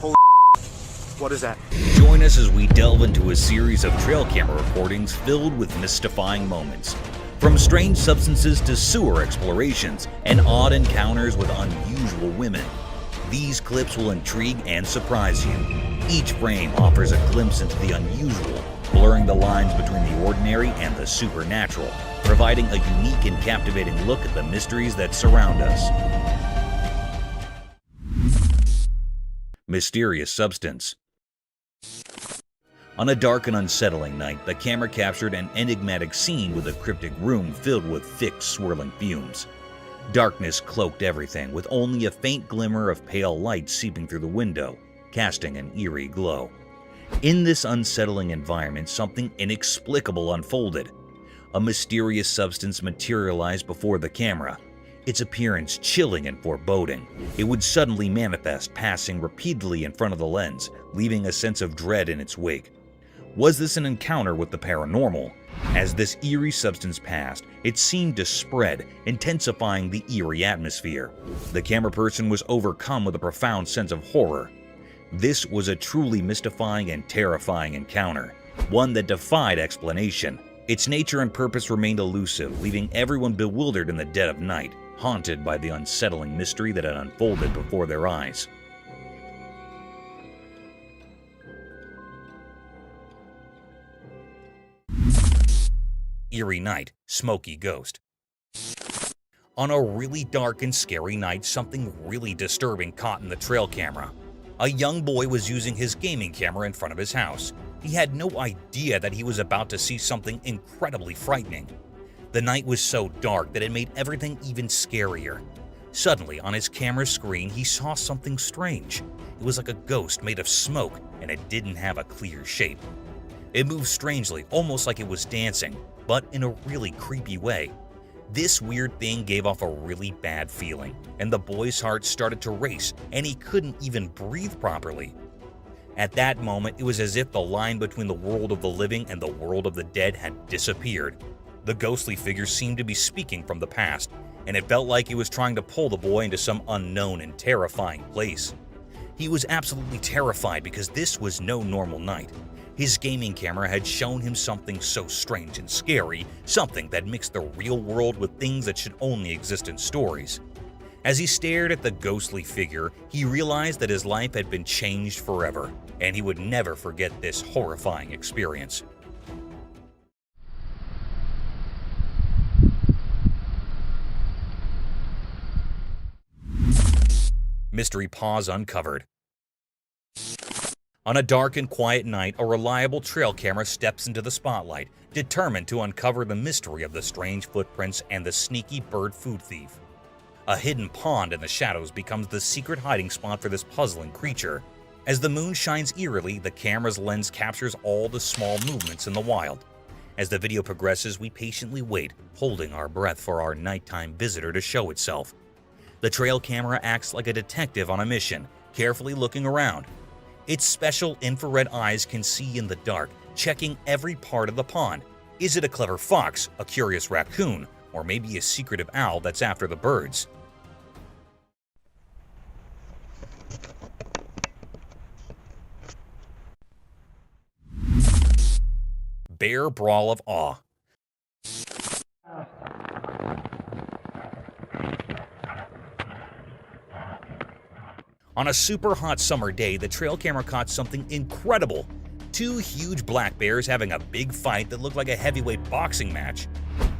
Holy what is that? Join us as we delve into a series of trail camera recordings filled with mystifying moments. From strange substances to sewer explorations and odd encounters with unusual women. These clips will intrigue and surprise you. Each frame offers a glimpse into the unusual, blurring the lines between the ordinary and the supernatural, providing a unique and captivating look at the mysteries that surround us. Mysterious substance. On a dark and unsettling night, the camera captured an enigmatic scene with a cryptic room filled with thick, swirling fumes. Darkness cloaked everything, with only a faint glimmer of pale light seeping through the window, casting an eerie glow. In this unsettling environment, something inexplicable unfolded. A mysterious substance materialized before the camera, its appearance chilling and foreboding. It would suddenly manifest, passing repeatedly in front of the lens, leaving a sense of dread in its wake. Was this an encounter with the paranormal? As this eerie substance passed, it seemed to spread, intensifying the eerie atmosphere. The camera person was overcome with a profound sense of horror. This was a truly mystifying and terrifying encounter, one that defied explanation. Its nature and purpose remained elusive, leaving everyone bewildered in the dead of night, haunted by the unsettling mystery that had unfolded before their eyes. Eerie night, Smoky ghost. On a really dark and scary night, something really disturbing caught in the trail camera. A young boy was using his gaming camera in front of his house. He had no idea that he was about to see something incredibly frightening. The night was so dark that it made everything even scarier. Suddenly, on his camera screen, he saw something strange. It was like a ghost made of smoke, and it didn't have a clear shape. It moved strangely, almost like it was dancing, but in a really creepy way. This weird thing gave off a really bad feeling, and the boy's heart started to race, and he couldn't even breathe properly. At that moment, it was as if the line between the world of the living and the world of the dead had disappeared. The ghostly figure seemed to be speaking from the past, and it felt like it was trying to pull the boy into some unknown and terrifying place. He was absolutely terrified because this was no normal night. His gaming camera had shown him something so strange and scary, something that mixed the real world with things that should only exist in stories. As he stared at the ghostly figure, he realized that his life had been changed forever, and he would never forget this horrifying experience. Mystery Paws uncovered. On a dark and quiet night, a reliable trail camera steps into the spotlight, determined to uncover the mystery of the strange footprints and the sneaky bird food thief. A hidden pond in the shadows becomes the secret hiding spot for this puzzling creature. As the moon shines eerily, the camera's lens captures all the small movements in the wild. As the video progresses, we patiently wait, holding our breath for our nighttime visitor to show itself. The trail camera acts like a detective on a mission, carefully looking around. Its special infrared eyes can see in the dark, checking every part of the pond. Is it a clever fox, a curious raccoon, or maybe a secretive owl that's after the birds? Bear brawl of awe. On a super hot summer day, the trail camera caught something incredible. Two huge black bears having a big fight that looked like a heavyweight boxing match.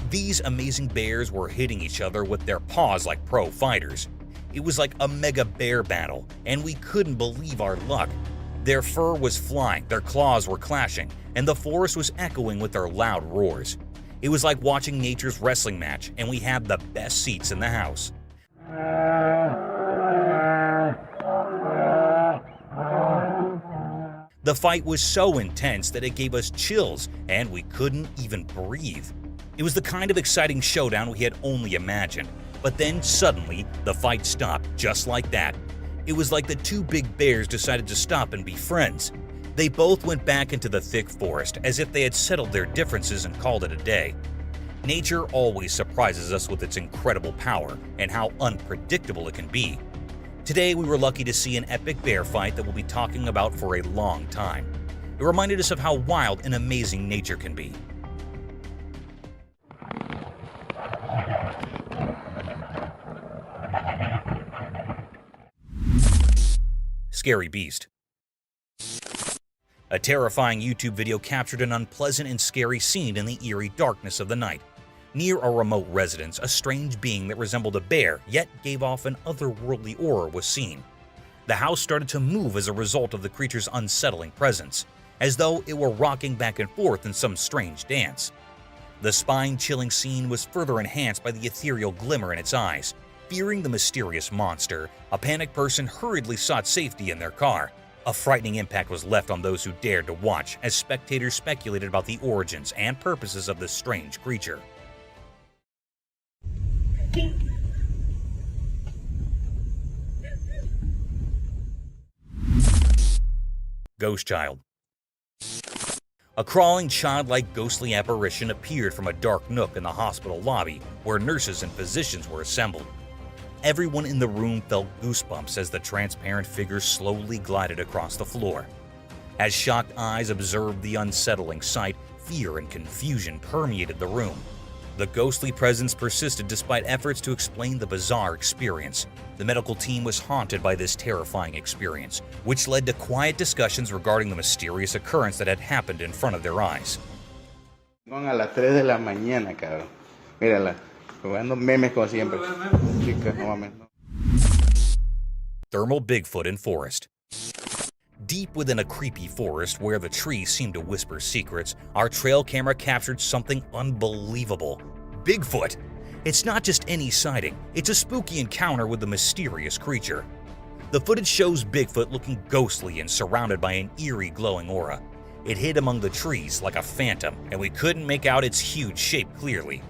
These amazing bears were hitting each other with their paws like pro fighters. It was like a mega bear battle, and we couldn't believe our luck. Their fur was flying, their claws were clashing, and the forest was echoing with their loud roars. It was like watching nature's wrestling match, and we had the best seats in the house. The fight was so intense that it gave us chills, and we couldn't even breathe. It was the kind of exciting showdown we had only imagined. But then suddenly, the fight stopped just like that. It was like the two big bears decided to stop and be friends. They both went back into the thick forest as if they had settled their differences and called it a day. Nature always surprises us with its incredible power and how unpredictable it can be. Today, we were lucky to see an epic bear fight that we'll be talking about for a long time. It reminded us of how wild and amazing nature can be. Scary beast. A terrifying YouTube video captured an unpleasant and scary scene in the eerie darkness of the night. Near a remote residence, a strange being that resembled a bear yet gave off an otherworldly aura was seen. The house started to move as a result of the creature's unsettling presence, as though it were rocking back and forth in some strange dance. The spine-chilling scene was further enhanced by the ethereal glimmer in its eyes. Fearing the mysterious monster, a panicked person hurriedly sought safety in their car. A frightening impact was left on those who dared to watch as spectators speculated about the origins and purposes of this strange creature. Ghost Child. A crawling, childlike, ghostly apparition appeared from a dark nook in the hospital lobby where nurses and physicians were assembled. Everyone in the room felt goosebumps as the transparent figure slowly glided across the floor. As shocked eyes observed the unsettling sight, fear and confusion permeated the room. The ghostly presence persisted despite efforts to explain the bizarre experience. The medical team was haunted by this terrifying experience, which led to quiet discussions regarding the mysterious occurrence that had happened in front of their eyes. A las 3 de la mañana, cabrón. Mírala, jugando memes como siempre. Chica, no mames. Thermal Bigfoot in Forest. Deep within a creepy forest where the trees seemed to whisper secrets, our trail camera captured something unbelievable. Bigfoot! It's not just any sighting, it's a spooky encounter with the mysterious creature. The footage shows Bigfoot looking ghostly and surrounded by an eerie glowing aura. It hid among the trees like a phantom, and we couldn't make out its huge shape clearly.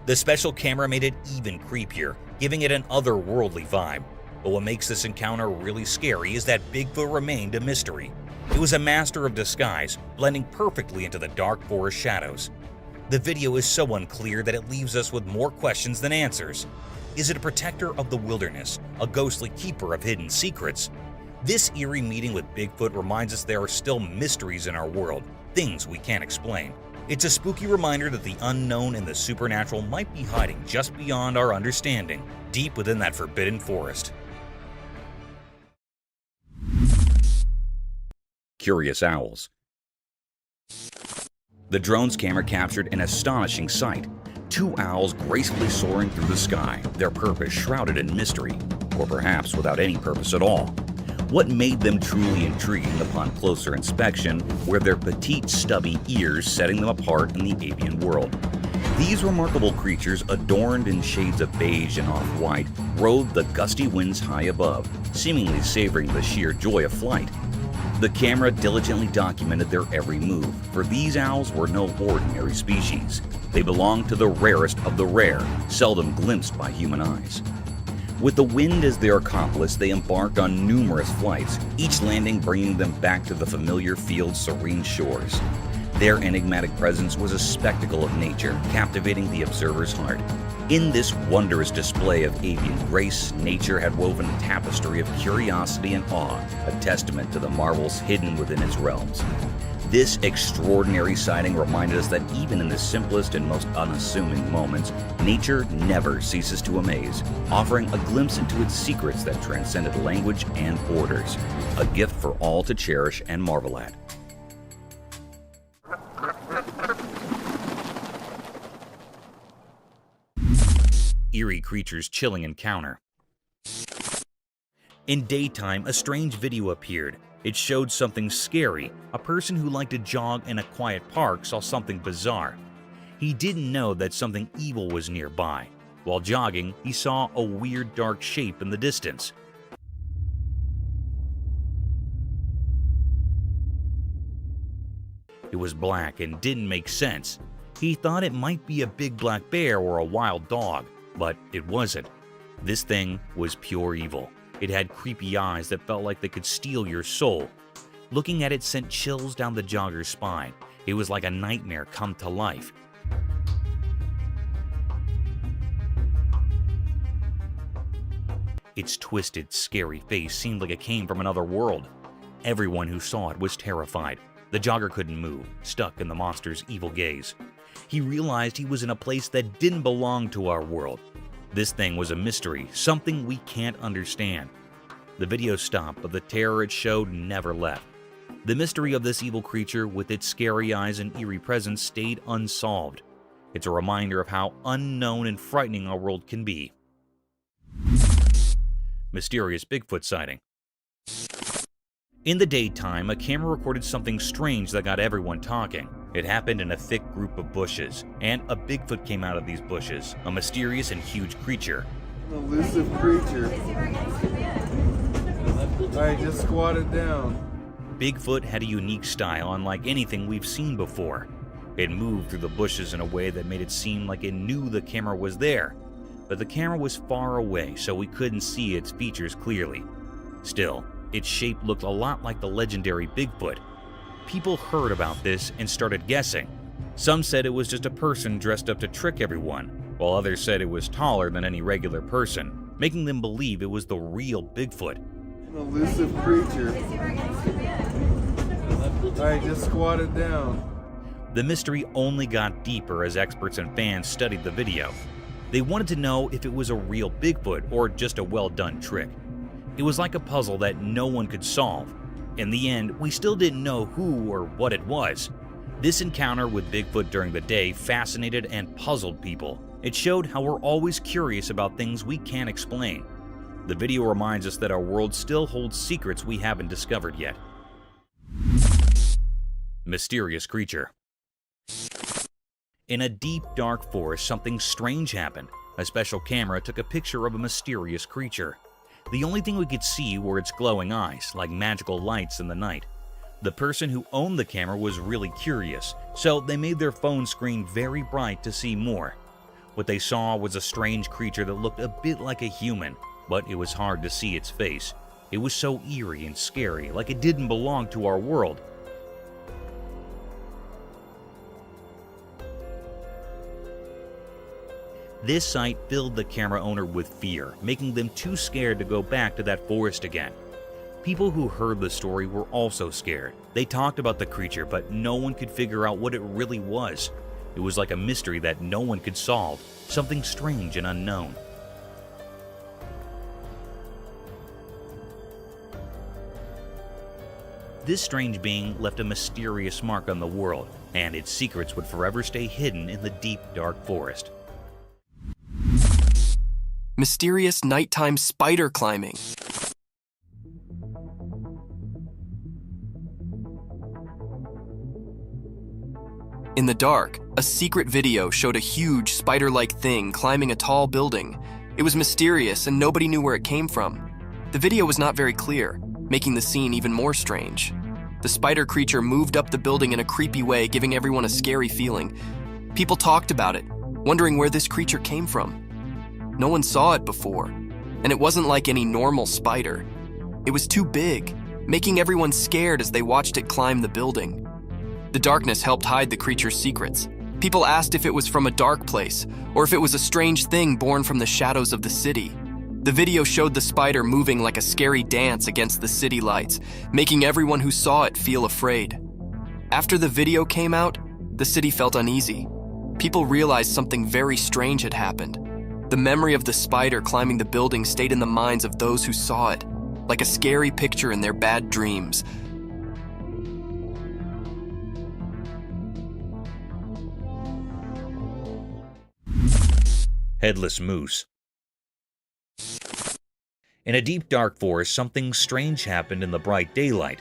The special camera made it even creepier, giving it an otherworldly vibe. But what makes this encounter really scary is that Bigfoot remained a mystery. It was a master of disguise, blending perfectly into the dark forest shadows. The video is so unclear that it leaves us with more questions than answers. Is it a protector of the wilderness, a ghostly keeper of hidden secrets? This eerie meeting with Bigfoot reminds us there are still mysteries in our world, things we can't explain. It's a spooky reminder that the unknown and the supernatural might be hiding just beyond our understanding, deep within that forbidden forest. Curious owls. The drone's camera captured an astonishing sight. 2 owls gracefully soaring through the sky, their purpose shrouded in mystery, or perhaps without any purpose at all. What made them truly intriguing upon closer inspection were their petite, stubby ears setting them apart in the avian world. These remarkable creatures, adorned in shades of beige and off-white, rode the gusty winds high above, seemingly savoring the sheer joy of flight. The camera diligently documented their every move, for these owls were no ordinary species. They belonged to the rarest of the rare, seldom glimpsed by human eyes. With the wind as their accomplice, they embarked on numerous flights, each landing bringing them back to the familiar field's serene shores. Their enigmatic presence was a spectacle of nature, captivating the observer's heart. In this wondrous display of avian grace, nature had woven a tapestry of curiosity and awe, a testament to the marvels hidden within its realms. This extraordinary sighting reminded us that even in the simplest and most unassuming moments, nature never ceases to amaze, offering a glimpse into its secrets that transcended language and borders, a gift for all to cherish and marvel at. Eerie Creature's chilling encounter. In daytime, a strange video appeared. It showed something scary. A person who liked to jog in a quiet park saw something bizarre. He didn't know that something evil was nearby. While jogging, he saw a weird dark shape in the distance. It was black and didn't make sense. He thought it might be a big black bear or a wild dog, but it wasn't. This thing was pure evil. It had creepy eyes that felt like they could steal your soul. Looking at it sent chills down the jogger's spine. It was like a nightmare come to life. Its twisted, scary face seemed like it came from another world. Everyone who saw it was terrified. The jogger couldn't move, stuck in the monster's evil gaze. He realized he was in a place that didn't belong to our world. This thing was a mystery, something we can't understand. The video stopped, but the terror it showed never left. The mystery of this evil creature with its scary eyes and eerie presence stayed unsolved. It's a reminder of how unknown and frightening our world can be. Mysterious Bigfoot sighting. In the daytime, a camera recorded something strange that got everyone talking. It happened in a thick group of bushes, and a Bigfoot came out of these bushes, a mysterious and huge creature. An elusive creature. Alright, just squat it down. Bigfoot had a unique style unlike anything we've seen before. It moved through the bushes in a way that made it seem like it knew the camera was there. But the camera was far away, so we couldn't see its features clearly. Still, its shape looked a lot like the legendary Bigfoot. People heard about this and started guessing. Some said it was just a person dressed up to trick everyone, while others said it was taller than any regular person, making them believe it was the real Bigfoot. An elusive creature. Alright, just squat it down. The mystery only got deeper as experts and fans studied the video. They wanted to know if it was a real Bigfoot or just a well-done trick. It was like a puzzle that no one could solve. In the end, we still didn't know who or what it was. This encounter with Bigfoot during the day fascinated and puzzled people. It showed how we're always curious about things we can't explain. The video reminds us that our world still holds secrets we haven't discovered yet. Mysterious creature. In a deep, dark forest, something strange happened. A special camera took a picture of a mysterious creature. The only thing we could see were its glowing eyes, like magical lights in the night. The person who owned the camera was really curious, so they made their phone screen very bright to see more. What they saw was a strange creature that looked a bit like a human, but it was hard to see its face. It was so eerie and scary, like it didn't belong to our world. This sight filled the camera owner with fear, making them too scared to go back to that forest again. People who heard the story were also scared. They talked about the creature, but no one could figure out what it really was. It was like a mystery that no one could solve, something strange and unknown. This strange being left a mysterious mark on the world, and its secrets would forever stay hidden in the deep, dark forest. Mysterious nighttime spider climbing. In the dark, a secret video showed a huge spider-like thing climbing a tall building. It was mysterious and nobody knew where it came from. The video was not very clear, making the scene even more strange. The spider creature moved up the building in a creepy way, giving everyone a scary feeling. People talked about it, wondering where this creature came from. No one saw it before, and it wasn't like any normal spider. It was too big, making everyone scared as they watched it climb the building. The darkness helped hide the creature's secrets. People asked if it was from a dark place, or if it was a strange thing born from the shadows of the city. The video showed the spider moving like a scary dance against the city lights, making everyone who saw it feel afraid. After the video came out, the city felt uneasy. People realized something very strange had happened. The memory of the spider climbing the building stayed in the minds of those who saw it, like a scary picture in their bad dreams. Headless moose. In a deep, dark forest, something strange happened in the bright daylight.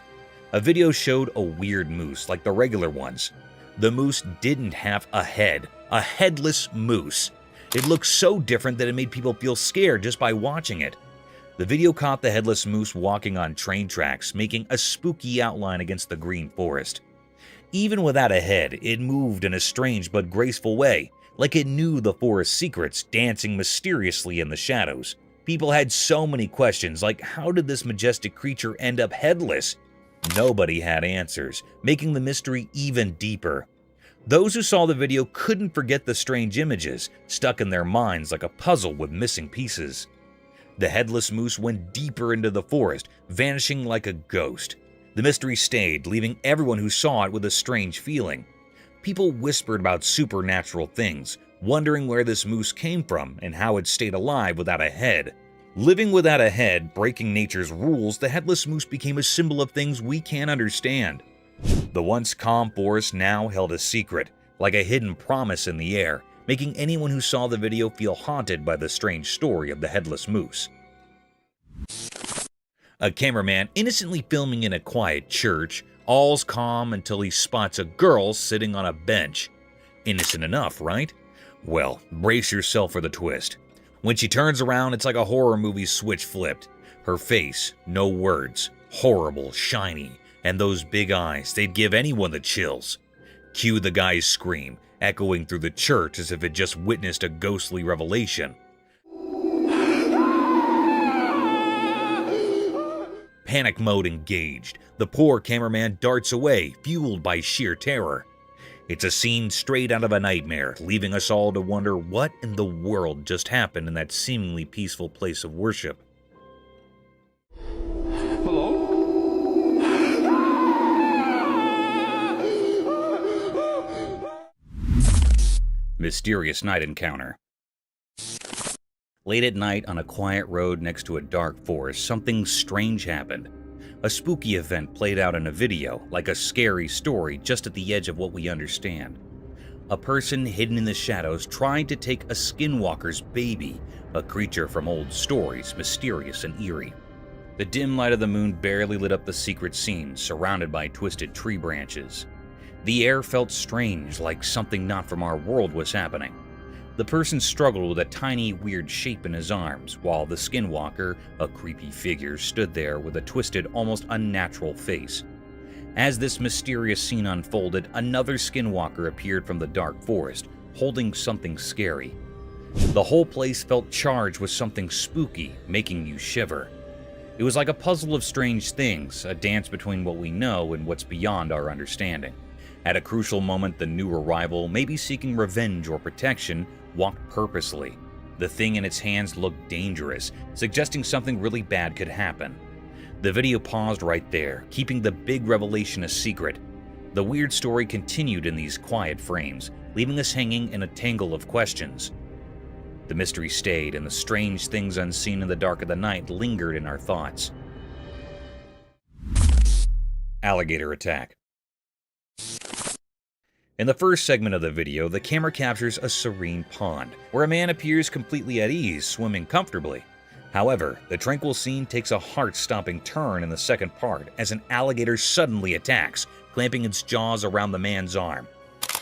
A video showed a weird moose like the regular ones. The moose didn't have a head, a headless moose. It looked so different that it made people feel scared just by watching it. The video caught the headless moose walking on train tracks, making a spooky outline against the green forest. Even without a head, it moved in a strange but graceful way, like it knew the forest's secrets, dancing mysteriously in the shadows. People had so many questions, like how did this majestic creature end up headless? Nobody had answers, making the mystery even deeper. Those who saw the video couldn't forget the strange images, stuck in their minds like a puzzle with missing pieces. The headless moose went deeper into the forest, vanishing like a ghost. The mystery stayed, leaving everyone who saw it with a strange feeling. People whispered about supernatural things, wondering where this moose came from and how it stayed alive without a head. Living without a head, breaking nature's rules, the headless moose became a symbol of things we can't understand. The once calm forest now held a secret, like a hidden promise in the air, making anyone who saw the video feel haunted by the strange story of the headless moose. A cameraman innocently filming in a quiet church, all's calm until he spots a girl sitting on a bench. Innocent enough, right? Well, brace yourself for the twist. When she turns around, it's like a horror movie switch flipped. Her face, no words, horrible, shiny, and those big eyes, they'd give anyone the chills. Cue the guy's scream, echoing through the church as if it just witnessed a ghostly revelation. Panic mode engaged. The poor cameraman darts away, fueled by sheer terror. It's a scene straight out of a nightmare, leaving us all to wonder what in the world just happened in that seemingly peaceful place of worship. Mysterious night encounter. Late at night on a quiet road next to a dark forest, something strange happened. A spooky event played out in a video, like a scary story just at the edge of what we understand. A person hidden in the shadows tried to take a Skinwalker's baby, a creature from old stories, mysterious and eerie. The dim light of the moon barely lit up the secret scene, surrounded by twisted tree branches. The air felt strange, like something not from our world was happening. The person struggled with a tiny, weird shape in his arms, while the Skinwalker, a creepy figure, stood there with a twisted, almost unnatural face. As this mysterious scene unfolded, another Skinwalker appeared from the dark forest, holding something scary. The whole place felt charged with something spooky, making you shiver. It was like a puzzle of strange things, a dance between what we know and what's beyond our understanding. At a crucial moment, the new arrival, maybe seeking revenge or protection, walked purposely. The thing in its hands looked dangerous, suggesting something really bad could happen. The video paused right there, keeping the big revelation a secret. The weird story continued in these quiet frames, leaving us hanging in a tangle of questions. The mystery stayed, and the strange things unseen in the dark of the night lingered in our thoughts. Alligator attack. In the first segment of the video, the camera captures a serene pond, where a man appears completely at ease, swimming comfortably. However, the tranquil scene takes a heart-stopping turn in the second part as an alligator suddenly attacks, clamping its jaws around the man's arm.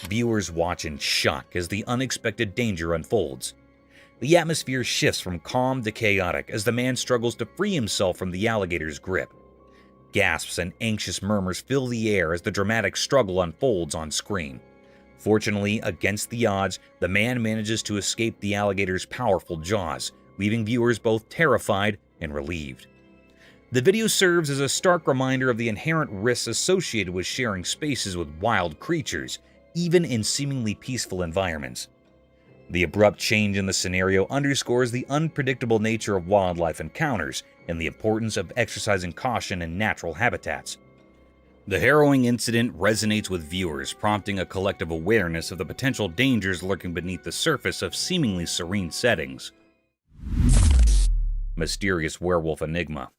Viewers watch in shock as the unexpected danger unfolds. The atmosphere shifts from calm to chaotic as the man struggles to free himself from the alligator's grip. Gasps and anxious murmurs fill the air as the dramatic struggle unfolds on screen. Fortunately, against the odds, the man manages to escape the alligator's powerful jaws, leaving viewers both terrified and relieved. The video serves as a stark reminder of the inherent risks associated with sharing spaces with wild creatures, even in seemingly peaceful environments. The abrupt change in the scenario underscores the unpredictable nature of wildlife encounters and the importance of exercising caution in natural habitats. The harrowing incident resonates with viewers, prompting a collective awareness of the potential dangers lurking beneath the surface of seemingly serene settings. Mysterious werewolf enigma.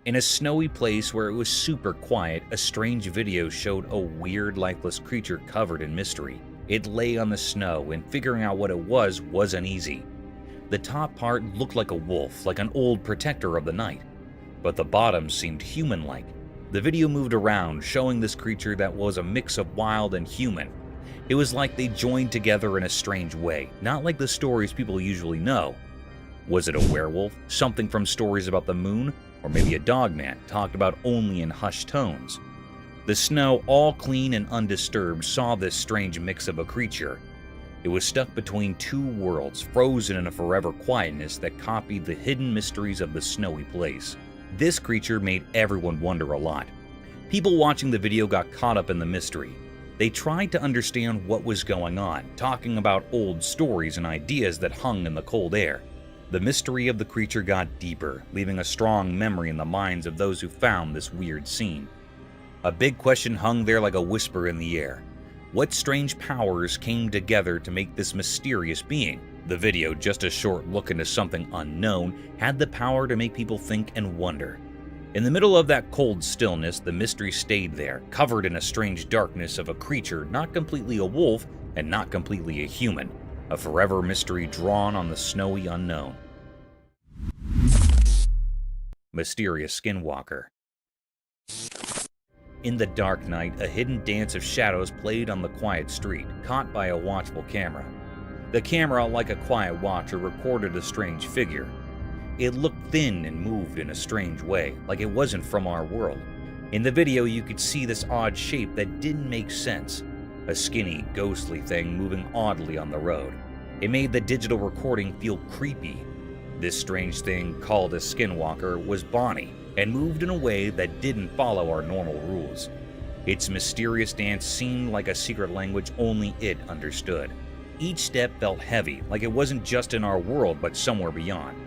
In a snowy place where it was super quiet, a strange video showed a weird, lifeless creature covered in mystery. It lay on the snow, and figuring out what it was uneasy. The top part looked like a wolf, like an old protector of the night, but the bottom seemed human-like. The video moved around, showing this creature that was a mix of wild and human. It was like they joined together in a strange way, not like the stories people usually know. Was it a werewolf, something from stories about the moon, or maybe a dogman talked about only in hushed tones? The snow, all clean and undisturbed, saw this strange mix of a creature. It was stuck between two worlds, frozen in a forever quietness that copied the hidden mysteries of the snowy place. This creature made everyone wonder a lot. People watching the video got caught up in the mystery. They tried to understand what was going on, talking about old stories and ideas that hung in the cold air. The mystery of the creature got deeper, leaving a strong memory in the minds of those who found this weird scene. A big question hung there like a whisper in the air. What strange powers came together to make this mysterious being? The video, just a short look into something unknown, had the power to make people think and wonder. In the middle of that cold stillness, the mystery stayed there, covered in a strange darkness of a creature not completely a wolf and not completely a human. A forever mystery drawn on the snowy unknown. Mysterious Skinwalker. In the dark night, a hidden dance of shadows played on the quiet street, caught by a watchful camera. The camera, like a quiet watcher, recorded a strange figure. It looked thin and moved in a strange way, like it wasn't from our world. In the video, you could see this odd shape that didn't make sense. A skinny, ghostly thing moving oddly on the road. It made the digital recording feel creepy. This strange thing, called a Skinwalker, was Bonnie, and moved in a way that didn't follow our normal rules. Its mysterious dance seemed like a secret language only it understood. Each step felt heavy, like it wasn't just in our world but somewhere beyond.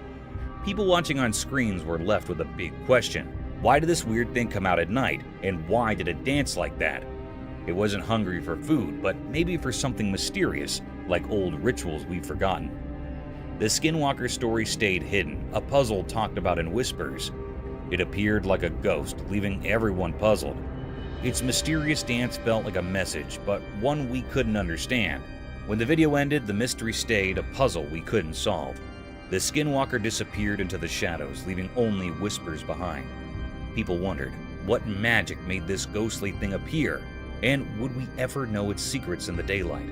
People watching on screens were left with a big question. Why did this weird thing come out at night, and why did it dance like that? It wasn't hungry for food, but maybe for something mysterious, like old rituals we've forgotten. The Skinwalker story stayed hidden, a puzzle talked about in whispers. It appeared like a ghost, leaving everyone puzzled. Its mysterious dance felt like a message, but one we couldn't understand. When the video ended, the mystery stayed, a puzzle we couldn't solve. The Skinwalker disappeared into the shadows, leaving only whispers behind. People wondered, what magic made this ghostly thing appear? And would we ever know its secrets in the daylight?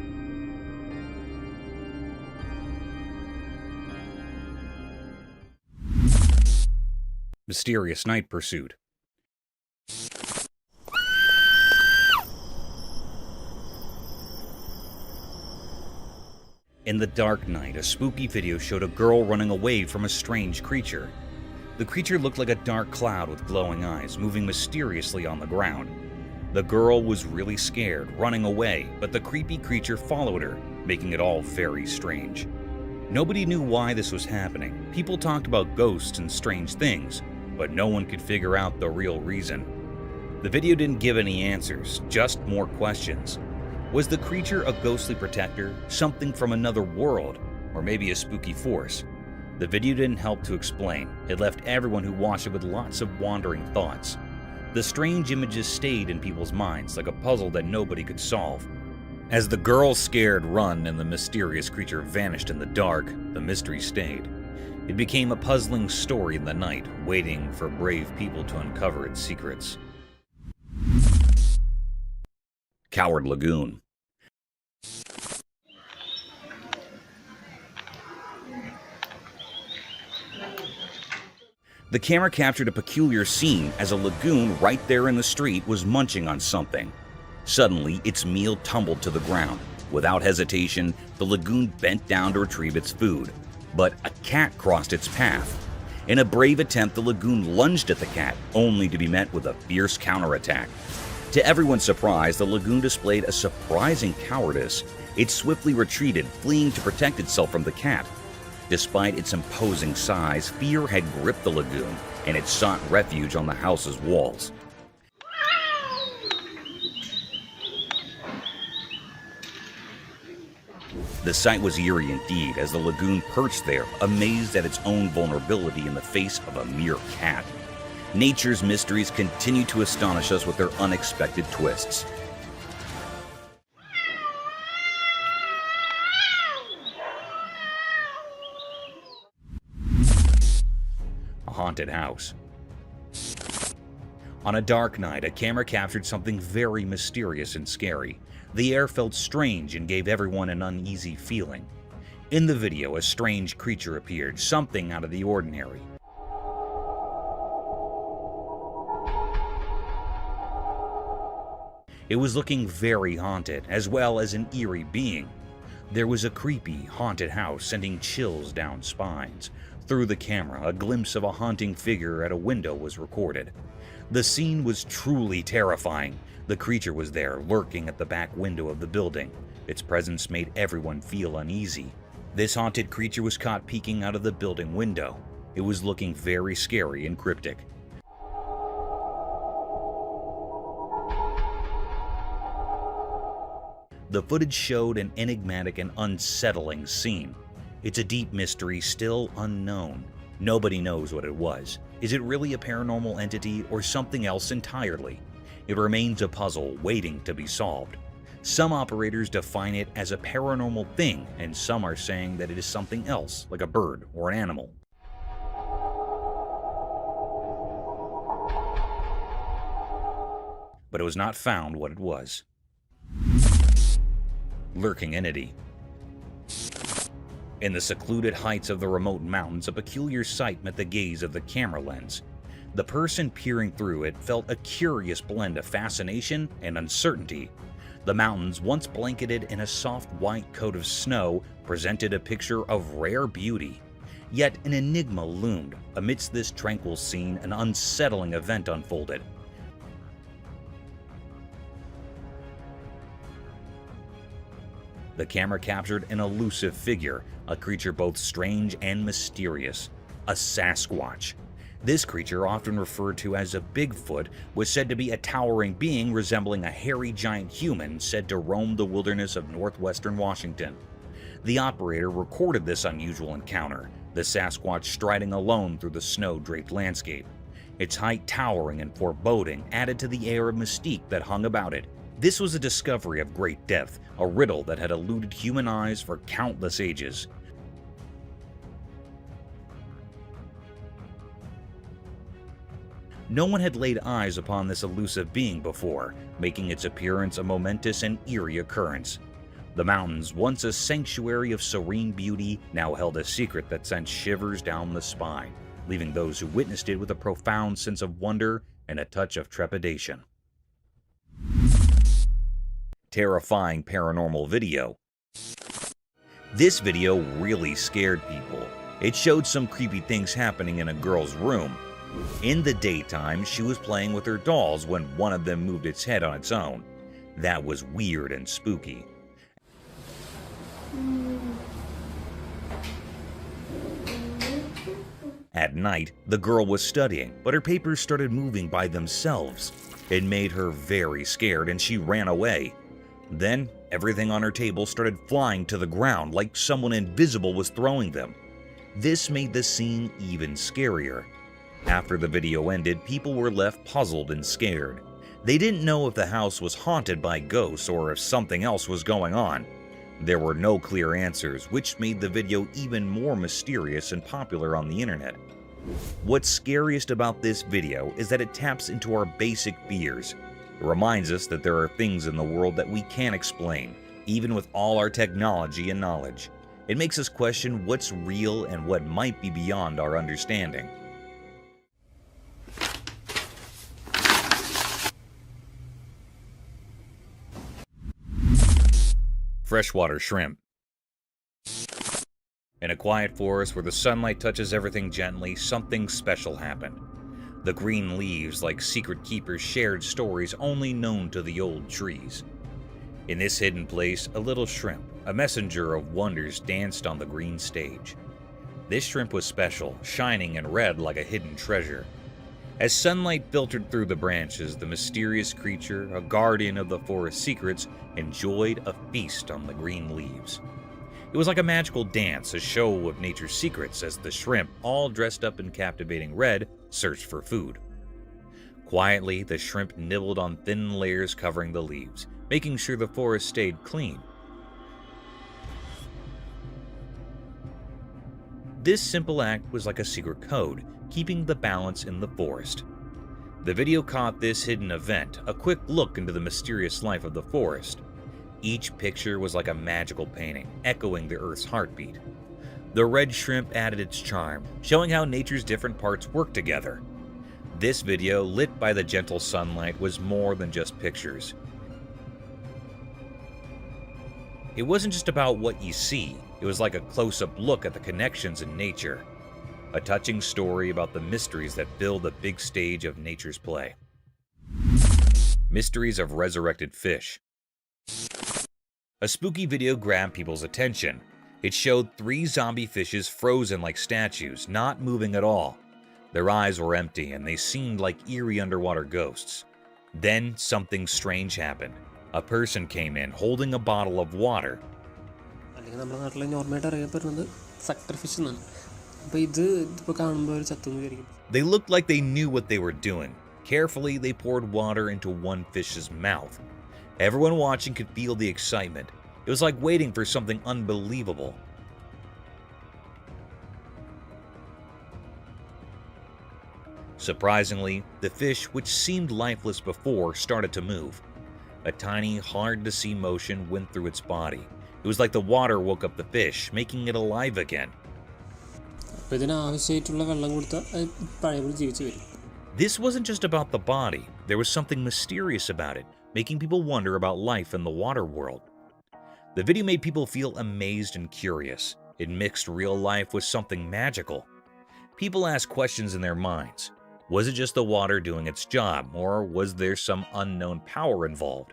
Mysterious Night Pursuit. In the dark night, a spooky video showed a girl running away from a strange creature. The creature looked like a dark cloud with glowing eyes, moving mysteriously on the ground. The girl was really scared, running away, but the creepy creature followed her, making it all very strange. Nobody knew why this was happening. People talked about ghosts and strange things, but no one could figure out the real reason. The video didn't give any answers, just more questions. Was the creature a ghostly protector, something from another world, or maybe a spooky force? The video didn't help to explain. It left everyone who watched it with lots of wandering thoughts. The strange images stayed in people's minds like a puzzle that nobody could solve. As the girl's scared run and the mysterious creature vanished in the dark, the mystery stayed. It became a puzzling story in the night, waiting for brave people to uncover its secrets. Coward Lagoon. The camera captured a peculiar scene as a lagoon right there in the street was munching on something. Suddenly, its meal tumbled to the ground. Without hesitation, the lagoon bent down to retrieve its food. But a cat crossed its path. In a brave attempt, the lagoon lunged at the cat, only to be met with a fierce counterattack. To everyone's surprise, the lagoon displayed a surprising cowardice. It swiftly retreated, fleeing to protect itself from the cat. Despite its imposing size, fear had gripped the lagoon, and it sought refuge on the house's walls. The sight was eerie indeed, as the lagoon perched there, amazed at its own vulnerability in the face of a mere cat. Nature's mysteries continue to astonish us with their unexpected twists. A haunted house. On a dark night, a camera captured something very mysterious and scary. The air felt strange and gave everyone an uneasy feeling. In the video, a strange creature appeared, something out of the ordinary. It was looking very haunted, as well as an eerie being. There was a creepy, haunted house sending chills down spines. Through the camera, a glimpse of a haunting figure at a window was recorded. The scene was truly terrifying. The creature was there, lurking at the back window of the building. Its presence made everyone feel uneasy. This haunted creature was caught peeking out of the building window. It was looking very scary and cryptic. The footage showed an enigmatic and unsettling scene. It's a deep mystery still unknown. Nobody knows what it was. Is it really a paranormal entity or something else entirely? It remains a puzzle waiting to be solved. Some operators define it as a paranormal thing, and some are saying that it is something else, like a bird or an animal. But it was not found what it was. Lurking entity. In the secluded heights of the remote mountains, a peculiar sight met the gaze of the camera lens. The person peering through it felt a curious blend of fascination and uncertainty. The mountains, once blanketed in a soft white coat of snow, presented a picture of rare beauty. Yet an enigma loomed. Amidst this tranquil scene, an unsettling event unfolded. The camera captured an elusive figure, a creature both strange and mysterious, a Sasquatch. This creature, often referred to as a Bigfoot, was said to be a towering being resembling a hairy giant human said to roam the wilderness of northwestern Washington. The operator recorded this unusual encounter, the Sasquatch striding alone through the snow-draped landscape. Its height towering and foreboding added to the air of mystique that hung about it. This was a discovery of great depth, a riddle that had eluded human eyes for countless ages. No one had laid eyes upon this elusive being before, making its appearance a momentous and eerie occurrence. The mountains, once a sanctuary of serene beauty, now held a secret that sent shivers down the spine, leaving those who witnessed it with a profound sense of wonder and a touch of trepidation. Terrifying paranormal video. This video really scared people. It showed some creepy things happening in a girl's room. In the daytime, she was playing with her dolls when one of them moved its head on its own. That was weird and spooky. At night, the girl was studying, but her papers started moving by themselves. It made her very scared and she ran away. Then, everything on her table started flying to the ground like someone invisible was throwing them. This made the scene even scarier. After the video ended, people were left puzzled and scared. They didn't know if the house was haunted by ghosts or if something else was going on. There were no clear answers, which made the video even more mysterious and popular on the internet. What's scariest about this video is that it taps into our basic fears. It reminds us that there are things in the world that we can't explain, even with all our technology and knowledge. It makes us question what's real and what might be beyond our understanding. Freshwater Shrimp. In a quiet forest where the sunlight touches everything gently, something special happened. The green leaves, like secret keepers, shared stories only known to the old trees. In this hidden place, a little shrimp, a messenger of wonders, danced on the green stage. This shrimp was special, shining and red like a hidden treasure. As sunlight filtered through the branches, the mysterious creature, a guardian of the forest's secrets, enjoyed a feast on the green leaves. It was like a magical dance, a show of nature's secrets, as the shrimp, all dressed up in captivating red, searched for food. Quietly, the shrimp nibbled on thin layers covering the leaves, making sure the forest stayed clean. This simple act was like a secret code, keeping the balance in the forest. The video caught this hidden event, a quick look into the mysterious life of the forest. Each picture was like a magical painting, echoing the Earth's heartbeat. The red shrimp added its charm, showing how nature's different parts work together. This video, lit by the gentle sunlight, was more than just pictures. It wasn't just about what you see, it was like a close-up look at the connections in nature. A touching story about the mysteries that fill the big stage of nature's play. Mysteries of resurrected fish. A spooky video grabbed people's attention. It showed 3 zombie fishes frozen like statues, not moving at all. Their eyes were empty and they seemed like eerie underwater ghosts. Then something strange happened. A person came in holding a bottle of water. They looked like they knew what they were doing. Carefully, they poured water into one fish's mouth. Everyone watching could feel the excitement. It was like waiting for something unbelievable. Surprisingly, the fish, which seemed lifeless before, started to move. A tiny, hard-to-see motion went through its body. It was like the water woke up the fish, making it alive again. This wasn't just about the body. There was something mysterious about it, making people wonder about life in the water world. The video made people feel amazed and curious. It mixed real life with something magical. People asked questions in their minds. Was it just the water doing its job, or was there some unknown power involved?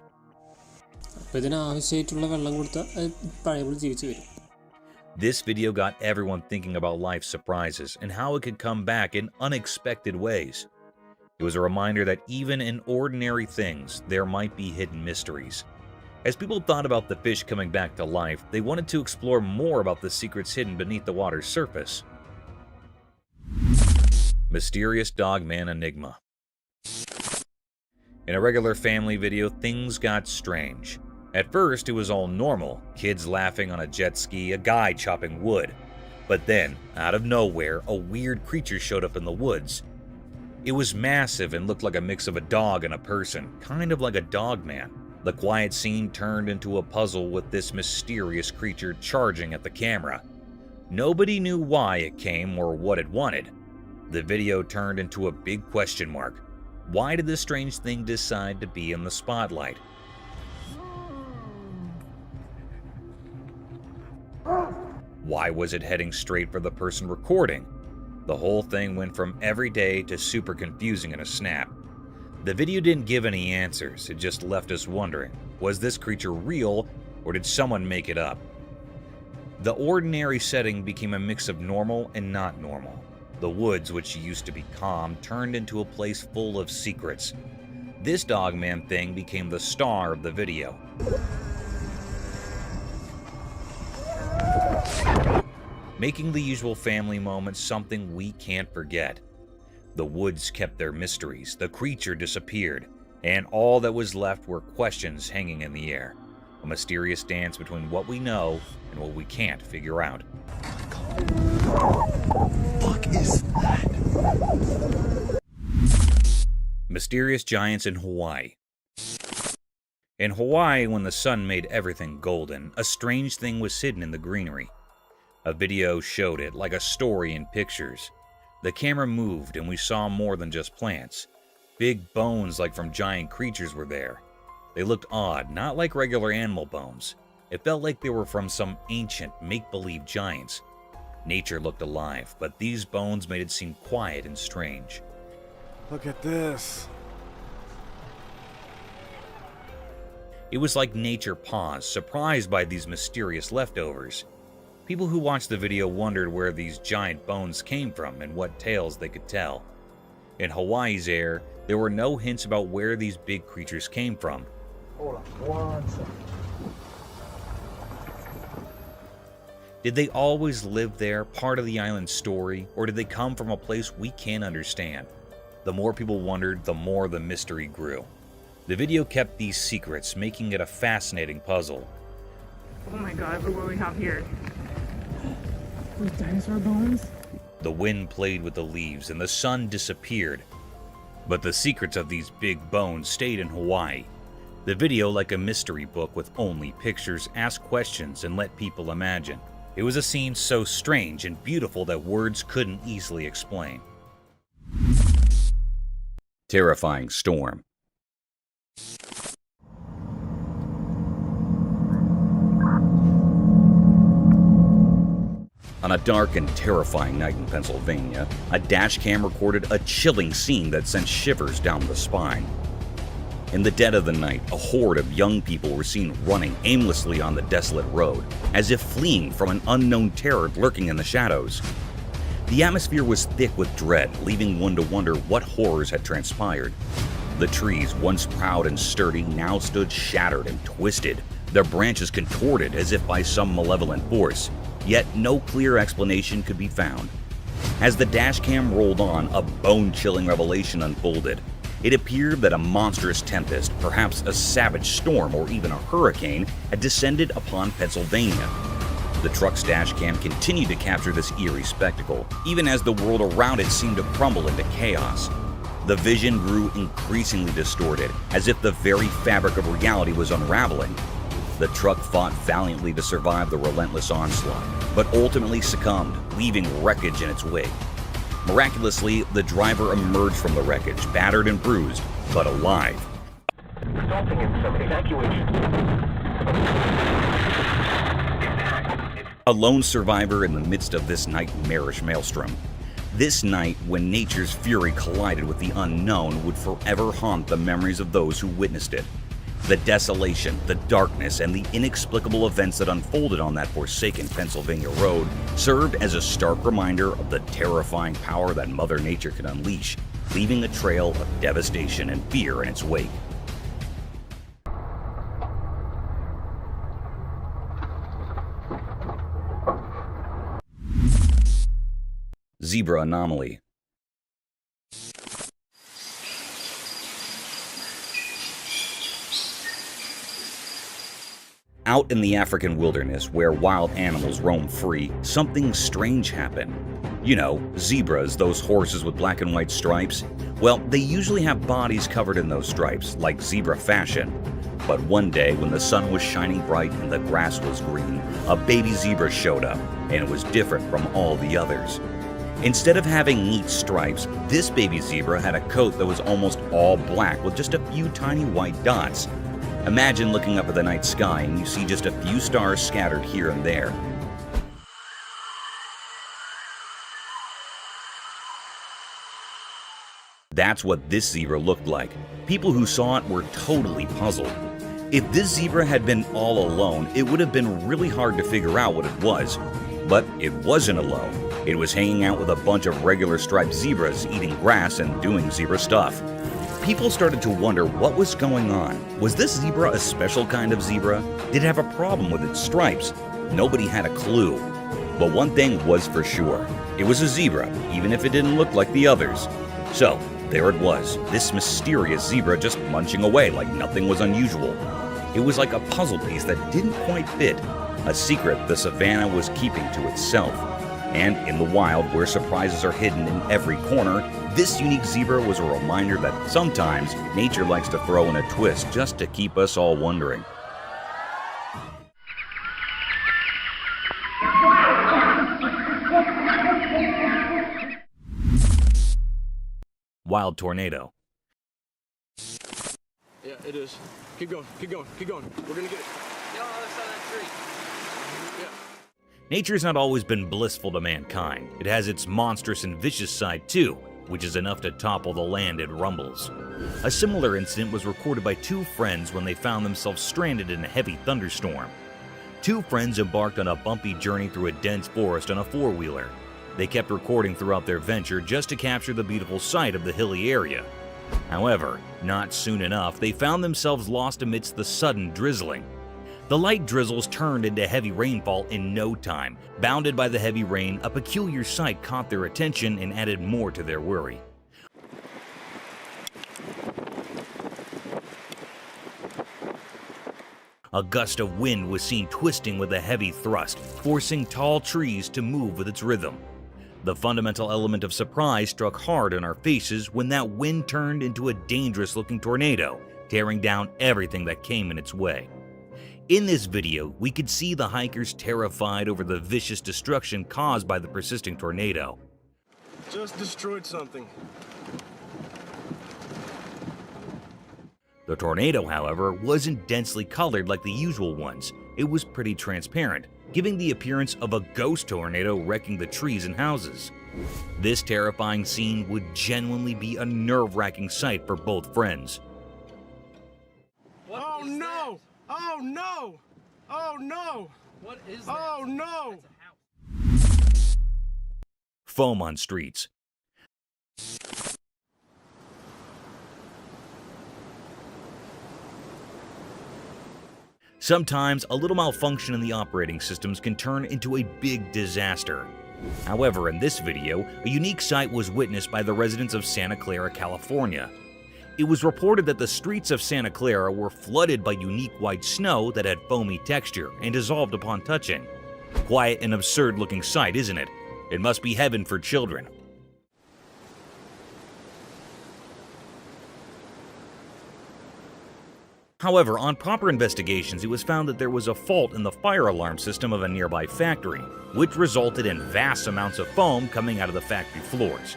This video got everyone thinking about life's surprises and how it could come back in unexpected ways. It was a reminder that even in ordinary things, there might be hidden mysteries. As people thought about the fish coming back to life, they wanted to explore more about the secrets hidden beneath the water's surface. Mysterious Dogman Enigma. In a regular family video, things got strange. At first, it was all normal, kids laughing on a jet ski, a guy chopping wood. But then, out of nowhere, a weird creature showed up in the woods. It was massive and looked like a mix of a dog and a person, kind of like a dogman. The quiet scene turned into a puzzle with this mysterious creature charging at the camera. Nobody knew why it came or what it wanted. The video turned into a big question mark. Why did this strange thing decide to be in the spotlight? Why was it heading straight for the person recording? The whole thing went from everyday to super confusing in a snap. The video didn't give any answers, it just left us wondering, was this creature real or did someone make it up? The ordinary setting became a mix of normal and not normal. The woods, which used to be calm, turned into a place full of secrets. This dogman thing became the star of the video. Making the usual family moments something we can't forget. The woods kept their mysteries, the creature disappeared, and all that was left were questions hanging in the air. A mysterious dance between what we know and what we can't figure out. What is that? Mysterious giants in Hawaii. In Hawaii, when the sun made everything golden, a strange thing was hidden in the greenery. A video showed it, like a story in pictures. The camera moved and we saw more than just plants. Big bones like from giant creatures were there. They looked odd, not like regular animal bones. It felt like they were from some ancient, make-believe giants. Nature looked alive, but these bones made it seem quiet and strange. Look at this. It was like nature paused, surprised by these mysterious leftovers. People who watched the video wondered where these giant bones came from and what tales they could tell. In Hawaii's air, there were no hints about where these big creatures came from. Hold on one second. Did they always live there, part of the island's story, or did they come from a place we can't understand? The more people wondered, the more the mystery grew. The video kept these secrets, making it a fascinating puzzle. Oh my god, look what we have here. Those dinosaur bones? The wind played with the leaves and the sun disappeared. But the secrets of these big bones stayed in Hawaii. The video, like a mystery book with only pictures, asked questions and let people imagine. It was a scene so strange and beautiful that words couldn't easily explain. Terrifying storm. On a dark and terrifying night in Pennsylvania, a dash cam recorded a chilling scene that sent shivers down the spine. In the dead of the night, a horde of young people were seen running aimlessly on the desolate road, as if fleeing from an unknown terror lurking in the shadows. The atmosphere was thick with dread, leaving one to wonder what horrors had transpired. The trees, once proud and sturdy, now stood shattered and twisted, their branches contorted as if by some malevolent force, yet no clear explanation could be found. As the dashcam rolled on, a bone-chilling revelation unfolded. It appeared that a monstrous tempest, perhaps a savage storm or even a hurricane, had descended upon Pennsylvania. The truck's dashcam continued to capture this eerie spectacle, even as the world around it seemed to crumble into chaos. The vision grew increasingly distorted, as if the very fabric of reality was unraveling. The truck fought valiantly to survive the relentless onslaught, but ultimately succumbed, leaving wreckage in its wake. Miraculously, the driver emerged from the wreckage, battered and bruised, but alive. Resulting in some evacuation. A lone survivor in the midst of this nightmarish maelstrom. This night, when nature's fury collided with the unknown, would forever haunt the memories of those who witnessed it. The desolation, the darkness, and the inexplicable events that unfolded on that forsaken Pennsylvania road served as a stark reminder of the terrifying power that Mother Nature can unleash, leaving a trail of devastation and fear in its wake. Zebra anomaly. Out in the African wilderness, where wild animals roam free, something strange happened. You know, zebras, those horses with black and white stripes. Well, they usually have bodies covered in those stripes, like zebra fashion. But one day, when the sun was shining bright and the grass was green, a baby zebra showed up, and it was different from all the others. Instead of having neat stripes, this baby zebra had a coat that was almost all black with just a few tiny white dots. Imagine looking up at the night sky and you see just a few stars scattered here and there. That's what this zebra looked like. People who saw it were totally puzzled. If this zebra had been all alone, it would have been really hard to figure out what it was. But it wasn't alone. It was hanging out with a bunch of regular striped zebras, eating grass and doing zebra stuff. People started to wonder what was going on. Was this zebra a special kind of zebra? Did it have a problem with its stripes? Nobody had a clue. But one thing was for sure. It was a zebra, even if it didn't look like the others. So, there it was, this mysterious zebra just munching away like nothing was unusual. It was like a puzzle piece that didn't quite fit, a secret the savannah was keeping to itself. And in the wild, where surprises are hidden in every corner, this unique zebra was a reminder that sometimes nature likes to throw in a twist just to keep us all wondering. Wild tornado. Yeah, it is. Keep going, keep going, keep going. We're gonna get it. Yeah, on the other side of that tree. Yeah. Nature's not always been blissful to mankind. It has its monstrous and vicious side too, which is enough to topple the land it rumbles. A similar incident was recorded by two friends when they found themselves stranded in a heavy thunderstorm. Two friends embarked on a bumpy journey through a dense forest on a four-wheeler. They kept recording throughout their venture just to capture the beautiful sight of the hilly area. However, not soon enough, they found themselves lost amidst the sudden drizzling. The light drizzles turned into heavy rainfall in no time. Bounded by the heavy rain, a peculiar sight caught their attention and added more to their worry. A gust of wind was seen twisting with a heavy thrust, forcing tall trees to move with its rhythm. The fundamental element of surprise struck hard in our faces when that wind turned into a dangerous-looking tornado, tearing down everything that came in its way. In this video, we could see the hikers terrified over the vicious destruction caused by the persisting tornado. Just destroyed something. The tornado, however, wasn't densely colored like the usual ones. It was pretty transparent, giving the appearance of a ghost tornado wrecking the trees and houses. This terrifying scene would genuinely be a nerve-wracking sight for both friends. Oh no! Oh no! What is that? Oh no! Foam on streets. Sometimes, a little malfunction in the operating systems can turn into a big disaster. However, in this video, a unique sight was witnessed by the residents of Santa Clara, California. It was reported that the streets of Santa Clara were flooded by unique white snow that had foamy texture and dissolved upon touching. Quite an absurd-looking sight, isn't it? It must be heaven for children. However, on proper investigations, it was found that there was a fault in the fire alarm system of a nearby factory, which resulted in vast amounts of foam coming out of the factory floors.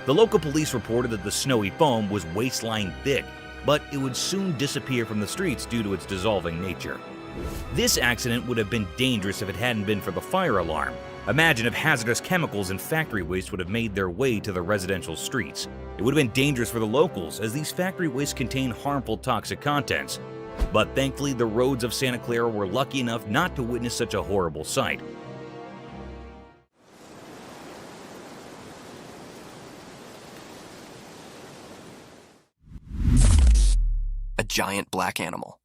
The local police reported that the snowy foam was waist-line thick, but it would soon disappear from the streets due to its dissolving nature. This accident would have been dangerous if it hadn't been for the fire alarm. Imagine if hazardous chemicals and factory waste would have made their way to the residential streets. It would have been dangerous for the locals, as these factory wastes contain harmful toxic contents. But thankfully, the roads of Santa Clara were lucky enough not to witness such a horrible sight. A giant black animal.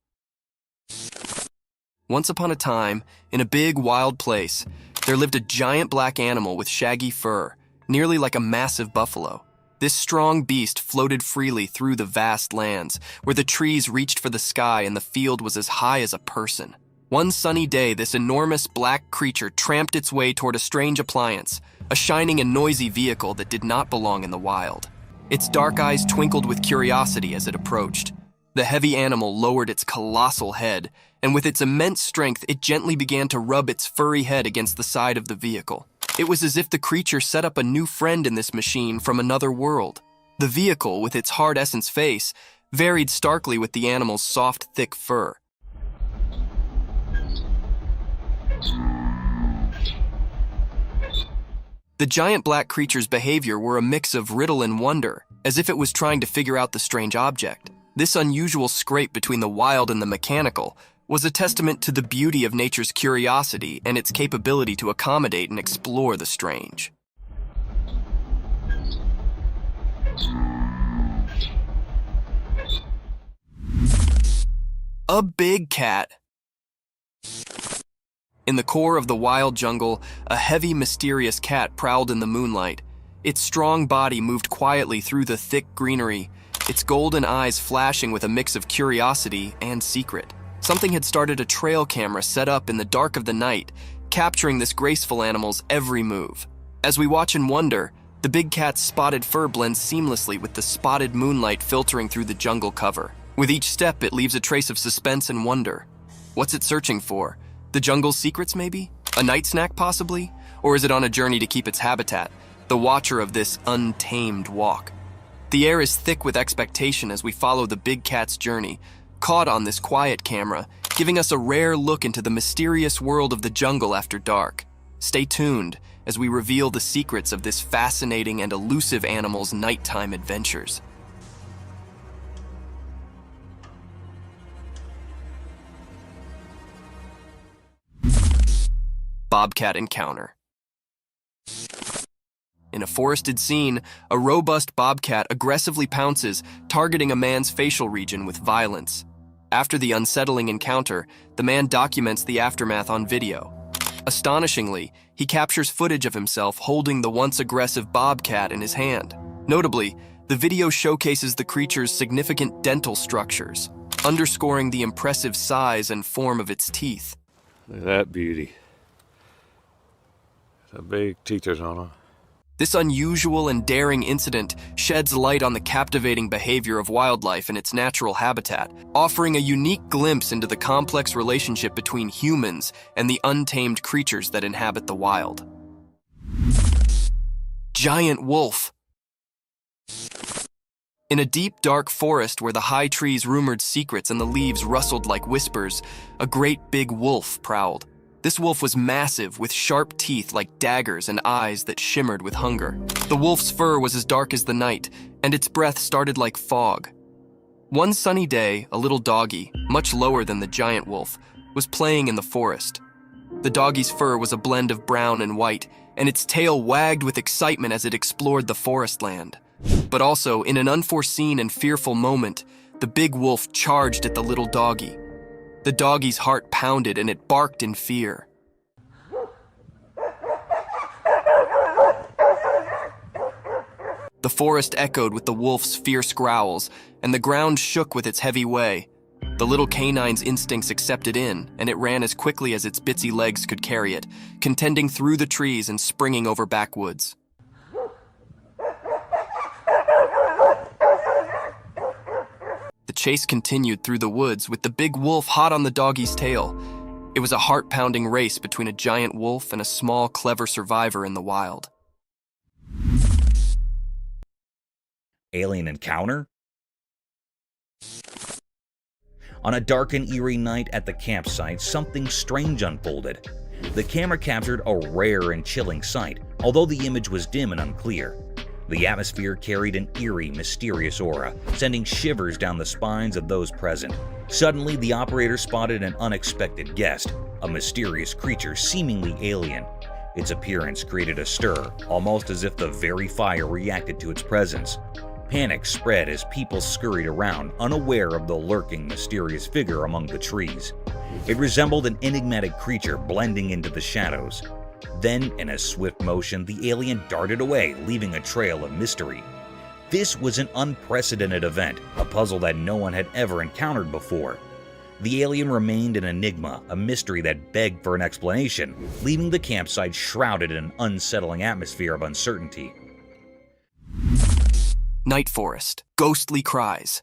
Once upon a time, in a big, wild place, there lived a giant black animal with shaggy fur, nearly like a massive buffalo. This strong beast floated freely through the vast lands, where the trees reached for the sky and the field was as high as a person. One sunny day, this enormous black creature tramped its way toward a strange appliance, a shining and noisy vehicle that did not belong in the wild. Its dark eyes twinkled with curiosity as it approached. The heavy animal lowered its colossal head, and with its immense strength, it gently began to rub its furry head against the side of the vehicle. It was as if the creature set up a new friend in this machine from another world. The vehicle, with its hard essence face, varied starkly with the animal's soft, thick fur. The giant black creature's behavior were a mix of riddle and wonder, as if it was trying to figure out the strange object. This unusual scrape between the wild and the mechanical was a testament to the beauty of nature's curiosity and its capability to accommodate and explore the strange. A big cat. In the core of the wild jungle, a heavy, mysterious cat prowled in the moonlight. Its strong body moved quietly through the thick greenery, its golden eyes flashing with a mix of curiosity and secret. Something had started a trail camera set up in the dark of the night, capturing this graceful animal's every move. As we watch and wonder, the big cat's spotted fur blends seamlessly with the spotted moonlight filtering through the jungle cover. With each step, it leaves a trace of suspense and wonder. What's it searching for? The jungle's secrets, maybe? A night snack, possibly? Or is it on a journey to keep its habitat, the watcher of this untamed walk? The air is thick with expectation as we follow the big cat's journey, caught on this quiet camera, giving us a rare look into the mysterious world of the jungle after dark. Stay tuned as we reveal the secrets of this fascinating and elusive animal's nighttime adventures. Bobcat encounter. In a forested scene, a robust bobcat aggressively pounces, targeting a man's facial region with violence. After the unsettling encounter, the man documents the aftermath on video. Astonishingly, he captures footage of himself holding the once aggressive bobcat in his hand. Notably, the video showcases the creature's significant dental structures, underscoring the impressive size and form of its teeth. Look at that beauty. The big teethers on her. This unusual and daring incident sheds light on the captivating behavior of wildlife in its natural habitat, offering a unique glimpse into the complex relationship between humans and the untamed creatures that inhabit the wild. Giant wolf. In a deep, dark forest where the high trees rumored secrets and the leaves rustled like whispers, a great big wolf prowled. This wolf was massive, with sharp teeth like daggers and eyes that shimmered with hunger. The wolf's fur was as dark as the night, and its breath started like fog. One sunny day, a little doggy, much lower than the giant wolf, was playing in the forest. The doggy's fur was a blend of brown and white, and its tail wagged with excitement as it explored the forest land. But also, in an unforeseen and fearful moment, the big wolf charged at the little doggy. The doggy's heart pounded and it barked in fear. The forest echoed with the wolf's fierce growls, and the ground shook with its heavy way. The little canine's instincts accepted in, and it ran as quickly as its bitsy legs could carry it, contending through the trees and springing over backwoods. The chase continued through the woods with the big wolf hot on the doggy's tail. It was a heart-pounding race between a giant wolf and a small, clever survivor in the wild. Alien encounter? On a dark and eerie night at the campsite, something strange unfolded. The camera captured a rare and chilling sight, although the image was dim and unclear. The atmosphere carried an eerie, mysterious aura, sending shivers down the spines of those present. Suddenly, the operator spotted an unexpected guest, a mysterious creature seemingly alien. Its appearance created a stir, almost as if the very fire reacted to its presence. Panic spread as people scurried around, unaware of the lurking, mysterious figure among the trees. It resembled an enigmatic creature blending into the shadows. Then, in a swift motion, the alien darted away, leaving a trail of mystery. This was an unprecedented event, a puzzle that no one had ever encountered before. The alien remained an enigma, a mystery that begged for an explanation, leaving the campsite shrouded in an unsettling atmosphere of uncertainty. Night forest, ghostly cries.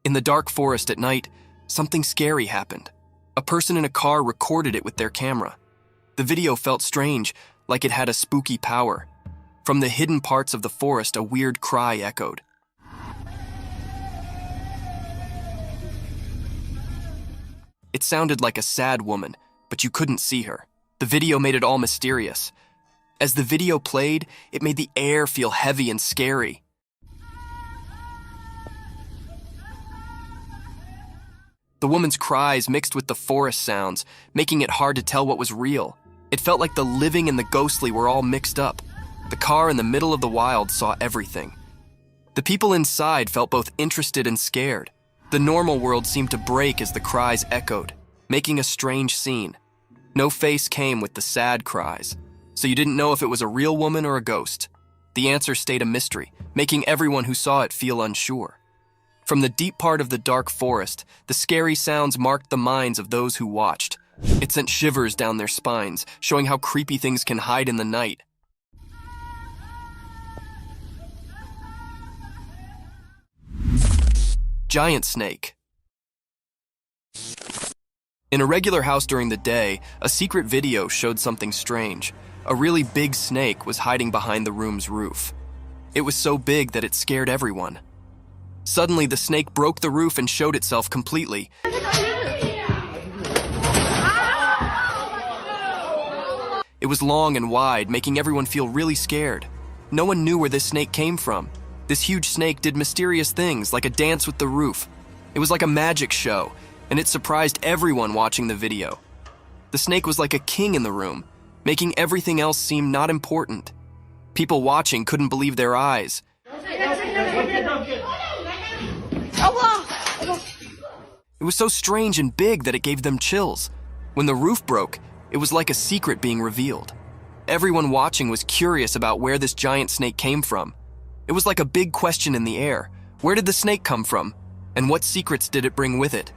In the dark forest at night, something scary happened. A person in a car recorded it with their camera. The video felt strange, like it had a spooky power. From the hidden parts of the forest, a weird cry echoed. It sounded like a sad woman, but you couldn't see her. The video made it all mysterious. As the video played, it made the air feel heavy and scary. The woman's cries mixed with the forest sounds, making it hard to tell what was real. It felt like the living and the ghostly were all mixed up. The car in the middle of the wild saw everything. The people inside felt both interested and scared. The normal world seemed to break as the cries echoed, making a strange scene. No face came with the sad cries, so you didn't know if it was a real woman or a ghost. The answer stayed a mystery, making everyone who saw it feel unsure. From the deep part of the dark forest, the scary sounds marked the minds of those who watched. It sent shivers down their spines, showing how creepy things can hide in the night. Giant snake. In a regular house during the day, a secret video showed something strange. A really big snake was hiding behind the room's roof. It was so big that it scared everyone. Suddenly, the snake broke the roof and showed itself completely. It was long and wide, making everyone feel really scared. No one knew where this snake came from. This huge snake did mysterious things, like a dance with the roof. It was like a magic show, and it surprised everyone watching the video. The snake was like a king in the room, making everything else seem not important. People watching couldn't believe their eyes. It was so strange and big that it gave them chills. When the roof broke, it was like a secret being revealed. Everyone watching was curious about where this giant snake came from. It was like a big question in the air. Where did the snake come from? And what secrets did it bring with it?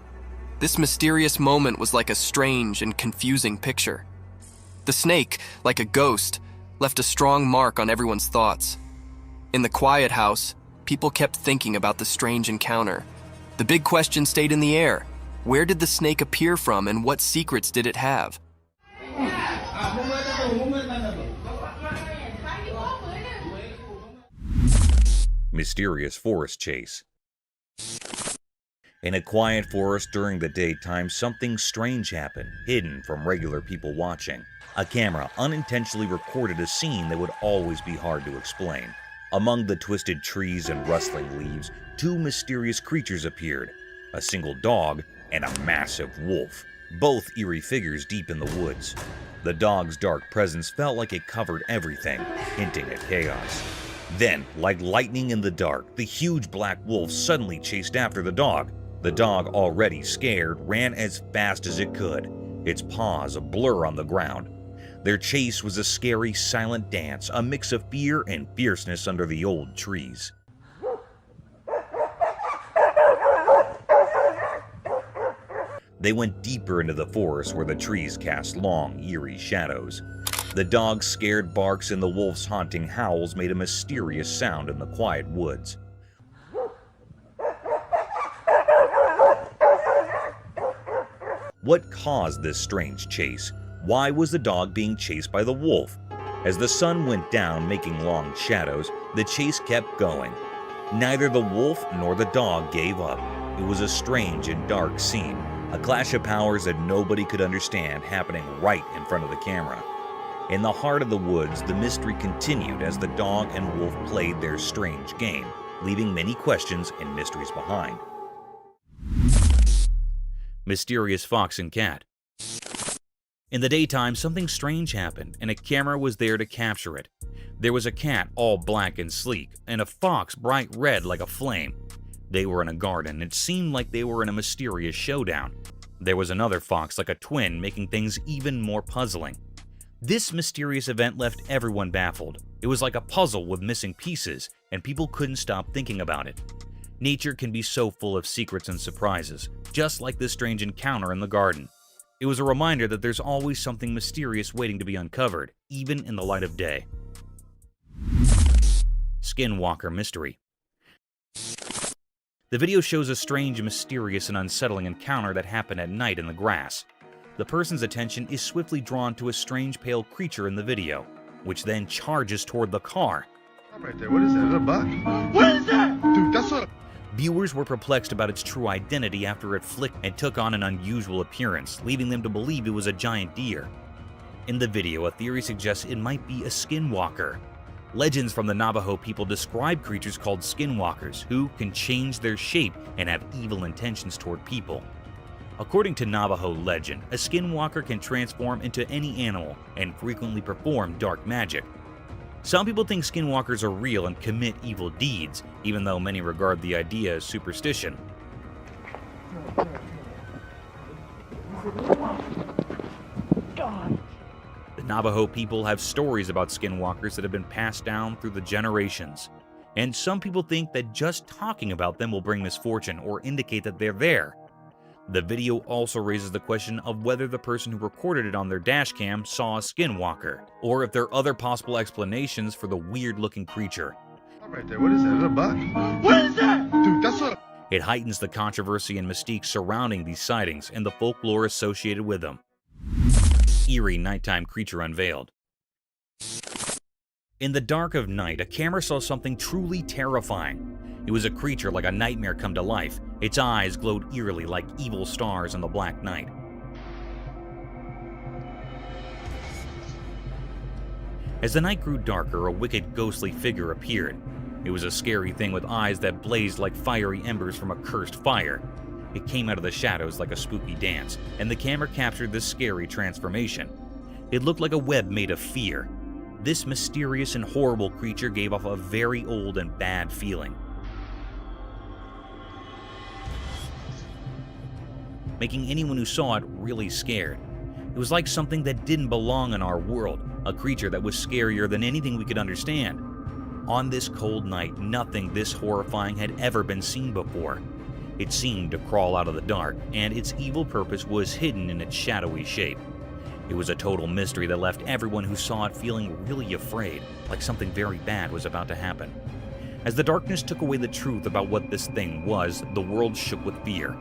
This mysterious moment was like a strange and confusing picture. The snake, like a ghost, left a strong mark on everyone's thoughts. In the quiet house, people kept thinking about the strange encounter. The big question stayed in the air. Where did the snake appear from and what secrets did it have? Mysterious forest chase. In a quiet forest during the daytime, something strange happened, hidden from regular people watching. A camera unintentionally recorded a scene that would always be hard to explain. Among the twisted trees and rustling leaves, two mysterious creatures appeared, a single dog and a massive wolf, both eerie figures deep in the woods. The dog's dark presence felt like it covered everything, hinting at chaos. Then, like lightning in the dark, the huge black wolf suddenly chased after the dog. The dog, already scared, ran as fast as it could, its paws a blur on the ground. Their chase was a scary, silent dance, a mix of fear and fierceness under the old trees. They went deeper into the forest where the trees cast long, eerie shadows. The dog's scared barks and the wolf's haunting howls made a mysterious sound in the quiet woods. What caused this strange chase? Why was the dog being chased by the wolf? As the sun went down, making long shadows, the chase kept going. Neither the wolf nor the dog gave up. It was a strange and dark scene, a clash of powers that nobody could understand happening right in front of the camera. In the heart of the woods, the mystery continued as the dog and wolf played their strange game, leaving many questions and mysteries behind. Mysterious fox and cat. In the daytime, something strange happened, and a camera was there to capture it. There was a cat all black and sleek, and a fox bright red like a flame. They were in a garden. It seemed like they were in a mysterious showdown. There was another fox like a twin, making things even more puzzling. This mysterious event left everyone baffled. It was like a puzzle with missing pieces, and people couldn't stop thinking about it. Nature can be so full of secrets and surprises, just like this strange encounter in the garden. It was a reminder that there's always something mysterious waiting to be uncovered, even in the light of day. Skinwalker mystery. The video shows a strange, mysterious, and unsettling encounter that happened at night in the grass. The person's attention is swiftly drawn to a strange pale creature in the video, which then charges toward the car. Right there, what is that? Is that a buck? What is that? Dude, that's what... Viewers were perplexed about its true identity after it flicked and took on an unusual appearance, leading them to believe it was a giant deer. In the video, a theory suggests it might be a skinwalker. Legends from the Navajo people describe creatures called skinwalkers, who can change their shape and have evil intentions toward people. According to Navajo legend, a skinwalker can transform into any animal and frequently perform dark magic. Some people think skinwalkers are real and commit evil deeds, even though many regard the idea as superstition. The Navajo people have stories about skinwalkers that have been passed down through the generations, and some people think that just talking about them will bring misfortune or indicate that they're there. The video also raises the question of whether the person who recorded it on their dashcam saw a skinwalker, or if there are other possible explanations for the weird-looking creature. Right there, what is that? Is that a buck? What is that? Dude, that's what... It heightens the controversy and mystique surrounding these sightings and the folklore associated with them. Eerie nighttime creature unveiled. In the dark of night, a camera saw something truly terrifying. It was a creature like a nightmare come to life. Its eyes glowed eerily like evil stars in the black night. As the night grew darker, a wicked, ghostly figure appeared. It was a scary thing with eyes that blazed like fiery embers from a cursed fire. It came out of the shadows like a spooky dance, and the camera captured this scary transformation. It looked like a web made of fear. This mysterious and horrible creature gave off a very old and bad feeling, making anyone who saw it really scared. It was like something that didn't belong in our world, a creature that was scarier than anything we could understand. On this cold night, nothing this horrifying had ever been seen before. It seemed to crawl out of the dark, and its evil purpose was hidden in its shadowy shape. It was a total mystery that left everyone who saw it feeling really afraid, like something very bad was about to happen. As the darkness took away the truth about what this thing was, the world shook with fear.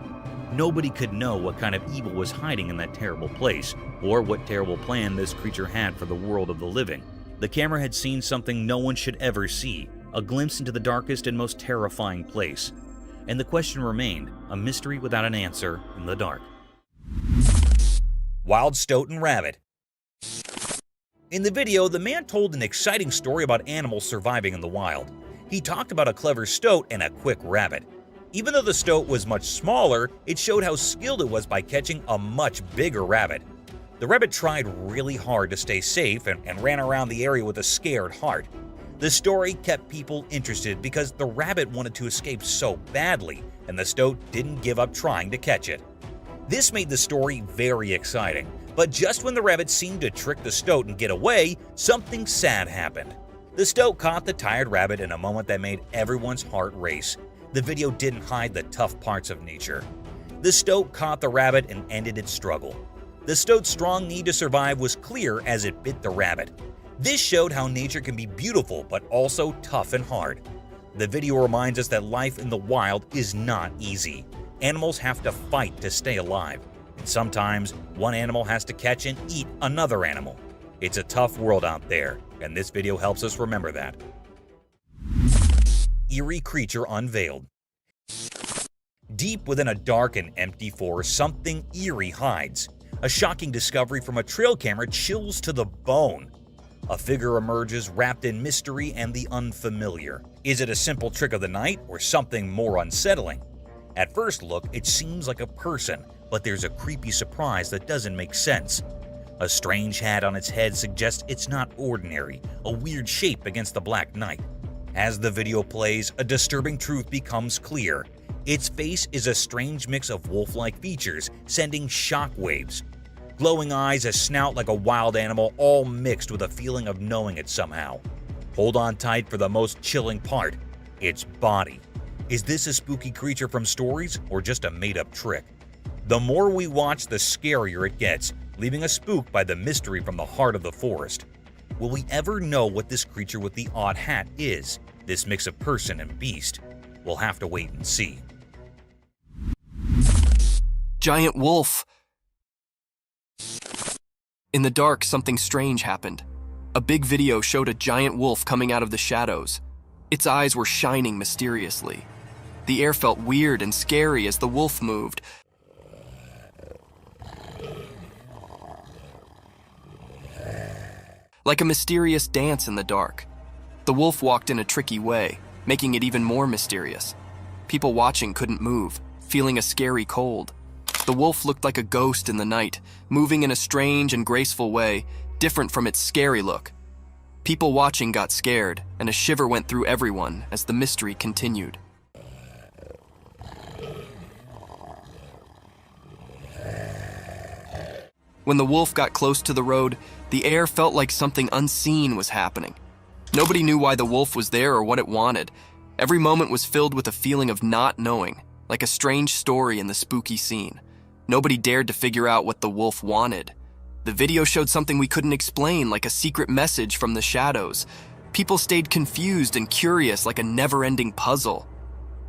Nobody could know what kind of evil was hiding in that terrible place, or what terrible plan this creature had for the world of the living. The camera had seen something no one should ever see, a glimpse into the darkest and most terrifying place. And the question remained, a mystery without an answer in the dark. Wild Sto and Rabbit. In the video, the man told an exciting story about animals surviving in the wild. He talked about a clever stoat and a quick rabbit. Even though the stoat was much smaller, it showed how skilled it was by catching a much bigger rabbit. The rabbit tried really hard to stay safe and ran around the area with a scared heart. The story kept people interested because the rabbit wanted to escape so badly, and the stoat didn't give up trying to catch it. This made the story very exciting, but just when the rabbit seemed to trick the stoat and get away, something sad happened. The stoat caught the tired rabbit in a moment that made everyone's heart race. The video didn't hide the tough parts of nature. The stoat caught the rabbit and ended its struggle. The stoat's strong need to survive was clear as it bit the rabbit. This showed how nature can be beautiful but also tough and hard. The video reminds us that life in the wild is not easy. Animals have to fight to stay alive, and sometimes one animal has to catch and eat another animal. It's a tough world out there, and this video helps us remember that. Eerie Creature unveiled. Deep within a dark and empty forest, something eerie hides. A shocking discovery from a trail camera chills to the bone. A figure emerges wrapped in mystery and the unfamiliar. Is it a simple trick of the night or something more unsettling? At first look, it seems like a person, but there's a creepy surprise that doesn't make sense. A strange hat on its head suggests it's not ordinary, a weird shape against the black night. As the video plays, a disturbing truth becomes clear. Its face is a strange mix of wolf-like features, sending shockwaves. Glowing eyes, a snout like a wild animal, all mixed with a feeling of knowing it somehow. Hold on tight for the most chilling part, its body. Is this a spooky creature from stories or just a made-up trick? The more we watch, the scarier it gets, leaving us spooked by the mystery from the heart of the forest. Will we ever know what this creature with the odd hat is, this mix of person and beast? We'll have to wait and see. Giant wolf! In the dark, something strange happened. A big video showed a giant wolf coming out of the shadows. Its eyes were shining mysteriously. The air felt weird and scary as the wolf moved. Like a mysterious dance in the dark. The wolf walked in a tricky way, making it even more mysterious. People watching couldn't move, feeling a scary cold. The wolf looked like a ghost in the night, moving in a strange and graceful way, different from its scary look. People watching got scared, and a shiver went through everyone as the mystery continued. When the wolf got close to the road, the air felt like something unseen was happening. Nobody knew why the wolf was there or what it wanted. Every moment was filled with a feeling of not knowing, like a strange story in the spooky scene. Nobody dared to figure out what the wolf wanted. The video showed something we couldn't explain, like a secret message from the shadows. People stayed confused and curious, like a never-ending puzzle.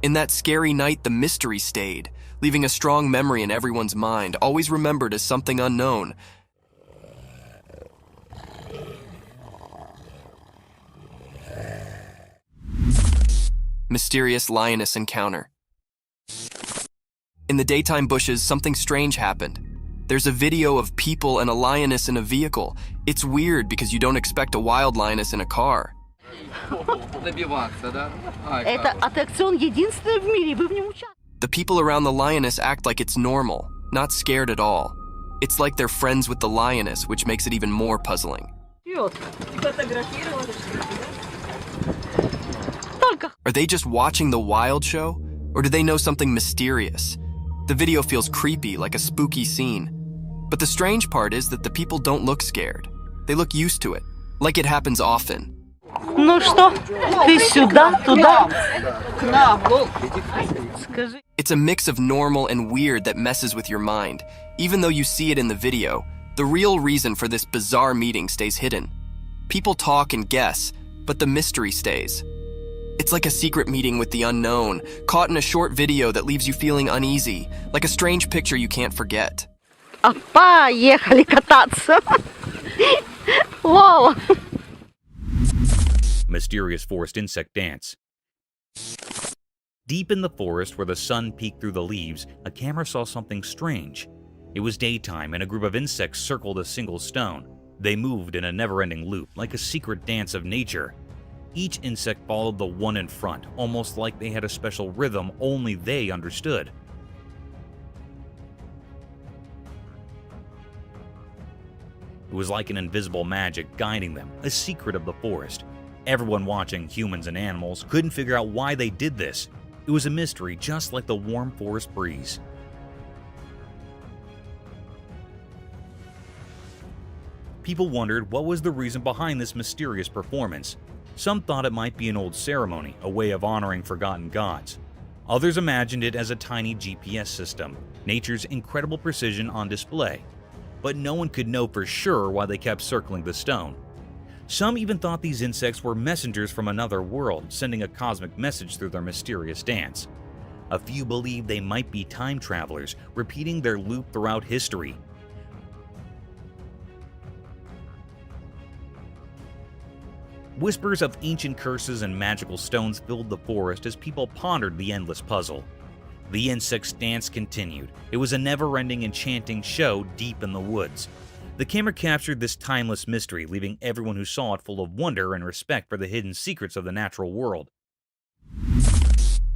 In that scary night, the mystery stayed, leaving a strong memory in everyone's mind, always remembered as something unknown. Mysterious lioness encounter. In the daytime bushes, something strange happened. There's a video of people and a lioness in a vehicle. It's weird because you don't expect a wild lioness in a car. The people around the lioness act like it's normal, not scared at all. It's like they're friends with the lioness, which makes it even more puzzling. Are they just watching the wild show? Or do they know something mysterious? The video feels creepy, like a spooky scene. But the strange part is that the people don't look scared. They look used to it, like it happens often. Ну что, ты сюда, туда? It's a mix of normal and weird that messes with your mind. Even though you see it in the video, the real reason for this bizarre meeting stays hidden. People talk and guess, but the mystery stays. It's like a secret meeting with the unknown, caught in a short video that leaves you feeling uneasy, like a strange picture you can't forget. Поехали кататься. Вау. Mysterious forest insect dance. Deep in the forest where the sun peeked through the leaves, a camera saw something strange. It was daytime and a group of insects circled a single stone. They moved in a never-ending loop, like a secret dance of nature. Each insect followed the one in front, almost like they had a special rhythm only they understood. It was like an invisible magic guiding them, a secret of the forest. Everyone watching, humans and animals, couldn't figure out why they did this. It was a mystery, just like the warm forest breeze. People wondered what was the reason behind this mysterious performance. Some thought it might be an old ceremony, a way of honoring forgotten gods. Others imagined it as a tiny GPS system, nature's incredible precision on display. But no one could know for sure why they kept circling the stone. Some even thought these insects were messengers from another world, sending a cosmic message through their mysterious dance. A few believed they might be time travelers, repeating their loop throughout history. Whispers of ancient curses and magical stones filled the forest as people pondered the endless puzzle. The insects' dance continued. It was a never-ending, enchanting show deep in the woods. The camera captured this timeless mystery, leaving everyone who saw it full of wonder and respect for the hidden secrets of the natural world.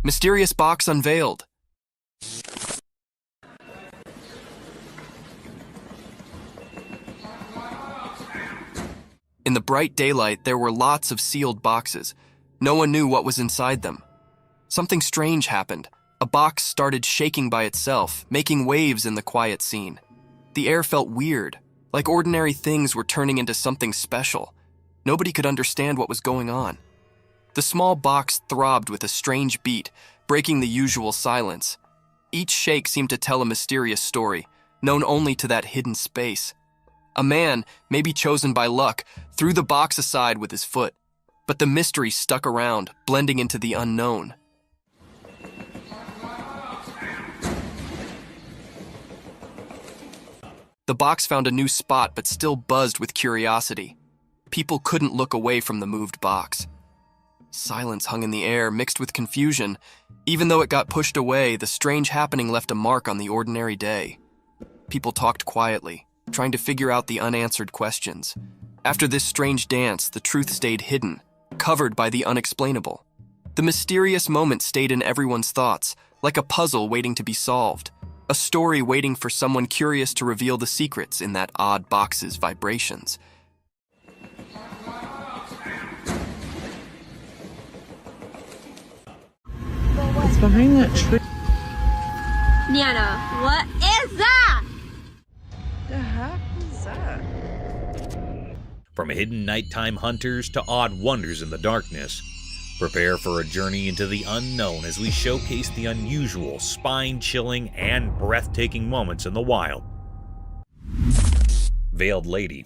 Mysterious box unveiled. In the bright daylight, there were lots of sealed boxes. No one knew what was inside them. Something strange happened. A box started shaking by itself, making waves in the quiet scene. The air felt weird, like ordinary things were turning into something special. Nobody could understand what was going on. The small box throbbed with a strange beat, breaking the usual silence. Each shake seemed to tell a mysterious story, known only to that hidden space. A man, maybe chosen by luck, threw the box aside with his foot, but the mystery stuck around, blending into the unknown. The box found a new spot but still buzzed with curiosity. People couldn't look away from the moved box. Silence hung in the air, mixed with confusion. Even though it got pushed away, the strange happening left a mark on the ordinary day. People talked quietly, trying to figure out the unanswered questions. After this strange dance, the truth stayed hidden, covered by the unexplainable. The mysterious moment stayed in everyone's thoughts, like a puzzle waiting to be solved. A story waiting for someone curious to reveal the secrets in that odd box's vibrations. It's behind that tree. Nana, what is that? The heck is that? From hidden nighttime hunters to odd wonders in the darkness, prepare for a journey into the unknown as we showcase the unusual, spine-chilling, and breathtaking moments in the wild. Veiled Lady.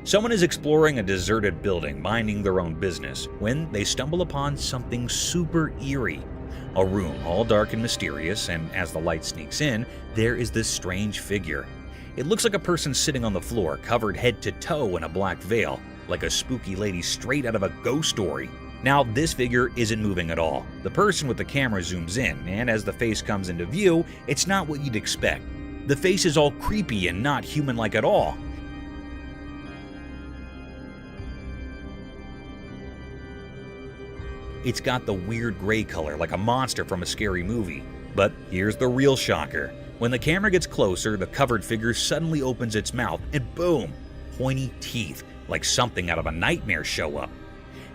Someone is exploring a deserted building, minding their own business, when they stumble upon something super eerie. A room all dark and mysterious, and as the light sneaks in, there is this strange figure. It looks like a person sitting on the floor, covered head to toe in a black veil, like a spooky lady straight out of a ghost story. Now, this figure isn't moving at all. The person with the camera zooms in, and as the face comes into view, it's not what you'd expect. The face is all creepy and not human-like at all. It's got the weird gray color like a monster from a scary movie. But here's the real shocker. When the camera gets closer, the covered figure suddenly opens its mouth and boom, pointy teeth, like something out of a nightmare show up.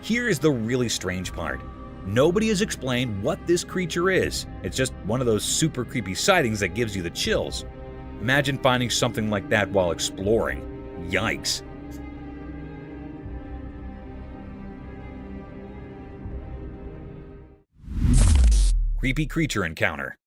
Here is the really strange part. Nobody has explained what this creature is. It's just one of those super creepy sightings that gives you the chills. Imagine finding something like that while exploring. Yikes. Creepy creature encounter.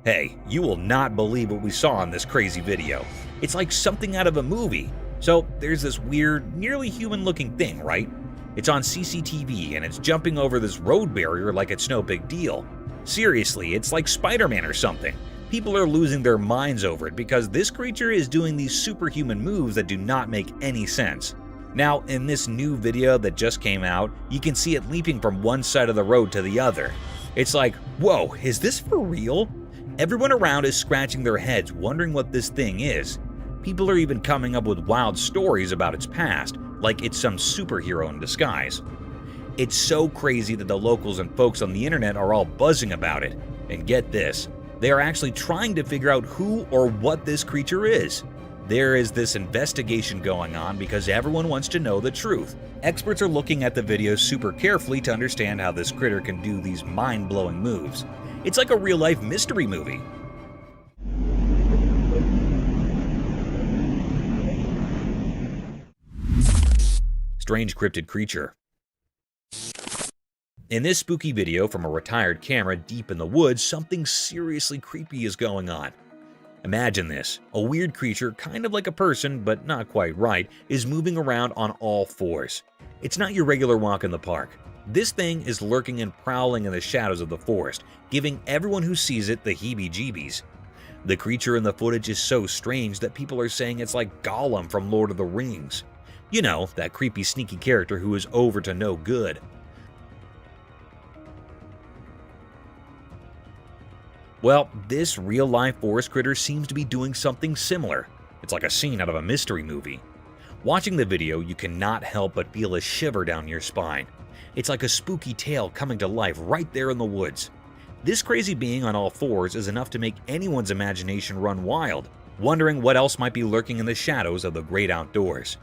Hey, you will not believe what we saw in this crazy video. It's like something out of a movie. So there's this weird, nearly human-looking thing, right? It's on CCTV and it's jumping over this road barrier like it's no big deal. Seriously, it's like Spider-Man or something. People are losing their minds over it because this creature is doing these superhuman moves that do not make any sense. Now, in this new video that just came out, you can see it leaping from one side of the road to the other. It's like, whoa, is this for real? Everyone around is scratching their heads wondering what this thing is. People are even coming up with wild stories about its past, like it's some superhero in disguise. It's so crazy that the locals and folks on the internet are all buzzing about it. And get this, they are actually trying to figure out who or what this creature is. There is this investigation going on because everyone wants to know the truth. Experts are looking at the videos super carefully to understand how this critter can do these mind-blowing moves. It's like a real-life mystery movie. Strange cryptid creature. In this spooky video from a retired camera deep in the woods, something seriously creepy is going on. Imagine this, a weird creature, kind of like a person, but not quite right, is moving around on all fours. It's not your regular walk in the park. This thing is lurking and prowling in the shadows of the forest, giving everyone who sees it the heebie-jeebies. The creature in the footage is so strange that people are saying it's like Gollum from Lord of the Rings. You know, that creepy sneaky character who is over to no good. Well, this real-life forest critter seems to be doing something similar. It's like a scene out of a mystery movie. Watching the video, you cannot help but feel a shiver down your spine. It's like a spooky tale coming to life right there in the woods. This crazy being on all fours is enough to make anyone's imagination run wild, wondering what else might be lurking in the shadows of the great outdoors.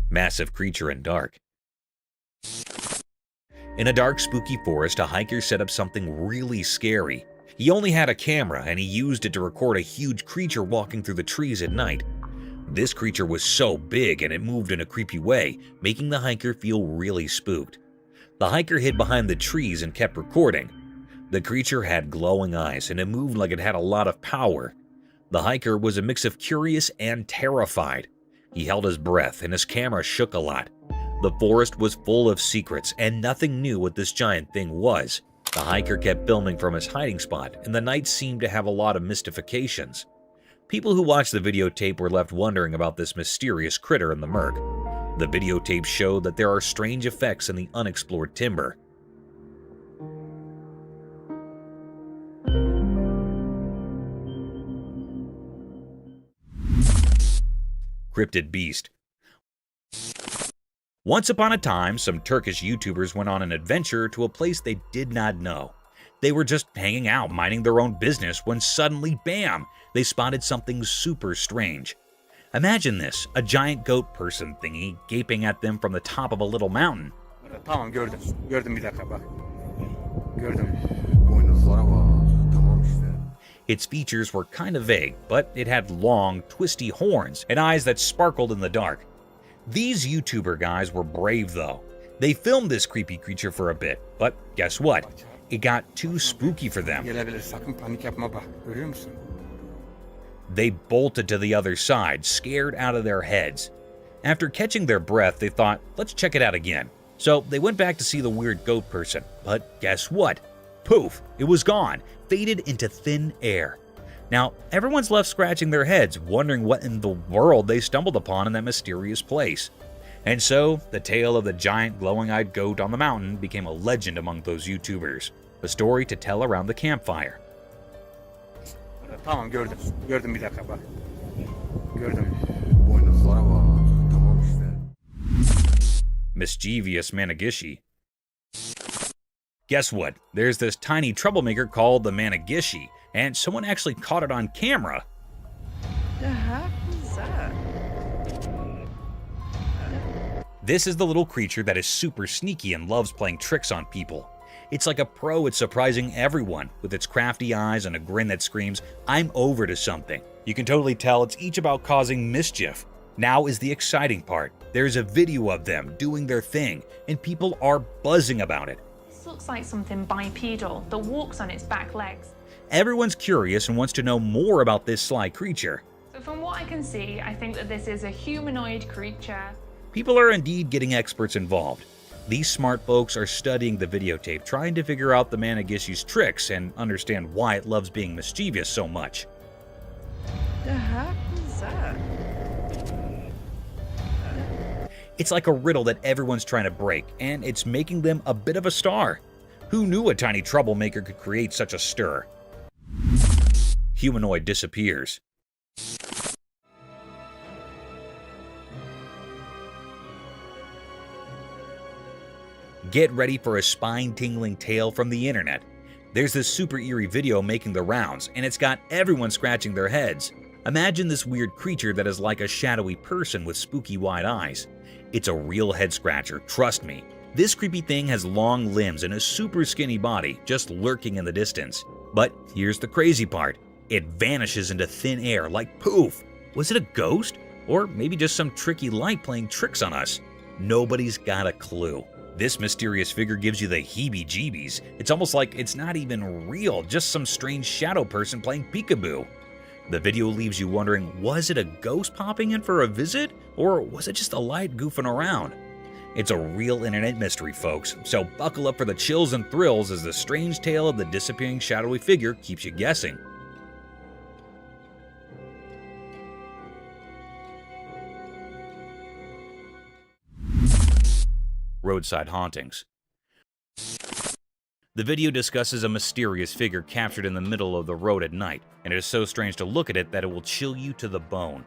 Massive creature in dark. In a dark, spooky forest, a hiker set up something really scary. He only had a camera, and he used it to record a huge creature walking through the trees at night. This creature was so big, and it moved in a creepy way, making the hiker feel really spooked. The hiker hid behind the trees and kept recording. The creature had glowing eyes, and it moved like it had a lot of power. The hiker was a mix of curious and terrified. He held his breath, and his camera shook a lot. The forest was full of secrets, and nothing knew what this giant thing was. The hiker kept filming from his hiding spot, and the night seemed to have a lot of mystifications. People who watched the videotape were left wondering about this mysterious critter in the murk. The videotape showed that there are strange effects in the unexplored timber. Cryptid beast. Once upon a time, some Turkish YouTubers went on an adventure to a place they did not know. They were just hanging out, minding their own business, when suddenly, bam, they spotted something super strange. Imagine this, a giant goat person thingy gaping at them from the top of a little mountain. Tamam gördüm. Gördüm bir dakika bak. Gördüm. Its features were kind of vague, but it had long, twisty horns and eyes that sparkled in the dark. These YouTuber guys were brave though. They filmed this creepy creature for a bit, but guess what? It got too spooky for them. They bolted to the other side, scared out of their heads. After catching their breath, they thought, let's check it out again. So they went back to see the weird goat person, but guess what? Poof, it was gone, faded into thin air. Now, everyone's left scratching their heads, wondering what in the world they stumbled upon in that mysterious place. And so, the tale of the giant glowing-eyed goat on the mountain became a legend among those YouTubers, a story to tell around the campfire. Tamam gördüm. Gördüm bir dakika bak. Gördüm. Mischievous Managishi. Guess what? There's this tiny troublemaker called the Managishi, and someone actually caught it on camera. The heck is that? This is the little creature that is super sneaky and loves playing tricks on people. It's like a pro at surprising everyone, with its crafty eyes and a grin that screams, I'm over to something. You can totally tell it's each about causing mischief. Now is the exciting part. There's a video of them doing their thing, and people are buzzing about it. This looks like something bipedal that walks on its back legs. Everyone's curious and wants to know more about this sly creature. So from what I can see, I think that this is a humanoid creature. People are indeed getting experts involved. These smart folks are studying the videotape, trying to figure out the Managishi's tricks and understand why it loves being mischievous so much. The heck was that? It's like a riddle that everyone's trying to break, and it's making them a bit of a star. Who knew a tiny troublemaker could create such a stir? Humanoid disappears. Get ready for a spine-tingling tale from the internet. There's this super eerie video making the rounds, and it's got everyone scratching their heads. Imagine this weird creature that is like a shadowy person with spooky wide eyes. It's a real head scratcher, trust me. This creepy thing has long limbs and a super skinny body, just lurking in the distance. But here's the crazy part. It vanishes into thin air like poof. Was it a ghost? Or maybe just some tricky light playing tricks on us? Nobody's got a clue. This mysterious figure gives you the heebie-jeebies. It's almost like it's not even real, just some strange shadow person playing peekaboo. The video leaves you wondering, was it a ghost popping in for a visit? Or was it just a light goofing around? It's a real internet mystery, folks, so buckle up for the chills and thrills as the strange tale of the disappearing shadowy figure keeps you guessing. Roadside hauntings. The video discusses a mysterious figure captured in the middle of the road at night, and it is so strange to look at it that it will chill you to the bone.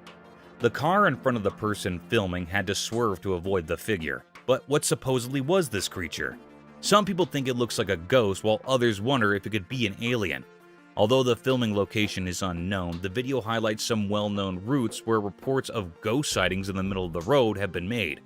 The car in front of the person filming had to swerve to avoid the figure. But what supposedly was this creature? Some people think it looks like a ghost, while others wonder if it could be an alien. Although the filming location is unknown, the video highlights some well-known routes where reports of ghost sightings in the middle of the road have been made.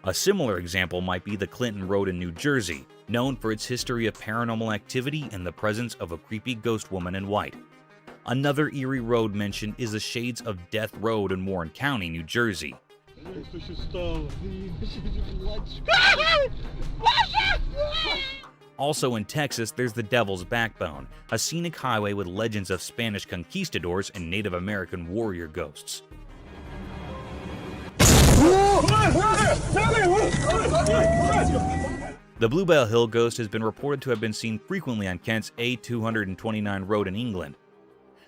A similar example might be the Clinton Road in New Jersey, known for its history of paranormal activity and the presence of a creepy ghost woman in white. Another eerie road mentioned is the Shades of Death Road in Warren County, New Jersey. Also in Texas, there's the Devil's Backbone, a scenic highway with legends of Spanish conquistadors and Native American warrior ghosts. The Bluebell Hill ghost has been reported to have been seen frequently on Kent's A229 road in England.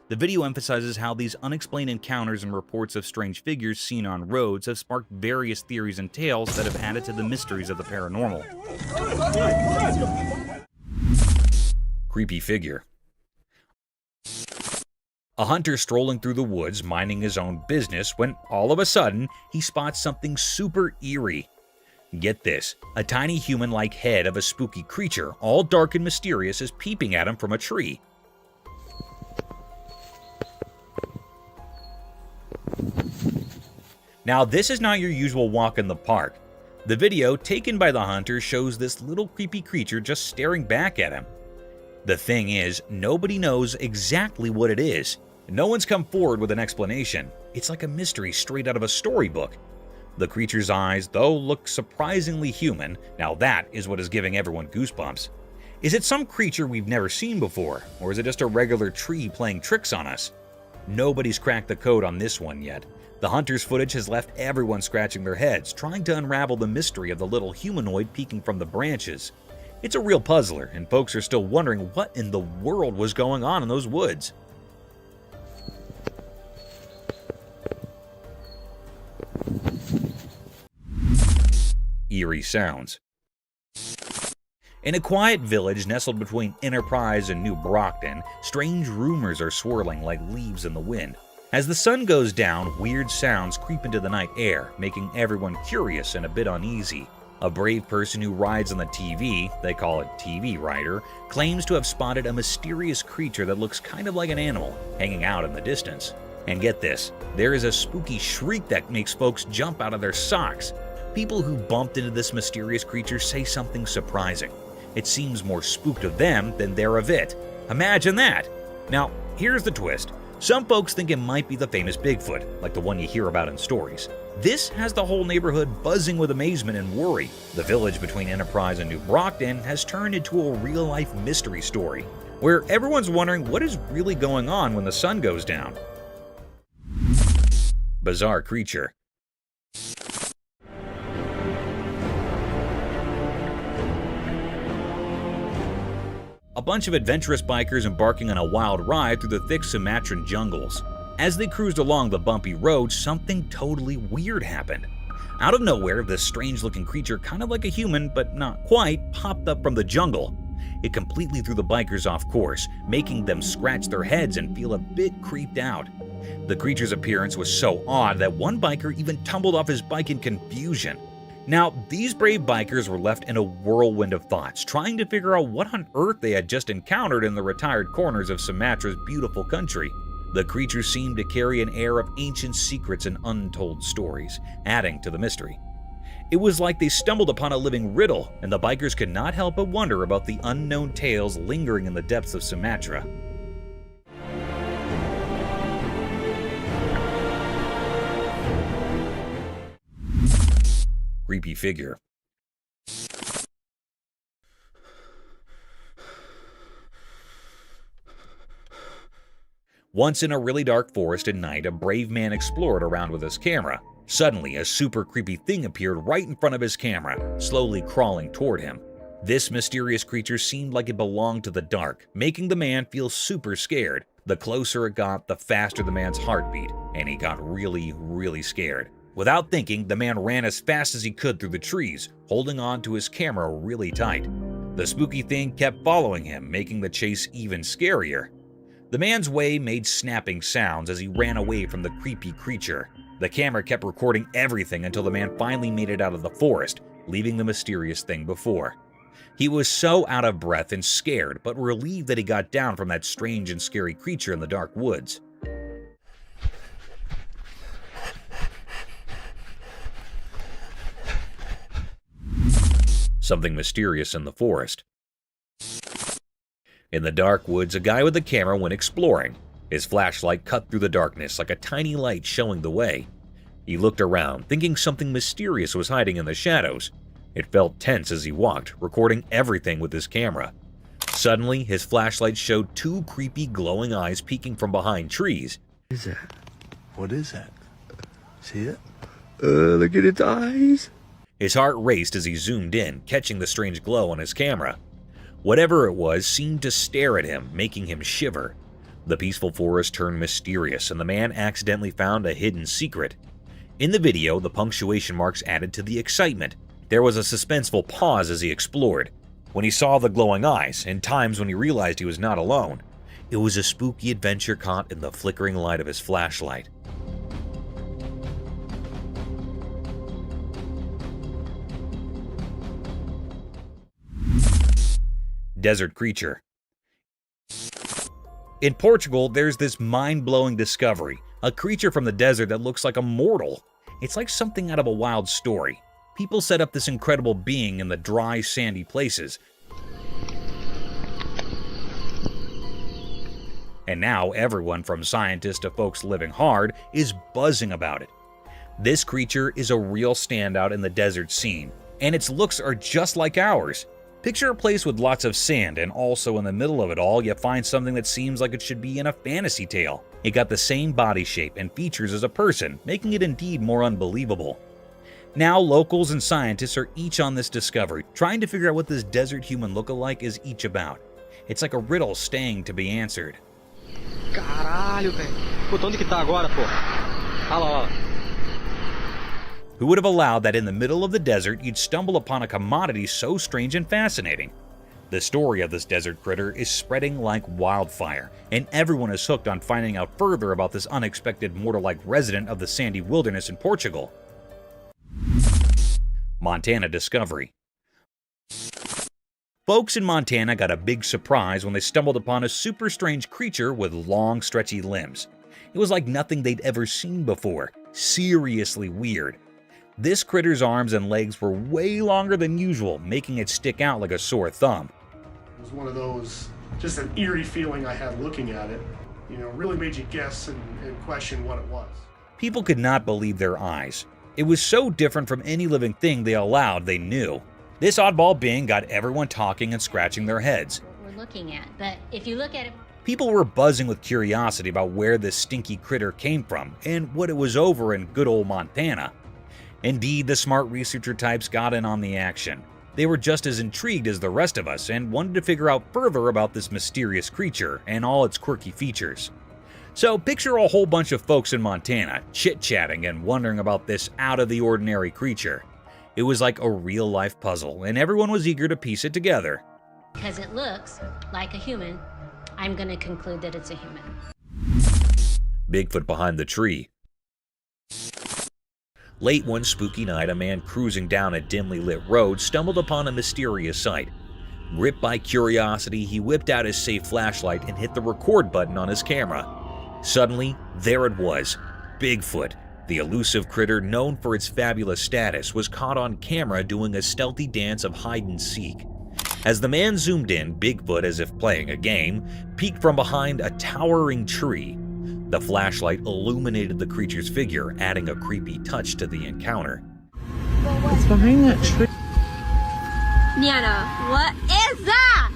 The video emphasizes how these unexplained encounters and reports of strange figures seen on roads have sparked various theories and tales that have added to the mysteries of the paranormal. Creepy figure. A hunter strolling through the woods minding his own business when all of a sudden he spots something super eerie. Get this, a tiny human-like head of a spooky creature, all dark and mysterious, is peeping at him from a tree. Now this is not your usual walk in the park. The video taken by the hunter shows this little creepy creature just staring back at him. The thing is, nobody knows exactly what it is. No one's come forward with an explanation. It's like a mystery straight out of a storybook. The creature's eyes, though, look surprisingly human. Now that is what is giving everyone goosebumps. Is it some creature we've never seen before, or is it just a regular tree playing tricks on us? Nobody's cracked the code on this one yet. The hunter's footage has left everyone scratching their heads, trying to unravel the mystery of the little humanoid peeking from the branches. It's a real puzzler, and folks are still wondering what in the world was going on in those woods. Eerie sounds. In a quiet village nestled between Enterprise and New Brockton, strange rumors are swirling like leaves in the wind. As the sun goes down, weird sounds creep into the night air, making everyone curious and a bit uneasy. A brave person who rides on the TV, they call it TV rider, claims to have spotted a mysterious creature that looks kind of like an animal, hanging out in the distance. And get this, there is a spooky shriek that makes folks jump out of their socks. People who bumped into this mysterious creature say something surprising. It seems more spooked of them than they're of it. Imagine that! Now, here's the twist. Some folks think it might be the famous Bigfoot, like the one you hear about in stories. This has the whole neighborhood buzzing with amazement and worry. The village between Enterprise and New Brockton has turned into a real-life mystery story, where everyone's wondering what is really going on when the sun goes down. Bizarre creature. a bunch of adventurous bikers embarking on a wild ride through the thick Sumatran jungles. As they cruised along the bumpy road, something totally weird happened. Out of nowhere, this strange-looking creature, kind of like a human but not quite, popped up from the jungle. It completely threw the bikers off course, making them scratch their heads and feel a bit creeped out. The creature's appearance was so odd that one biker even tumbled off his bike in confusion. Now, these brave bikers were left in a whirlwind of thoughts, trying to figure out what on earth they had just encountered in the retired corners of Sumatra's beautiful country. The creature seemed to carry an air of ancient secrets and untold stories, adding to the mystery. It was like they stumbled upon a living riddle, and the bikers could not help but wonder about the unknown tales lingering in the depths of Sumatra. Creepy figure. Once in a really dark forest at night, a brave man explored around with his camera. Suddenly, a super creepy thing appeared right in front of his camera, slowly crawling toward him. This mysterious creature seemed like it belonged to the dark, making the man feel super scared. The closer it got, the faster the man's heart beat, and he got really scared. Without thinking, the man ran as fast as he could through the trees, holding on to his camera really tight. The spooky thing kept following him, making the chase even scarier. The man's way made snapping sounds as he ran away from the creepy creature. The camera kept recording everything until the man finally made it out of the forest, leaving the mysterious thing before. He was so out of breath and scared, but relieved that he got down from that strange and scary creature in the dark woods. Something mysterious in the forest. In the dark woods, a guy with a camera went exploring. His flashlight cut through the darkness like a tiny light showing the way. He looked around, thinking something mysterious was hiding in the shadows. It felt tense as he walked, recording everything with his camera. Suddenly, his flashlight showed two creepy glowing eyes peeking from behind trees. What is that? What is that? See it? Look at its eyes. His heart raced as he zoomed in, catching the strange glow on his camera. Whatever it was seemed to stare at him, making him shiver. The peaceful forest turned mysterious, and the man accidentally found a hidden secret. In the video, the punctuation marks added to the excitement. There was a suspenseful pause as he explored. When he saw the glowing eyes, and times when he realized he was not alone, it was a spooky adventure caught in the flickering light of his flashlight. Desert creature. In Portugal, there's this mind-blowing discovery, a creature from the desert that looks like a mortal. It's like something out of a wild story. People set up this incredible being in the dry, sandy places. And now everyone from scientists to folks living hard is buzzing about it. This creature is a real standout in the desert scene, and its looks are just like ours. Picture a place with lots of sand, and also in the middle of it all, you find something that seems like it should be in a fantasy tale. It got the same body shape and features as a person, making it indeed more unbelievable. Now, locals and scientists are each on this discovery, trying to figure out what this desert human look-alike is each about. It's like a riddle staying to be answered. Caralho, velho. Puta, onde que tá agora, pô? Olha lá, olha lá. Who would have allowed that in the middle of the desert you'd stumble upon a commodity so strange and fascinating? The story of this desert critter is spreading like wildfire, and everyone is hooked on finding out further about this unexpected mortal-like resident of the sandy wilderness in Portugal. Montana discovery. Folks in Montana got a big surprise when they stumbled upon a super strange creature with long, stretchy limbs. It was like nothing they'd ever seen before. Seriously weird. This critter's arms and legs were way longer than usual, making it stick out like a sore thumb. It was one of those, just an eerie feeling I had looking at it. You know, really made you guess and question what it was. People could not believe their eyes. It was so different from any living thing they allowed they knew. This oddball being got everyone talking and scratching their heads. What we're looking at, but if you look at it... People were buzzing with curiosity about where this stinky critter came from and what it was over in good old Montana. Indeed, the smart researcher types got in on the action. They were just as intrigued as the rest of us and wanted to figure out further about this mysterious creature and all its quirky features. So picture a whole bunch of folks in Montana chit-chatting and wondering about this out-of-the-ordinary creature. It was like a real-life puzzle, and everyone was eager to piece it together. Because it looks like a human, I'm going to conclude that it's a human. Bigfoot behind the tree. Late one spooky night, a man cruising down a dimly lit road stumbled upon a mysterious sight. Gripped by curiosity, he whipped out his safe flashlight and hit the record button on his camera. Suddenly, there it was. Bigfoot, the elusive critter known for its fabulous status, was caught on camera doing a stealthy dance of hide-and-seek. As the man zoomed in, Bigfoot, as if playing a game, peeked from behind a towering tree. The flashlight illuminated the creature's figure, adding a creepy touch to the encounter. What's behind that tree? Nana, what is that?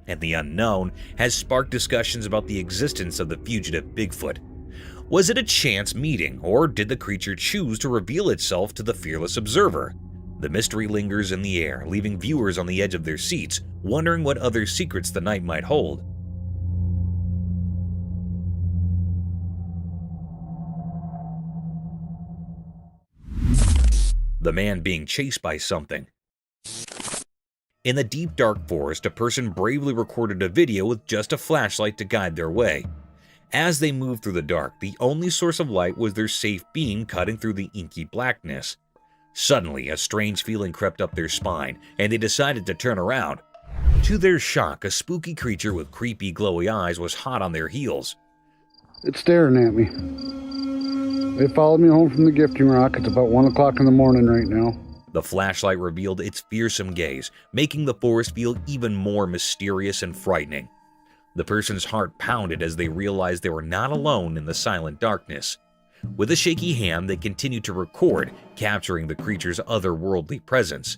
And the unknown has sparked discussions about the existence of the fugitive Bigfoot. Was it a chance meeting, or did the creature choose to reveal itself to the fearless observer? The mystery lingers in the air, leaving viewers on the edge of their seats, wondering what other secrets the night might hold. The man being chased by something. In the deep dark forest, a person bravely recorded a video with just a flashlight to guide their way. As they moved through the dark, the only source of light was their safe beam cutting through the inky blackness. Suddenly, a strange feeling crept up their spine, and they decided to turn around. To their shock, a spooky creature with creepy glowy eyes was hot on their heels. It's staring at me. They followed me home from the gifting rock. It's about 1 o'clock in the morning right now. The flashlight revealed its fearsome gaze, making the forest feel even more mysterious and frightening. The person's heart pounded as they realized they were not alone in the silent darkness. With a shaky hand, they continued to record, capturing the creature's otherworldly presence.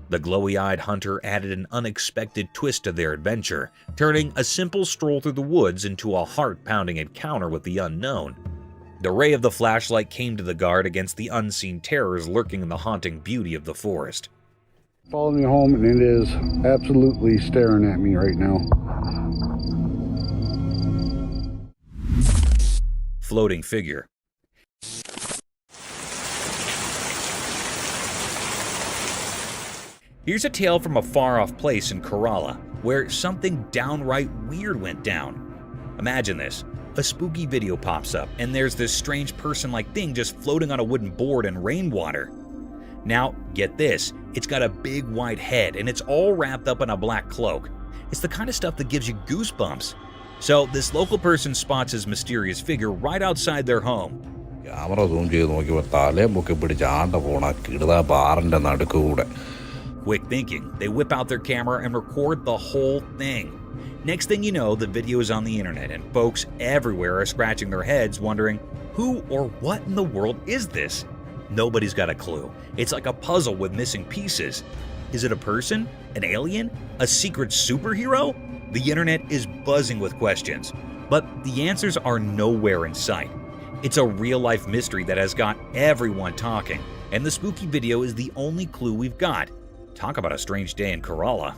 The glowy-eyed hunter added an unexpected twist to their adventure, turning a simple stroll through the woods into a heart-pounding encounter with the unknown. The ray of the flashlight came to the guard against the unseen terrors lurking in the haunting beauty of the forest. Followed me home, and it is absolutely staring at me right now. Floating figure. Here's a tale from a far-off place in Kerala, where something downright weird went down. Imagine this. A spooky video pops up, and there's this strange person-like thing just floating on a wooden board in rainwater. Now, get this. It's got a big white head, and it's all wrapped up in a black cloak. It's the kind of stuff that gives you goosebumps. So, this local person spots his mysterious figure right outside their home. Quick thinking, they whip out their camera and record the whole thing. Next thing you know, the video is on the internet, and folks everywhere are scratching their heads wondering, who or what in the world is this? Nobody's got a clue. It's like a puzzle with missing pieces. Is it a person? An alien? A secret superhero? The internet is buzzing with questions, but the answers are nowhere in sight. It's a real-life mystery that has got everyone talking, and the spooky video is the only clue we've got. Talk about a strange day in Kerala.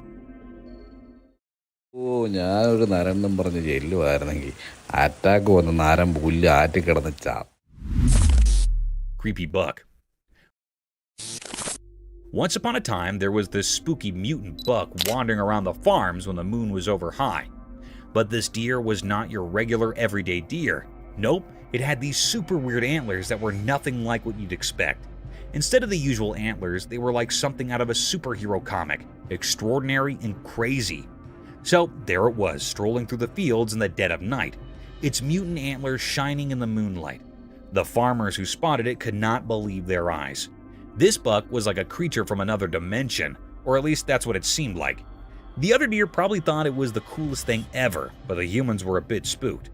Creepy buck. Once upon a time, there was this spooky mutant buck wandering around the farms when the moon was over high. But this deer was not your regular everyday deer. Nope, it had these super weird antlers that were nothing like what you'd expect. Instead of the usual antlers, they were like something out of a superhero comic, extraordinary and crazy. So there it was, strolling through the fields in the dead of night, its mutant antlers shining in the moonlight. The farmers who spotted it could not believe their eyes. This buck was like a creature from another dimension, or at least that's what it seemed like. The other deer probably thought it was the coolest thing ever, but the humans were a bit spooked.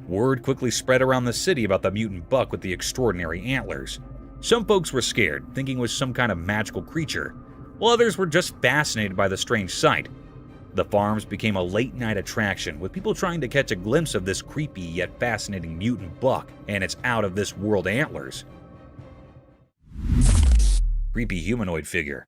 Word quickly spread around the city about the mutant buck with the extraordinary antlers. Some folks were scared, thinking it was some kind of magical creature, while others were just fascinated by the strange sight. The farms became a late-night attraction, with people trying to catch a glimpse of this creepy yet fascinating mutant buck and its out-of-this-world antlers. Creepy humanoid figure.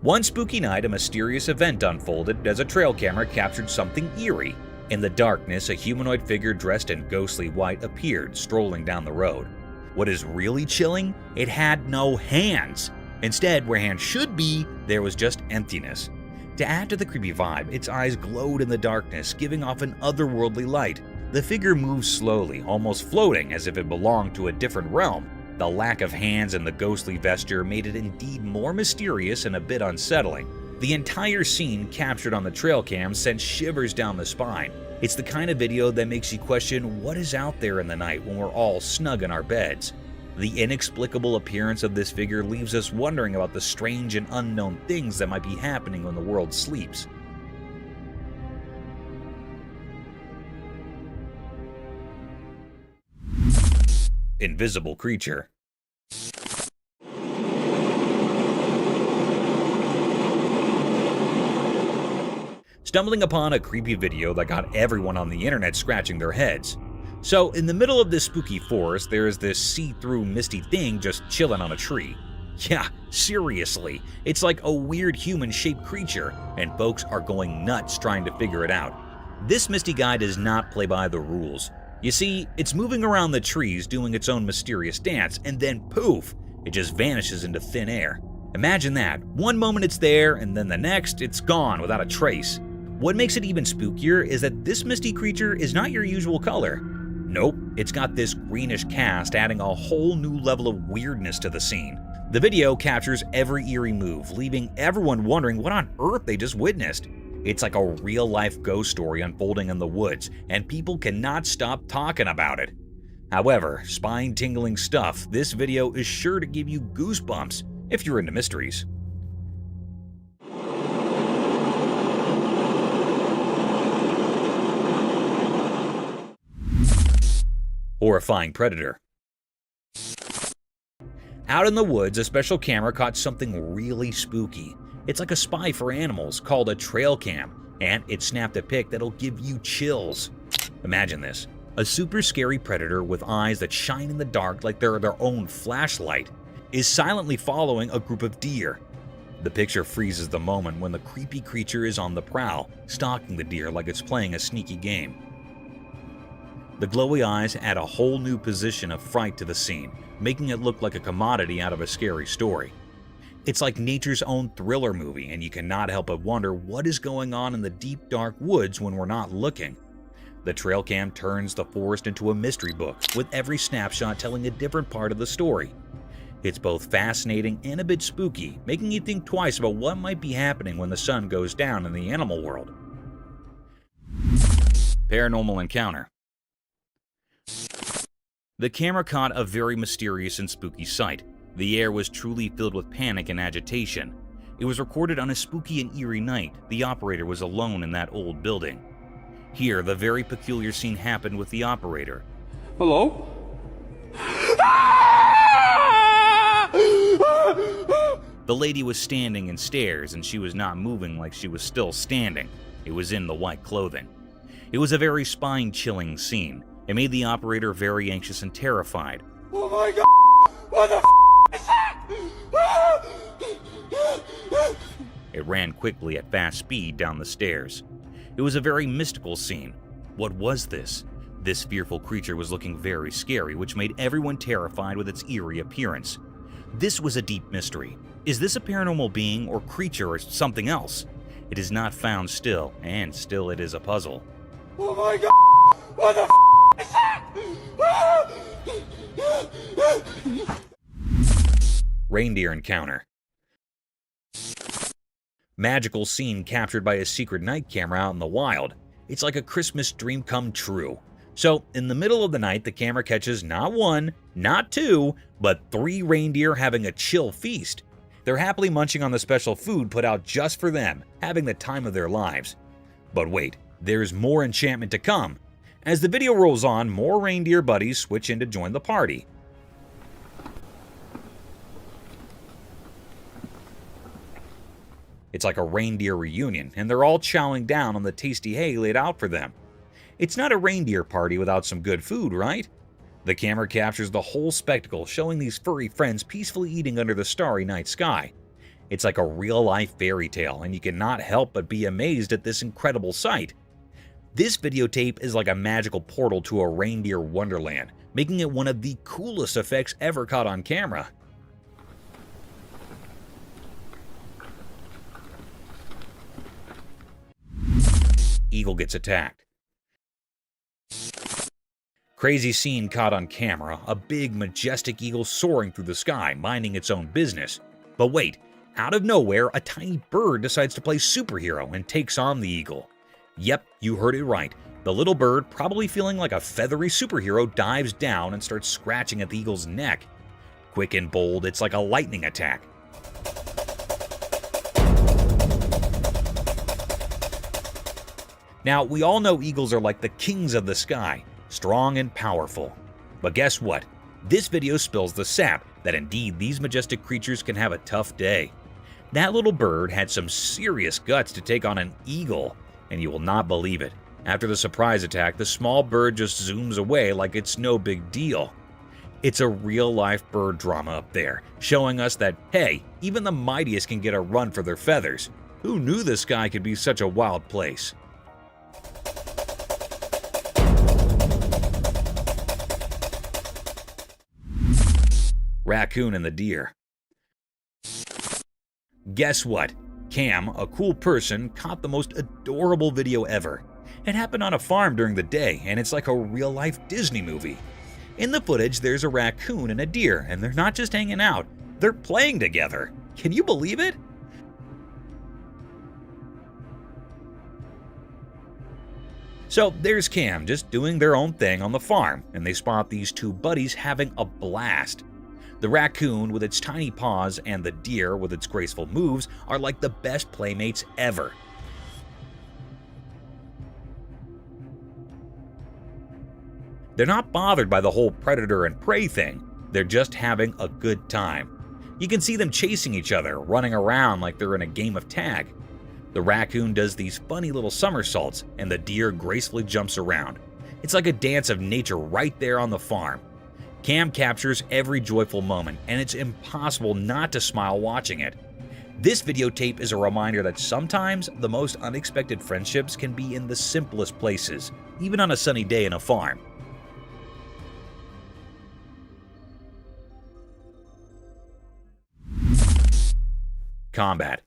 One spooky night, a mysterious event unfolded as a trail camera captured something eerie. In the darkness, a humanoid figure dressed in ghostly white appeared, strolling down the road. What is really chilling? It had no hands. Instead, where hands should be, there was just emptiness. To add to the creepy vibe, its eyes glowed in the darkness, giving off an otherworldly light. The figure moved slowly, almost floating as if it belonged to a different realm. The lack of hands and the ghostly vesture made it indeed more mysterious and a bit unsettling. The entire scene captured on the trail cam sent shivers down the spine. It's the kind of video that makes you question what is out there in the night when we're all snug in our beds. The inexplicable appearance of this figure leaves us wondering about the strange and unknown things that might be happening when the world sleeps. Invisible creature. Stumbling upon a creepy video that got everyone on the internet scratching their heads. So, in the middle of this spooky forest, there is this see-through misty thing just chilling on a tree. Yeah, seriously, it's like a weird human-shaped creature, and folks are going nuts trying to figure it out. This misty guy does not play by the rules. You see, it's moving around the trees doing its own mysterious dance, and then poof, it just vanishes into thin air. Imagine that, one moment it's there, and then the next, it's gone without a trace. What makes it even spookier is that this misty creature is not your usual color. Nope, it's got this greenish cast, adding a whole new level of weirdness to the scene. The video captures every eerie move, leaving everyone wondering what on earth they just witnessed. It's like a real-life ghost story unfolding in the woods, and people cannot stop talking about it. However, spine-tingling stuff, this video is sure to give you goosebumps if you're into mysteries. Horrifying predator. Out in the woods, a special camera caught something really spooky. It's like a spy for animals called a trail cam, and it snapped a pic that'll give you chills. Imagine this, a super scary predator with eyes that shine in the dark like they're their own flashlight is silently following a group of deer. The picture freezes the moment when the creepy creature is on the prowl, stalking the deer like it's playing a sneaky game. The glowy eyes add a whole new position of fright to the scene, making it look like a commodity out of a scary story. It's like nature's own thriller movie, and you cannot help but wonder what is going on in the deep dark woods when we're not looking. The trail cam turns the forest into a mystery book, with every snapshot telling a different part of the story. It's both fascinating and a bit spooky, making you think twice about what might be happening when the sun goes down in the animal world. Paranormal encounter. The camera caught a very mysterious and spooky sight. The air was truly filled with panic and agitation. It was recorded on a spooky and eerie night. The operator was alone in that old building. Here, the very peculiar scene happened with the operator. Hello? The lady was standing in stares, and she was not moving like she was still standing. It was in the white clothing. It was a very spine-chilling scene. It made the operator very anxious and terrified. Oh my god! What the is that? It ran quickly at fast speed down the stairs. It was a very mystical scene. What was this? This fearful creature was looking very scary, which made everyone terrified with its eerie appearance. This was a deep mystery. Is this a paranormal being or creature or something else? It is not found still, and still it is a puzzle. Oh my god! What the is that? Reindeer encounter. Magical scene captured by a secret night camera out in the wild. It's like a Christmas dream come true. So, in the middle of the night, the camera catches not one, not two, but 3 reindeer having a chill feast. They're happily munching on the special food put out just for them, having the time of their lives. But wait, there's more enchantment to come. As the video rolls on, more reindeer buddies switch in to join the party. It's like a reindeer reunion, and they're all chowing down on the tasty hay laid out for them. It's not a reindeer party without some good food, right? The camera captures the whole spectacle, showing these furry friends peacefully eating under the starry night sky. It's like a real-life fairy tale, and you cannot help but be amazed at this incredible sight. This videotape is like a magical portal to a reindeer wonderland, making it one of the coolest effects ever caught on camera. Eagle gets attacked. Crazy scene caught on camera, a big majestic eagle soaring through the sky, minding its own business. But wait, out of nowhere, a tiny bird decides to play superhero and takes on the eagle. Yep, you heard it right. The little bird, probably feeling like a feathery superhero, dives down and starts scratching at the eagle's neck. Quick and bold, it's like a lightning attack. Now, we all know eagles are like the kings of the sky, strong and powerful. But guess what? This video spills the sap that indeed these majestic creatures can have a tough day. That little bird had some serious guts to take on an eagle, and you will not believe it. After the surprise attack, the small bird just zooms away like it's no big deal. It's a real-life bird drama up there, showing us that, hey, even the mightiest can get a run for their feathers. Who knew the sky could be such a wild place? Raccoon and the deer. Guess what? Cam, a cool person, caught the most adorable video ever. It happened on a farm during the day, and it's like a real-life Disney movie. In the footage, there's a raccoon and a deer, and they're not just hanging out, they're playing together. Can you believe it? So there's Cam just doing their own thing on the farm, and they spot these two buddies having a blast. The raccoon with its tiny paws and the deer with its graceful moves are like the best playmates ever. They're not bothered by the whole predator and prey thing, they're just having a good time. You can see them chasing each other, running around like they're in a game of tag. The raccoon does these funny little somersaults, and the deer gracefully jumps around. It's like a dance of nature right there on the farm. Cam captures every joyful moment, and it's impossible not to smile watching it. This videotape is a reminder that sometimes the most unexpected friendships can be in the simplest places, even on a sunny day in a farm. Combat.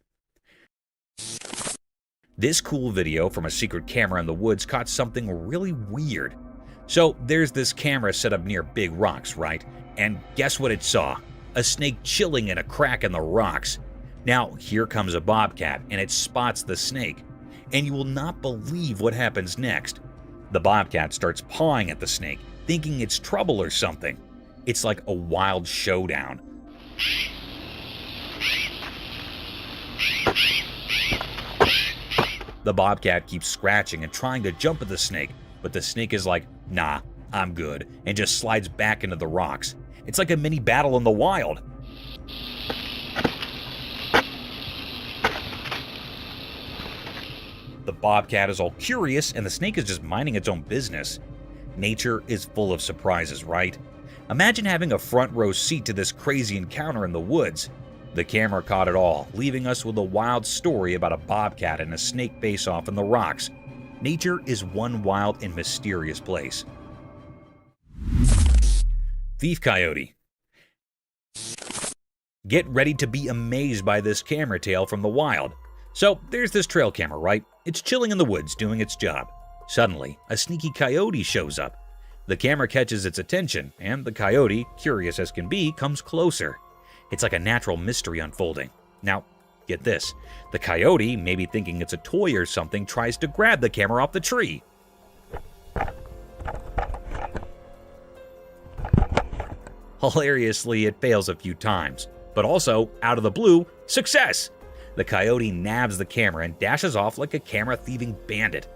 This cool video from a secret camera in the woods caught something really weird. So there's this camera set up near big rocks, right? And guess what it saw? A snake chilling in a crack in the rocks. Now here comes a bobcat and it spots the snake. And you will not believe what happens next. The bobcat starts pawing at the snake, thinking it's trouble or something. It's like a wild showdown. The bobcat keeps scratching and trying to jump at the snake, but the snake is like, nah, I'm good, and just slides back into the rocks. It's like a mini battle in the wild. The bobcat is all curious, and the snake is just minding its own business. Nature is full of surprises, right? Imagine having a front row seat to this crazy encounter in the woods. The camera caught it all, leaving us with a wild story about a bobcat and a snake face-off in the rocks. Nature is one wild and mysterious place. Thief coyote. Get ready to be amazed by this camera tale from the wild. So there's this trail camera, right? It's chilling in the woods doing its job. Suddenly, a sneaky coyote shows up. The camera catches its attention, and the coyote, curious as can be, comes closer. It's like a natural mystery unfolding. Now, get this. The coyote, maybe thinking it's a toy or something, tries to grab the camera off the tree. Hilariously, it fails a few times. But also, out of the blue, success! The coyote nabs the camera and dashes off like a camera-thieving bandit.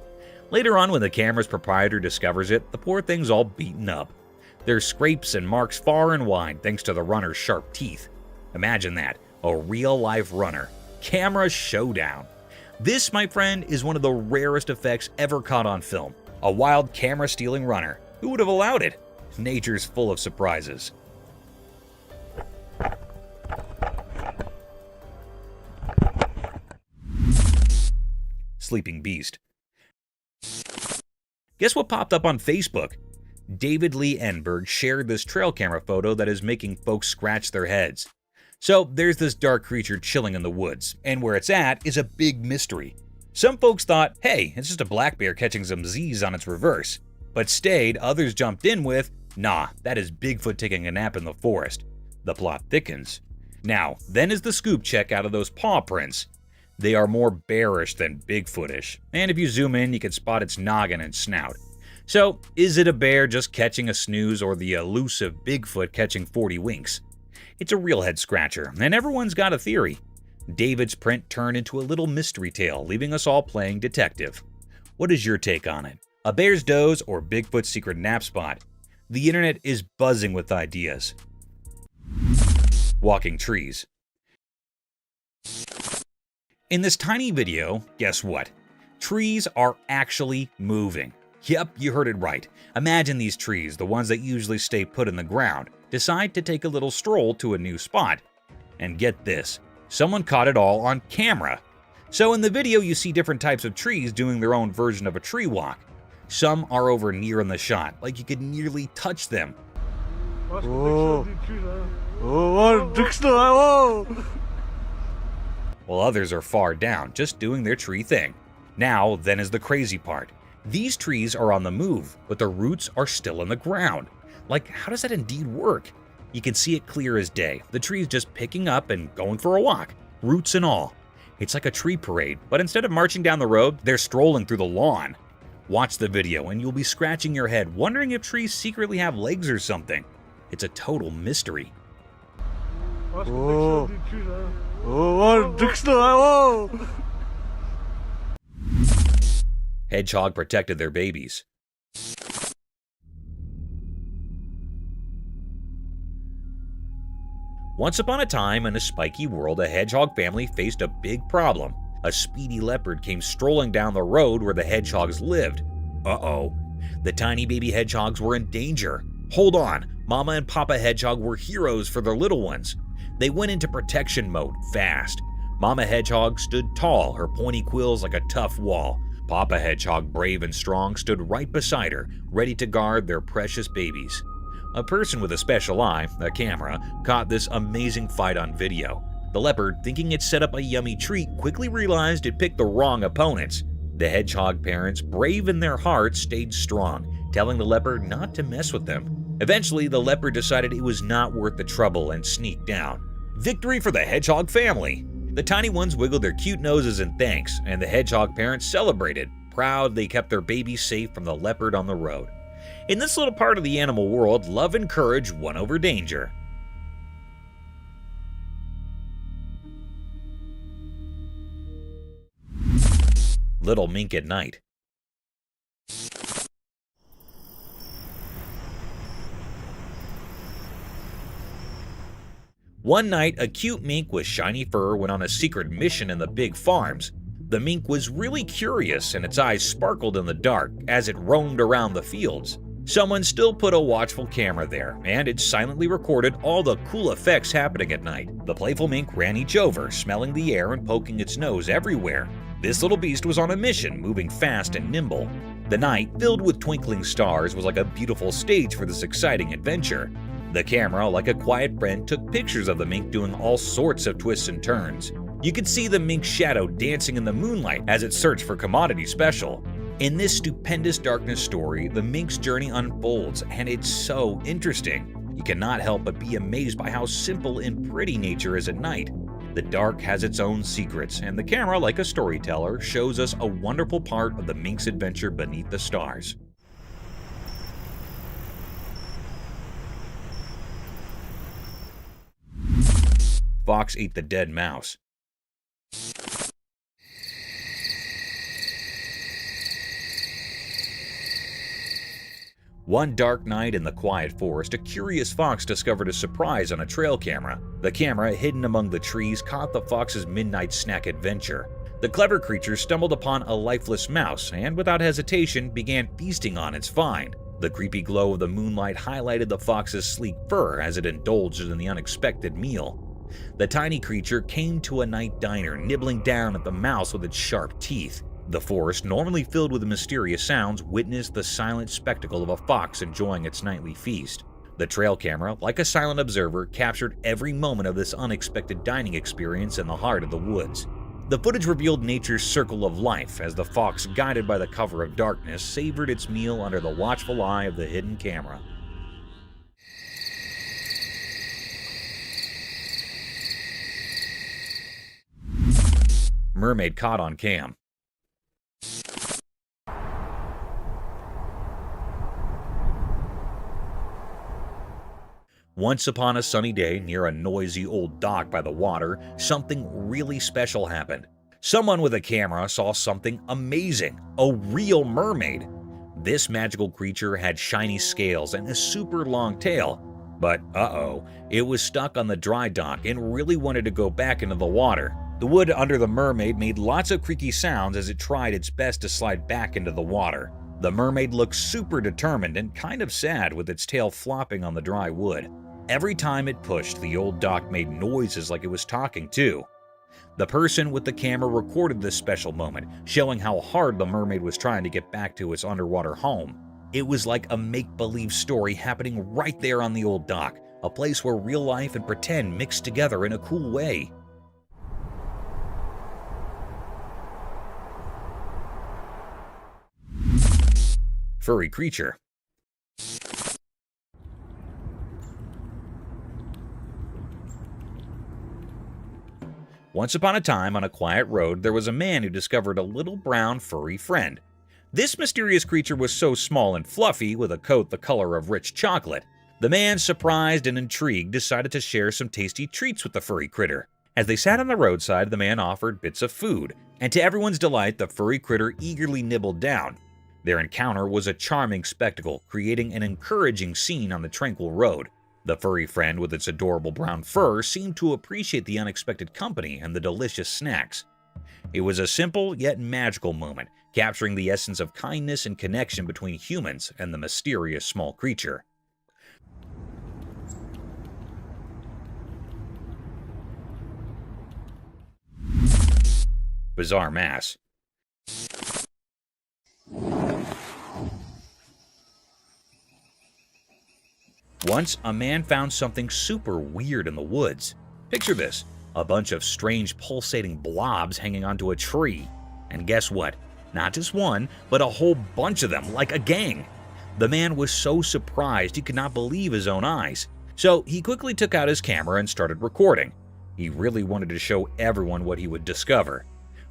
Later on, when the camera's proprietor discovers it, the poor thing's all beaten up. There's scrapes and marks far and wide thanks to the runner's sharp teeth. Imagine that, a real-life runner. Camera showdown. This, my friend, is one of the rarest effects ever caught on film. A wild camera-stealing runner. Who would have allowed it? Nature's full of surprises. sleeping beast. Guess what popped up on Facebook? David Lee Enberg shared this trail camera photo that is making folks scratch their heads. So there's this dark creature chilling in the woods, and where it's at is a big mystery. Some folks thought, hey, it's just a black bear catching some Z's on its reverse. But stayed, others jumped in with, nah, that is Bigfoot taking a nap in the forest. The plot thickens. Now, then is the scoop check out of those paw prints. They are more bearish than Bigfootish, and if you zoom in, you can spot its noggin and snout. So, is it a bear just catching a snooze or the elusive Bigfoot catching 40 winks? It's a real head scratcher, and everyone's got a theory. David's print turned into a little mystery tale, leaving us all playing detective. What is your take on it? A bear's doze or Bigfoot's secret nap spot? The internet is buzzing with ideas. Walking trees. In this tiny video, guess what? Trees are actually moving. Yep, you heard it right. Imagine these trees, the ones that usually stay put in the ground, decide to take a little stroll to a new spot. And get this, someone caught it all on camera. So in the video you see different types of trees doing their own version of a tree walk. Some are over near in the shot, like you could nearly touch them. Oh, oh, While others are far down, just doing their tree thing. Now, then is the crazy part. These trees are on the move, but the roots are still in the ground. Like, how does that indeed work? You can see it clear as day. The tree's just picking up and going for a walk, roots and all. It's like a tree parade, but instead of marching down the road, they're strolling through the lawn. Watch the video and you'll be scratching your head, wondering if trees secretly have legs or something. It's a total mystery. oh, oh. Hedgehog protected their babies. Once upon a time in a spiky world, a hedgehog family faced a big problem. A speedy leopard came strolling down the road where the hedgehogs lived. Uh-oh. The tiny baby hedgehogs were in danger. Hold on, Mama and Papa Hedgehog were heroes for their little ones. They went into protection mode fast. Mama Hedgehog stood tall, her pointy quills like a tough wall. Papa Hedgehog, brave and strong, stood right beside her, ready to guard their precious babies. A person with a special eye, a camera, caught this amazing fight on video. The leopard, thinking it set up a yummy treat, quickly realized it picked the wrong opponents. The hedgehog parents, brave in their hearts, stayed strong, telling the leopard not to mess with them. Eventually, the leopard decided it was not worth the trouble and sneaked down. Victory for the hedgehog family! The tiny ones wiggled their cute noses in thanks, and the hedgehog parents celebrated, proud they kept their baby safe from the leopard on the road. In this little part of the animal world, love and courage won over danger. Little mink at night. One night, a cute mink with shiny fur went on a secret mission in the big farms. The mink was really curious and its eyes sparkled in the dark as it roamed around the fields. Someone still put a watchful camera there, and it silently recorded all the cool effects happening at night. The playful mink ran each over, smelling the air and poking its nose everywhere. This little beast was on a mission, moving fast and nimble. The night, filled with twinkling stars, was like a beautiful stage for this exciting adventure. The camera, like a quiet friend, took pictures of the mink doing all sorts of twists and turns. You could see the mink's shadow dancing in the moonlight as it searched for commodity special. In this stupendous darkness story, the mink's journey unfolds, and it's so interesting. You cannot help but be amazed by how simple and pretty nature is at night. The dark has its own secrets, and the camera, like a storyteller, shows us a wonderful part of the mink's adventure beneath the stars. Fox ate the dead mouse. One dark night in the quiet forest, a curious fox discovered a surprise on a trail camera. The camera, hidden among the trees, caught the fox's midnight snack adventure. The clever creature stumbled upon a lifeless mouse and, without hesitation, began feasting on its find. The creepy glow of the moonlight highlighted the fox's sleek fur as it indulged in the unexpected meal. The tiny creature came to a night diner, nibbling down at the mouse with its sharp teeth. The forest, normally filled with mysterious sounds, witnessed the silent spectacle of a fox enjoying its nightly feast. The trail camera, like a silent observer, captured every moment of this unexpected dining experience in the heart of the woods. The footage revealed nature's circle of life as the fox, guided by the cover of darkness, savored its meal under the watchful eye of the hidden camera. Mermaid caught on cam. Once upon a sunny day near a noisy old dock by the water, something really special happened. Someone with a camera saw something amazing, a real mermaid. This magical creature had shiny scales and a super long tail. But it was stuck on the dry dock and really wanted to go back into the water. The wood under the mermaid made lots of creaky sounds as it tried its best to slide back into the water. The mermaid looked super determined and kind of sad with its tail flopping on the dry wood. Every time it pushed, the old dock made noises like it was talking too. The person with the camera recorded this special moment, showing how hard the mermaid was trying to get back to its underwater home. It was like a make-believe story happening right there on the old dock, a place where real life and pretend mixed together in a cool way. Furry creature. Once upon a time, on a quiet road, there was a man who discovered a little brown furry friend. This mysterious creature was so small and fluffy, with a coat the color of rich chocolate. The man, surprised and intrigued, decided to share some tasty treats with the furry critter. As they sat on the roadside, the man offered bits of food, and to everyone's delight, the furry critter eagerly nibbled down. Their encounter was a charming spectacle, creating an encouraging scene on the tranquil road. The furry friend with its adorable brown fur seemed to appreciate the unexpected company and the delicious snacks. It was a simple yet magical moment, capturing the essence of kindness and connection between humans and the mysterious small creature. Bizarre mass. Once, a man found something super weird in the woods. Picture this, a bunch of strange pulsating blobs hanging onto a tree. And guess what? Not just one, but a whole bunch of them, like a gang. The man was so surprised he could not believe his own eyes. So he quickly took out his camera and started recording. He really wanted to show everyone what he would discover.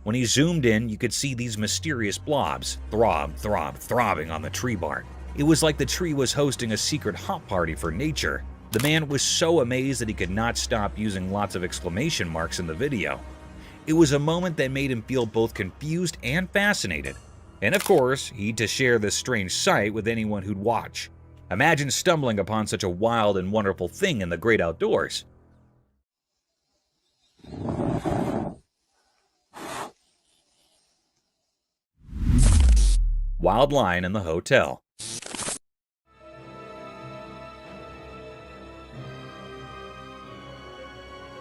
When he zoomed in, you could see these mysterious blobs throbbing on the tree bark. It was like the tree was hosting a secret hot party for nature. The man was so amazed that he could not stop using lots of exclamation marks in the video. It was a moment that made him feel both confused and fascinated. And of course, he'd to share this strange sight with anyone who'd watch. Imagine stumbling upon such a wild and wonderful thing in the great outdoors. Wild lion in the hotel.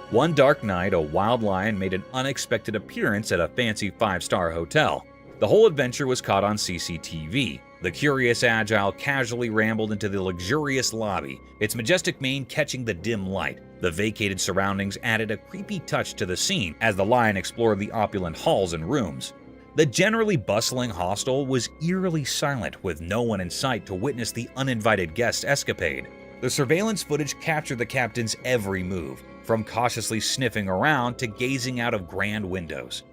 One dark night, a wild lion made an unexpected appearance at a fancy 5-star hotel. The whole adventure was caught on CCTV. The curious agile casually rambled into the luxurious lobby, its majestic mane catching the dim light. The vacated surroundings added a creepy touch to the scene as the lion explored the opulent halls and rooms. The generally bustling hostel was eerily silent, with no one in sight to witness the uninvited guest's escapade. The surveillance footage captured the captain's every move, from cautiously sniffing around to gazing out of grand windows.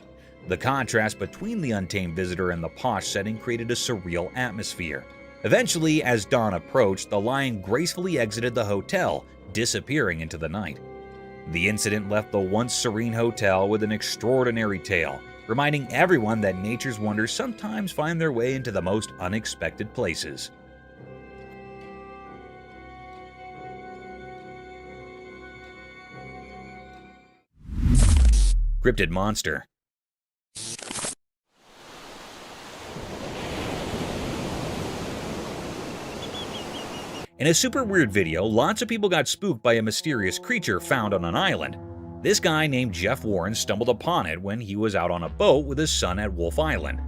The contrast between the untamed visitor and the posh setting created a surreal atmosphere. Eventually, as dawn approached, the lion gracefully exited the hotel, disappearing into the night. The incident left the once serene hotel with an extraordinary tale, reminding everyone that nature's wonders sometimes find their way into the most unexpected places. Cryptid monster. In a super weird video, lots of people got spooked by a mysterious creature found on an island. This guy named Jeff Warren stumbled upon it when he was out on a boat with his son at Wolf Island.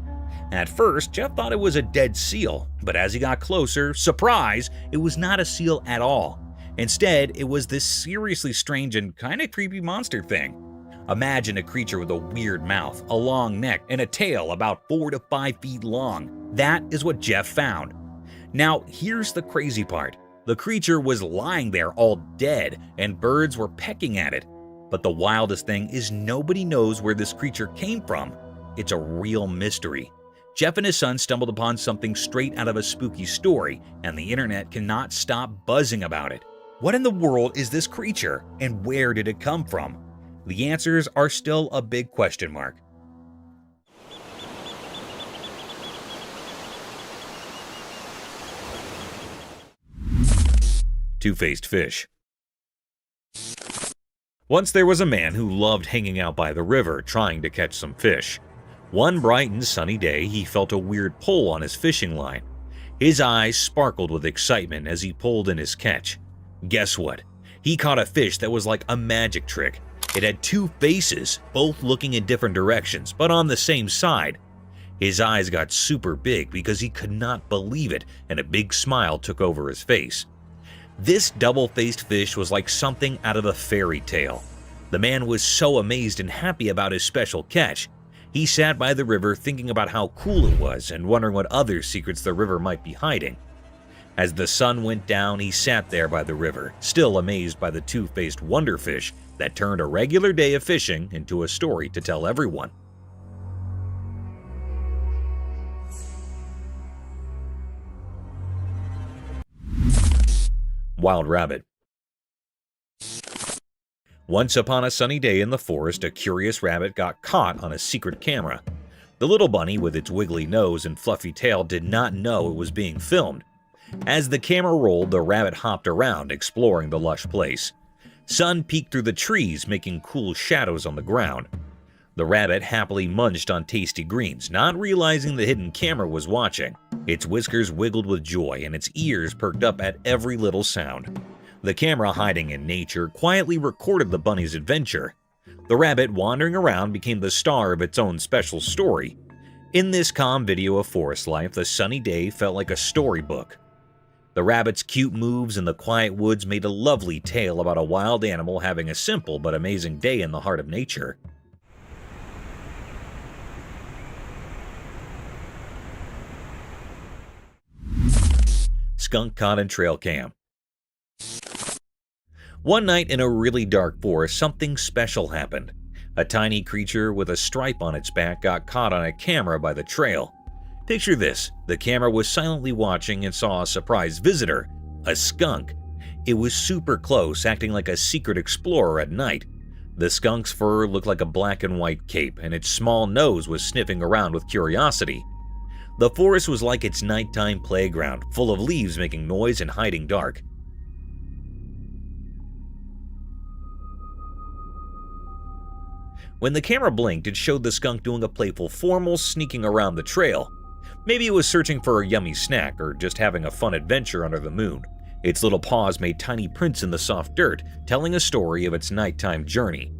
At first, Jeff thought it was a dead seal, but as he got closer, surprise, it was not a seal at all. Instead, it was this seriously strange and kind of creepy monster thing. Imagine a creature with a weird mouth, a long neck, and a tail about 4 to 5 feet long. That is what Jeff found. Now, here's the crazy part. The creature was lying there all dead, and birds were pecking at it. But the wildest thing is nobody knows where this creature came from. It's a real mystery. Jeff and his son stumbled upon something straight out of a spooky story, and the internet cannot stop buzzing about it. What in the world is this creature, and where did it come from? The answers are still a big question mark. Two-faced fish. Once there was a man who loved hanging out by the river trying to catch some fish. One bright and sunny day, he felt a weird pull on his fishing line. His eyes sparkled with excitement as he pulled in his catch. Guess what? He caught a fish that was like a magic trick. It had 2 faces, both looking in different directions, but on the same side. His eyes got super big because he could not believe it, and a big smile took over his face. This double-faced fish was like something out of a fairy tale. The man was so amazed and happy about his special catch. He sat by the river thinking about how cool it was and wondering what other secrets the river might be hiding. As the sun went down, he sat there by the river, still amazed by the 2-faced wonderfish that turned a regular day of fishing into a story to tell everyone. Wild rabbit. Once upon a sunny day in the forest, a curious rabbit got caught on a secret camera. The little bunny with its wiggly nose and fluffy tail did not know it was being filmed. As the camera rolled, the rabbit hopped around, exploring the lush place. Sun peeked through the trees, making cool shadows on the ground. The rabbit happily munched on tasty greens, not realizing the hidden camera was watching. Its whiskers wiggled with joy and its ears perked up at every little sound. The camera, hiding in nature, quietly recorded the bunny's adventure. The rabbit, wandering around, became the star of its own special story. In this calm video of forest life, the sunny day felt like a storybook. The rabbit's cute moves in the quiet woods made a lovely tale about a wild animal having a simple but amazing day in the heart of nature. Skunk caught in trail cam. One night in a really dark forest, something special happened. A tiny creature with a stripe on its back got caught on a camera by the trail. Picture this, the camera was silently watching and saw a surprise visitor, a skunk. It was super close, acting like a secret explorer at night. The skunk's fur looked like a black and white cape, and its small nose was sniffing around with curiosity. The forest was like its nighttime playground, full of leaves making noise and hiding dark. When the camera blinked, it showed the skunk doing a playful formal sneaking around the trail. Maybe it was searching for a yummy snack or just having a fun adventure under the moon. Its little paws made tiny prints in the soft dirt, telling a story of its nighttime journey.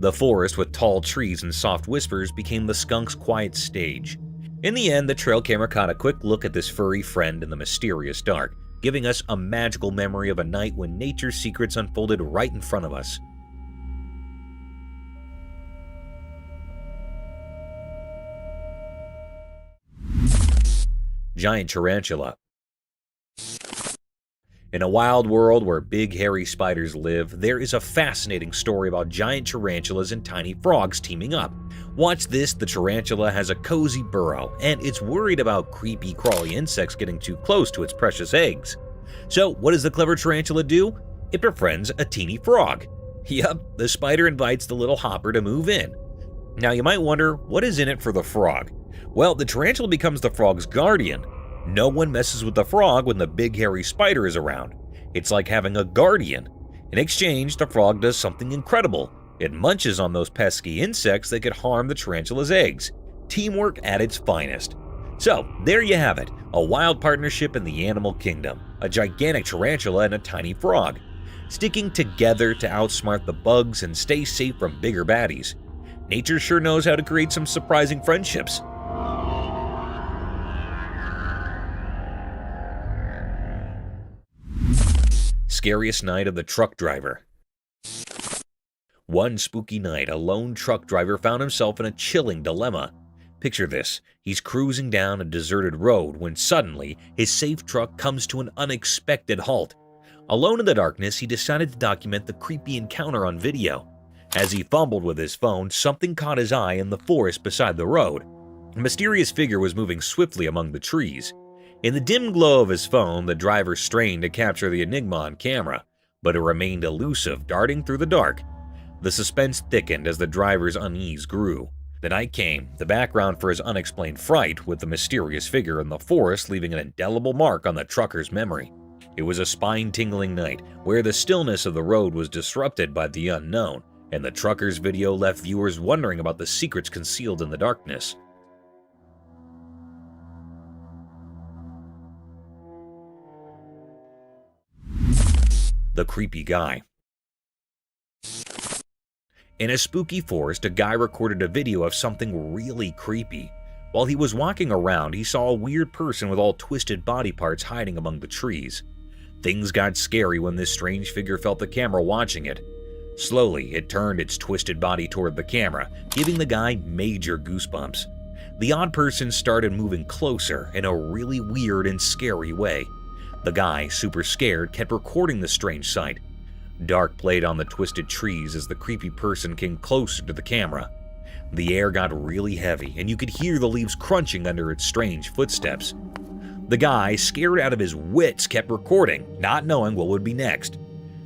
The forest with tall trees and soft whispers became the skunk's quiet stage. In the end, the trail camera caught a quick look at this furry friend in the mysterious dark, giving us a magical memory of a night when nature's secrets unfolded right in front of us. Giant tarantula. In a wild world where big hairy spiders live, there is a fascinating story about giant tarantulas and tiny frogs teaming up. Watch this, the tarantula has a cozy burrow, and it's worried about creepy crawly insects getting too close to its precious eggs. So what does the clever tarantula do? It befriends a teeny frog. Yup, the spider invites the little hopper to move in. Now you might wonder, what is in it for the frog? Well, the tarantula becomes the frog's guardian. No one messes with the frog when the big hairy spider is around. It's like having a guardian. In exchange, the frog does something incredible. It munches on those pesky insects that could harm the tarantula's eggs. Teamwork at its finest. So, there you have it, a wild partnership in the animal kingdom. A gigantic tarantula and a tiny frog, sticking together to outsmart the bugs and stay safe from bigger baddies. Nature sure knows how to create some surprising friendships. Scariest night of the truck driver. One spooky night, a lone truck driver found himself in a chilling dilemma. Picture this, he's cruising down a deserted road when suddenly his safe truck comes to an unexpected halt. Alone in the darkness, he decided to document the creepy encounter on video. As he fumbled with his phone, something caught his eye in the forest beside the road. A mysterious figure was moving swiftly among the trees. In the dim glow of his phone, the driver strained to capture the enigma on camera, but it remained elusive, darting through the dark. The suspense thickened as the driver's unease grew. The night came, the background for his unexplained fright, with the mysterious figure in the forest leaving an indelible mark on the trucker's memory. It was a spine-tingling night, where the stillness of the road was disrupted by the unknown, and the trucker's video left viewers wondering about the secrets concealed in the darkness. The creepy guy. In a spooky forest, a guy recorded a video of something really creepy. While he was walking around, he saw a weird person with all twisted body parts hiding among the trees. Things got scary when this strange figure felt the camera watching it. Slowly, it turned its twisted body toward the camera, giving the guy major goosebumps. The odd person started moving closer in a really weird and scary way. The guy, super scared, kept recording the strange sight. Dark played on the twisted trees as the creepy person came closer to the camera. The air got really heavy, and you could hear the leaves crunching under its strange footsteps. The guy, scared out of his wits, kept recording, not knowing what would be next.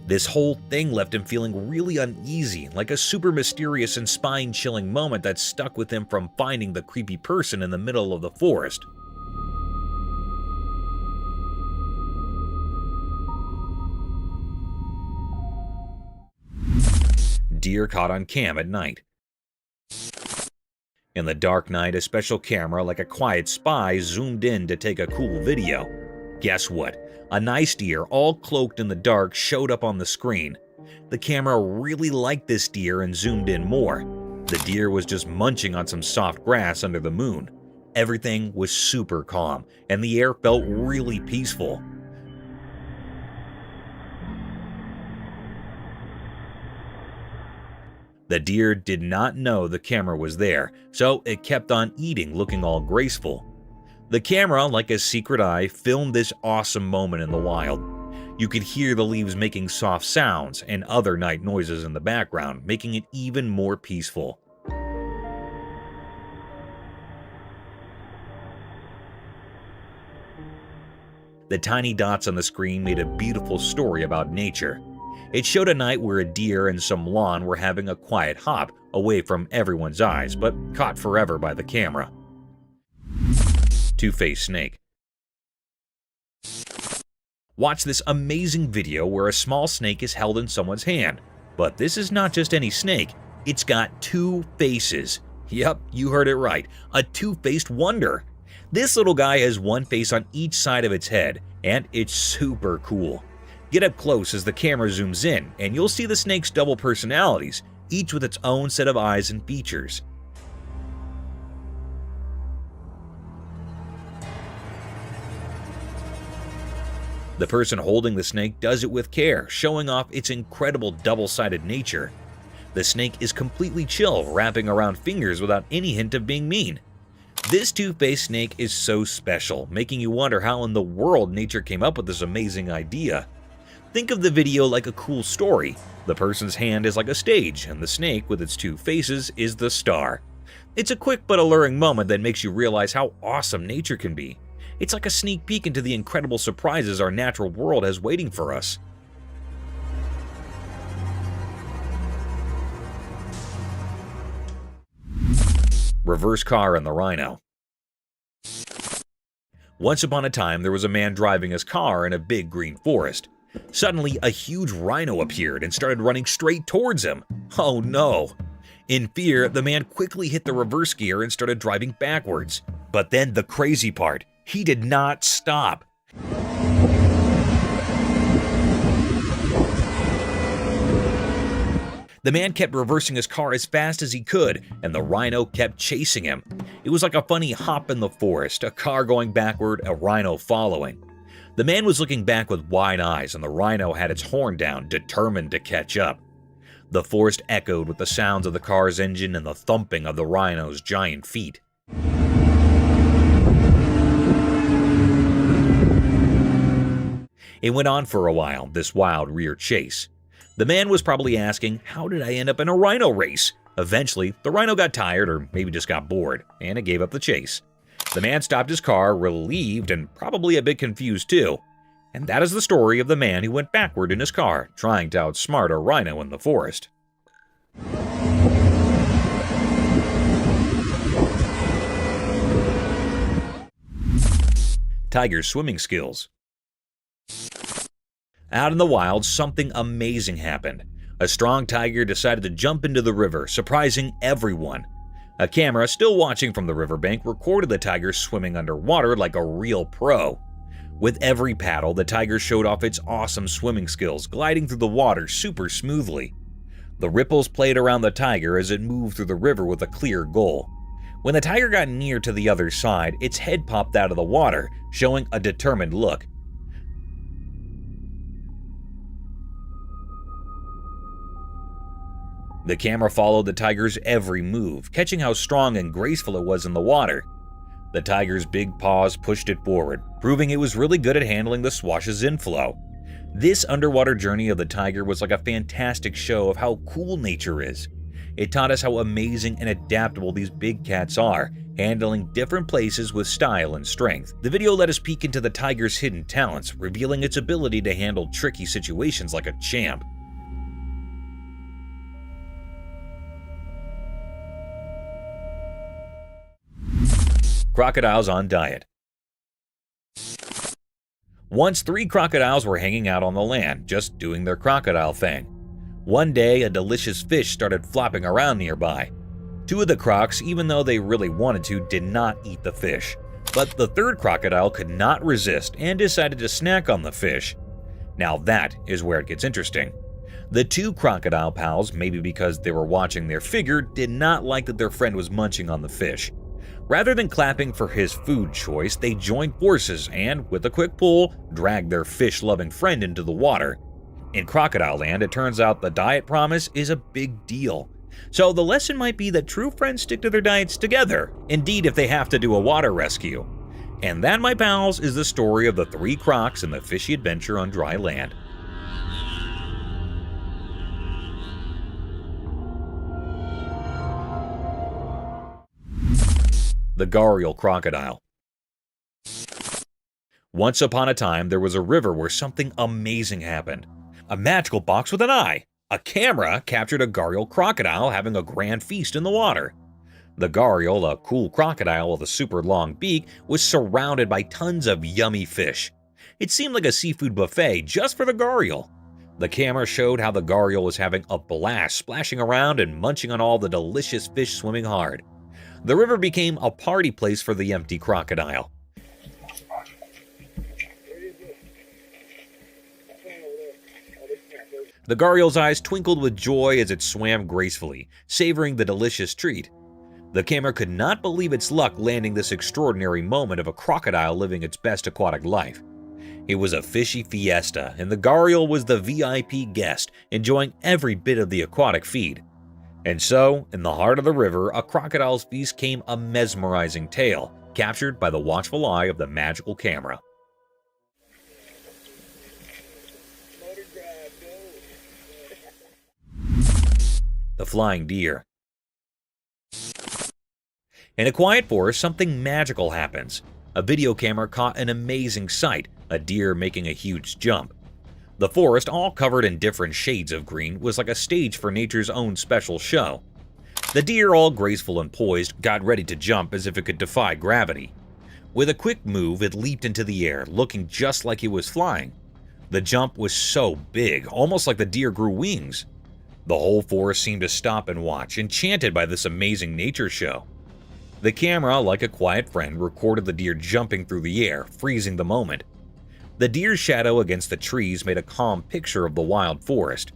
This whole thing left him feeling really uneasy, like a super mysterious and spine-chilling moment that stuck with him from finding the creepy person in the middle of the forest. Deer caught on cam at night. In the dark night, a special camera like a quiet spy zoomed in to take a cool video. Guess what? A nice deer, all cloaked in the dark, showed up on the screen. The camera really liked this deer and zoomed in more. The deer was just munching on some soft grass under the moon. Everything was super calm, and the air felt really peaceful. The deer did not know the camera was there, so it kept on eating, looking all graceful. The camera, like a secret eye, filmed this awesome moment in the wild. You could hear the leaves making soft sounds and other night noises in the background, making it even more peaceful. The tiny dots on the screen made a beautiful story about nature. It showed a night where a deer and some lawn were having a quiet hop away from everyone's eyes, but caught forever by the camera. Two-faced snake. Watch this amazing video where a small snake is held in someone's hand. But this is not just any snake, it's got two faces. Yep, you heard it right, a two-faced wonder. This little guy has one face on each side of its head, and it's super cool. Get up close as the camera zooms in, and you'll see the snake's double personalities, each with its own set of eyes and features. The person holding the snake does it with care, showing off its incredible double-sided nature. The snake is completely chill, wrapping around fingers without any hint of being mean. This two-faced snake is so special, making you wonder how in the world nature came up with this amazing idea. Think of the video like a cool story. The person's hand is like a stage, and the snake, with its two faces, is the star. It's a quick but alluring moment that makes you realize how awesome nature can be. It's like a sneak peek into the incredible surprises our natural world has waiting for us. Reverse car and the rhino. Once upon a time, there was a man driving his car in a big green forest. Suddenly, a huge rhino appeared and started running straight towards him. Oh no! In fear, the man quickly hit the reverse gear and started driving backwards. But then the crazy part, he did not stop. The man kept reversing his car as fast as he could, and the rhino kept chasing him. It was like a funny hop in the forest, a car going backward, a rhino following. The man was looking back with wide eyes, and the rhino had its horn down, determined to catch up. The forest echoed with the sounds of the car's engine and the thumping of the rhino's giant feet. It went on for a while, this wild rear chase. The man was probably asking, how did I end up in a rhino race? Eventually, the rhino got tired, or maybe just got bored, and it gave up the chase. The man stopped his car, relieved and probably a bit confused too. And that is the story of the man who went backward in his car, trying to outsmart a rhino in the forest. Tiger's swimming skills. Out in the wild, something amazing happened. A strong tiger decided to jump into the river, surprising everyone. A camera, still watching from the riverbank, recorded the tiger swimming underwater like a real pro. With every paddle, the tiger showed off its awesome swimming skills, gliding through the water super smoothly. The ripples played around the tiger as it moved through the river with a clear goal. When the tiger got near to the other side, its head popped out of the water, showing a determined look. The camera followed the tiger's every move, catching how strong and graceful it was in the water. The tiger's big paws pushed it forward, proving it was really good at handling the swash's inflow. This underwater journey of the tiger was like a fantastic show of how cool nature is. It taught us how amazing and adaptable these big cats are, handling different places with style and strength. The video let us peek into the tiger's hidden talents, revealing its ability to handle tricky situations like a champ. Crocodiles on diet. Once 3 crocodiles were hanging out on the land, just doing their crocodile thing. One day, a delicious fish started flopping around nearby. 2 of the crocs, even though they really wanted to, did not eat the fish. But the 3rd crocodile could not resist and decided to snack on the fish. Now that is where it gets interesting. The 2 crocodile pals, maybe because they were watching their figure, did not like that their friend was munching on the fish. Rather than clapping for his food choice, they joined forces and, with a quick pull, dragged their fish-loving friend into the water. In Crocodile Land, it turns out the diet promise is a big deal. So the lesson might be that true friends stick to their diets together, indeed if they have to do a water rescue. And that, my pals, is the story of the 3 crocs and the fishy adventure on dry land. The gharial crocodile. Once upon a time, there was a river where something amazing happened. A magical box with an eye. A camera captured a gharial crocodile having a grand feast in the water. The gharial, a cool crocodile with a super long beak, was surrounded by tons of yummy fish. It seemed like a seafood buffet just for the gharial. The camera showed how the gharial was having a blast, splashing around and munching on all the delicious fish swimming hard. The river became a party place for the empty crocodile. The gharial's eyes twinkled with joy as it swam gracefully, savoring the delicious treat. The camera could not believe its luck landing this extraordinary moment of a crocodile living its best aquatic life. It was a fishy fiesta, and the gharial was the VIP guest, enjoying every bit of the aquatic feed. And so, in the heart of the river, a crocodile's feast came a mesmerizing tale, captured by the watchful eye of the magical camera. The flying deer. In a quiet forest, something magical happens. A video camera caught an amazing sight, a deer making a huge jump. The forest, all covered in different shades of green, was like a stage for nature's own special show. The deer, all graceful and poised, got ready to jump as if it could defy gravity. With a quick move, it leaped into the air, looking just like it was flying. The jump was so big, almost like the deer grew wings. The whole forest seemed to stop and watch, enchanted by this amazing nature show. The camera, like a quiet friend, recorded the deer jumping through the air, freezing the moment. The deer's shadow against the trees made a calm picture of the wild forest.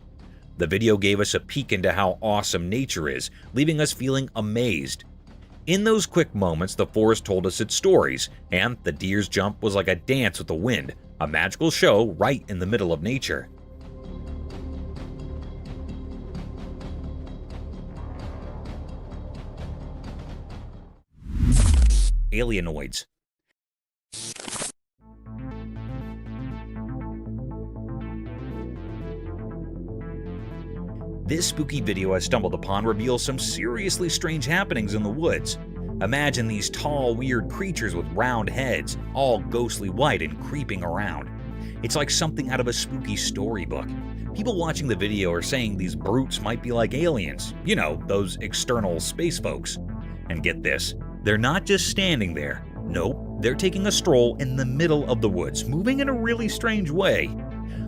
The video gave us a peek into how awesome nature is, leaving us feeling amazed. In those quick moments, the forest told us its stories, and the deer's jump was like a dance with the wind, a magical show right in the middle of nature. Alienoids. This spooky video I stumbled upon reveals some seriously strange happenings in the woods. Imagine these tall, weird creatures with round heads, all ghostly white and creeping around. It's like something out of a spooky storybook. People watching the video are saying these brutes might be like aliens, you know, those external space folks. And get this, they're not just standing there. Nope, they're taking a stroll in the middle of the woods, moving in a really strange way.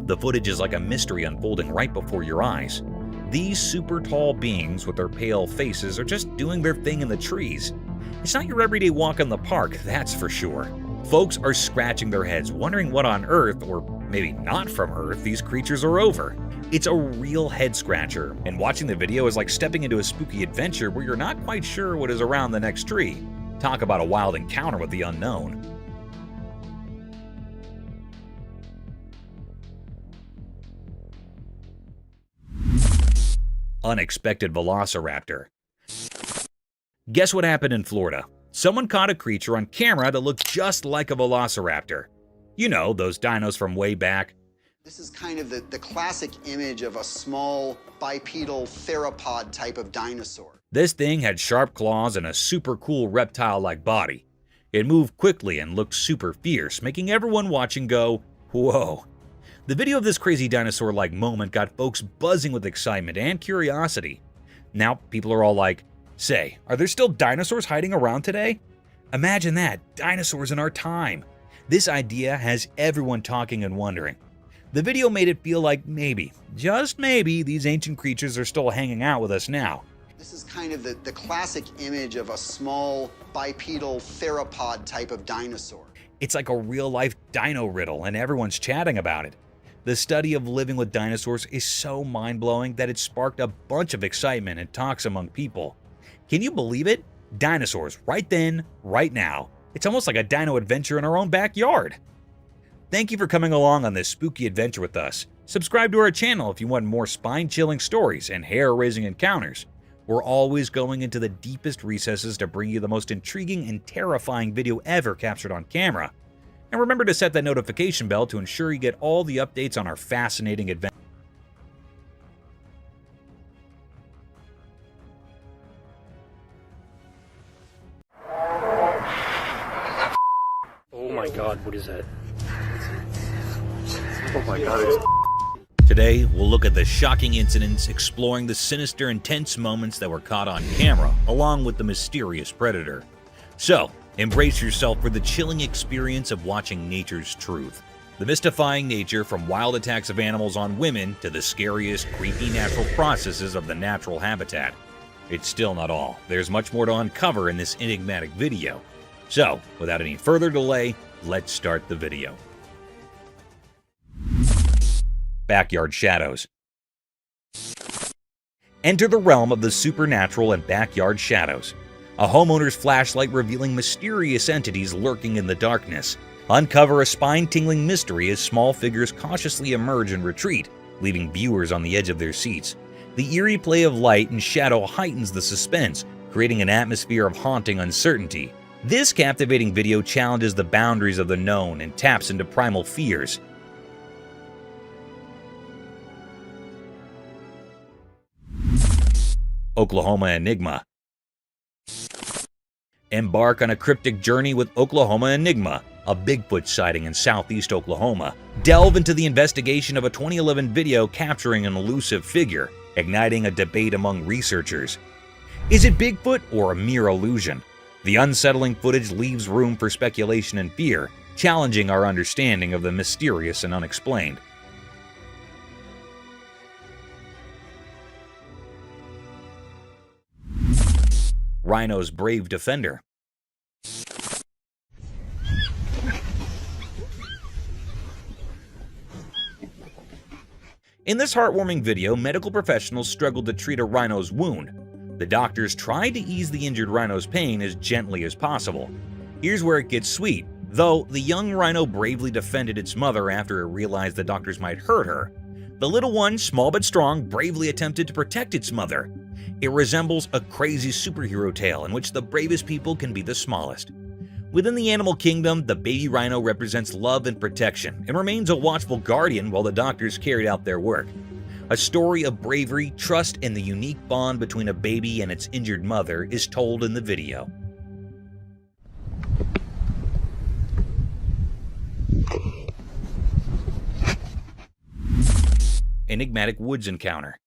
The footage is like a mystery unfolding right before your eyes. These super tall beings with their pale faces are just doing their thing in the trees. It's not your everyday walk in the park, that's for sure. Folks are scratching their heads, wondering what on earth, or maybe not from Earth, these creatures are over. It's a real head scratcher, and watching the video is like stepping into a spooky adventure where you're not quite sure what is around the next tree. Talk about a wild encounter with the unknown. Unexpected velociraptor. Guess what happened in Florida? Someone caught a creature on camera that looked just like a velociraptor. You know, those dinos from way back. This is kind of the classic image of a small bipedal theropod type of dinosaur. This thing had sharp claws and a super cool reptile-like body. It moved quickly and looked super fierce, making everyone watching go, whoa. The video of this crazy dinosaur-like moment got folks buzzing with excitement and curiosity. Now, people are all like, say, are there still dinosaurs hiding around today? Imagine that, dinosaurs in our time. This idea has everyone talking and wondering. The video made it feel like maybe, just maybe, these ancient creatures are still hanging out with us now. This is kind of the classic image of a small bipedal theropod type of dinosaur. It's like a real-life dino riddle, and everyone's chatting about it. The study of living with dinosaurs is so mind-blowing that it sparked a bunch of excitement and talks among people. Can you believe it? Dinosaurs, right then, right now. It's almost like a dino adventure in our own backyard. Thank you for coming along on this spooky adventure with us. Subscribe to our channel if you want more spine-chilling stories and hair-raising encounters. We're always going into the deepest recesses to bring you the most intriguing and terrifying video ever captured on camera. And remember to set that notification bell to ensure you get all the updates on our fascinating adventure. Oh my god, what is that? Oh my god. Today, we'll look at the shocking incidents, exploring the sinister and tense moments that were caught on camera, along with the mysterious predator. So, embrace yourself for the chilling experience of watching nature's truth. The mystifying nature from wild attacks of animals on women to the scariest, creepy natural processes of the natural habitat. It's still not all. There's much more to uncover in this enigmatic video. So, without any further delay, let's start the video. Backyard shadows. Enter the realm of the supernatural and backyard shadows. A homeowner's flashlight revealing mysterious entities lurking in the darkness. Uncover a spine-tingling mystery as small figures cautiously emerge and retreat, leaving viewers on the edge of their seats. The eerie play of light and shadow heightens the suspense, creating an atmosphere of haunting uncertainty. This captivating video challenges the boundaries of the known and taps into primal fears. Oklahoma Enigma. Embark on a cryptic journey with Oklahoma Enigma, a Bigfoot sighting in southeast Oklahoma. Delve into the investigation of a 2011 video capturing an elusive figure, igniting a debate among researchers. Is it Bigfoot or a mere illusion? The unsettling footage leaves room for speculation and fear, challenging our understanding of the mysterious and unexplained. Rhino's brave defender. In this heartwarming video, medical professionals struggled to treat a rhino's wound. The doctors tried to ease the injured rhino's pain as gently as possible. Here's where it gets sweet. Though the young rhino bravely defended its mother after it realized the doctors might hurt her, the little one, small but strong, bravely attempted to protect its mother. It resembles a crazy superhero tale in which the bravest people can be the smallest. Within the animal kingdom, the baby rhino represents love and protection and remains a watchful guardian while the doctors carried out their work. A story of bravery, trust, and the unique bond between a baby and its injured mother is told in the video. Enigmatic woods encounter.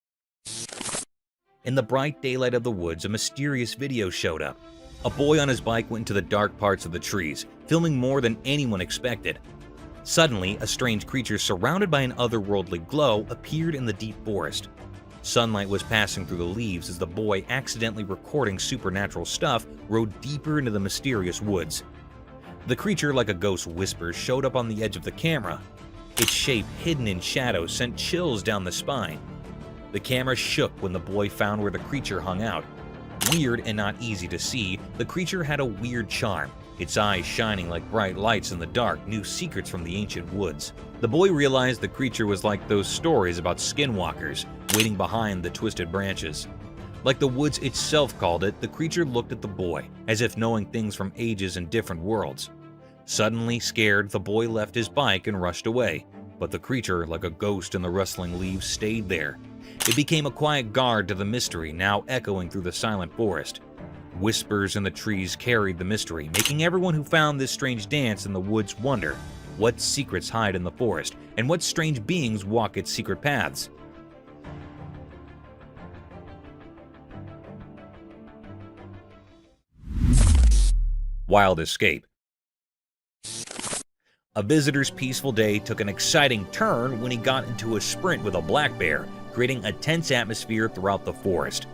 In the bright daylight of the woods, a mysterious video showed up. A boy on his bike went into the dark parts of the trees, filming more than anyone expected. Suddenly, a strange creature surrounded by an otherworldly glow appeared in the deep forest. Sunlight was passing through the leaves as the boy, accidentally recording supernatural stuff, rode deeper into the mysterious woods. The creature, like a ghost whisper, showed up on the edge of the camera. Its shape, hidden in shadow, sent chills down the spine. The camera shook when the boy found where the creature hung out. Weird and not easy to see, the creature had a weird charm. Its eyes shining like bright lights in the dark knew secrets from the ancient woods. The boy realized the creature was like those stories about skinwalkers, waiting behind the twisted branches. Like the woods itself called it, the creature looked at the boy, as if knowing things from ages and different worlds. Suddenly scared, the boy left his bike and rushed away, but the creature, like a ghost in the rustling leaves, stayed there. It became a quiet guard to the mystery, now echoing through the silent forest. Whispers in the trees carried the mystery, making everyone who found this strange dance in the woods wonder what secrets hide in the forest and what strange beings walk its secret paths. Wild escape. A visitor's peaceful day took an exciting turn when he got into a sprint with a black bear, creating a tense atmosphere throughout the forest.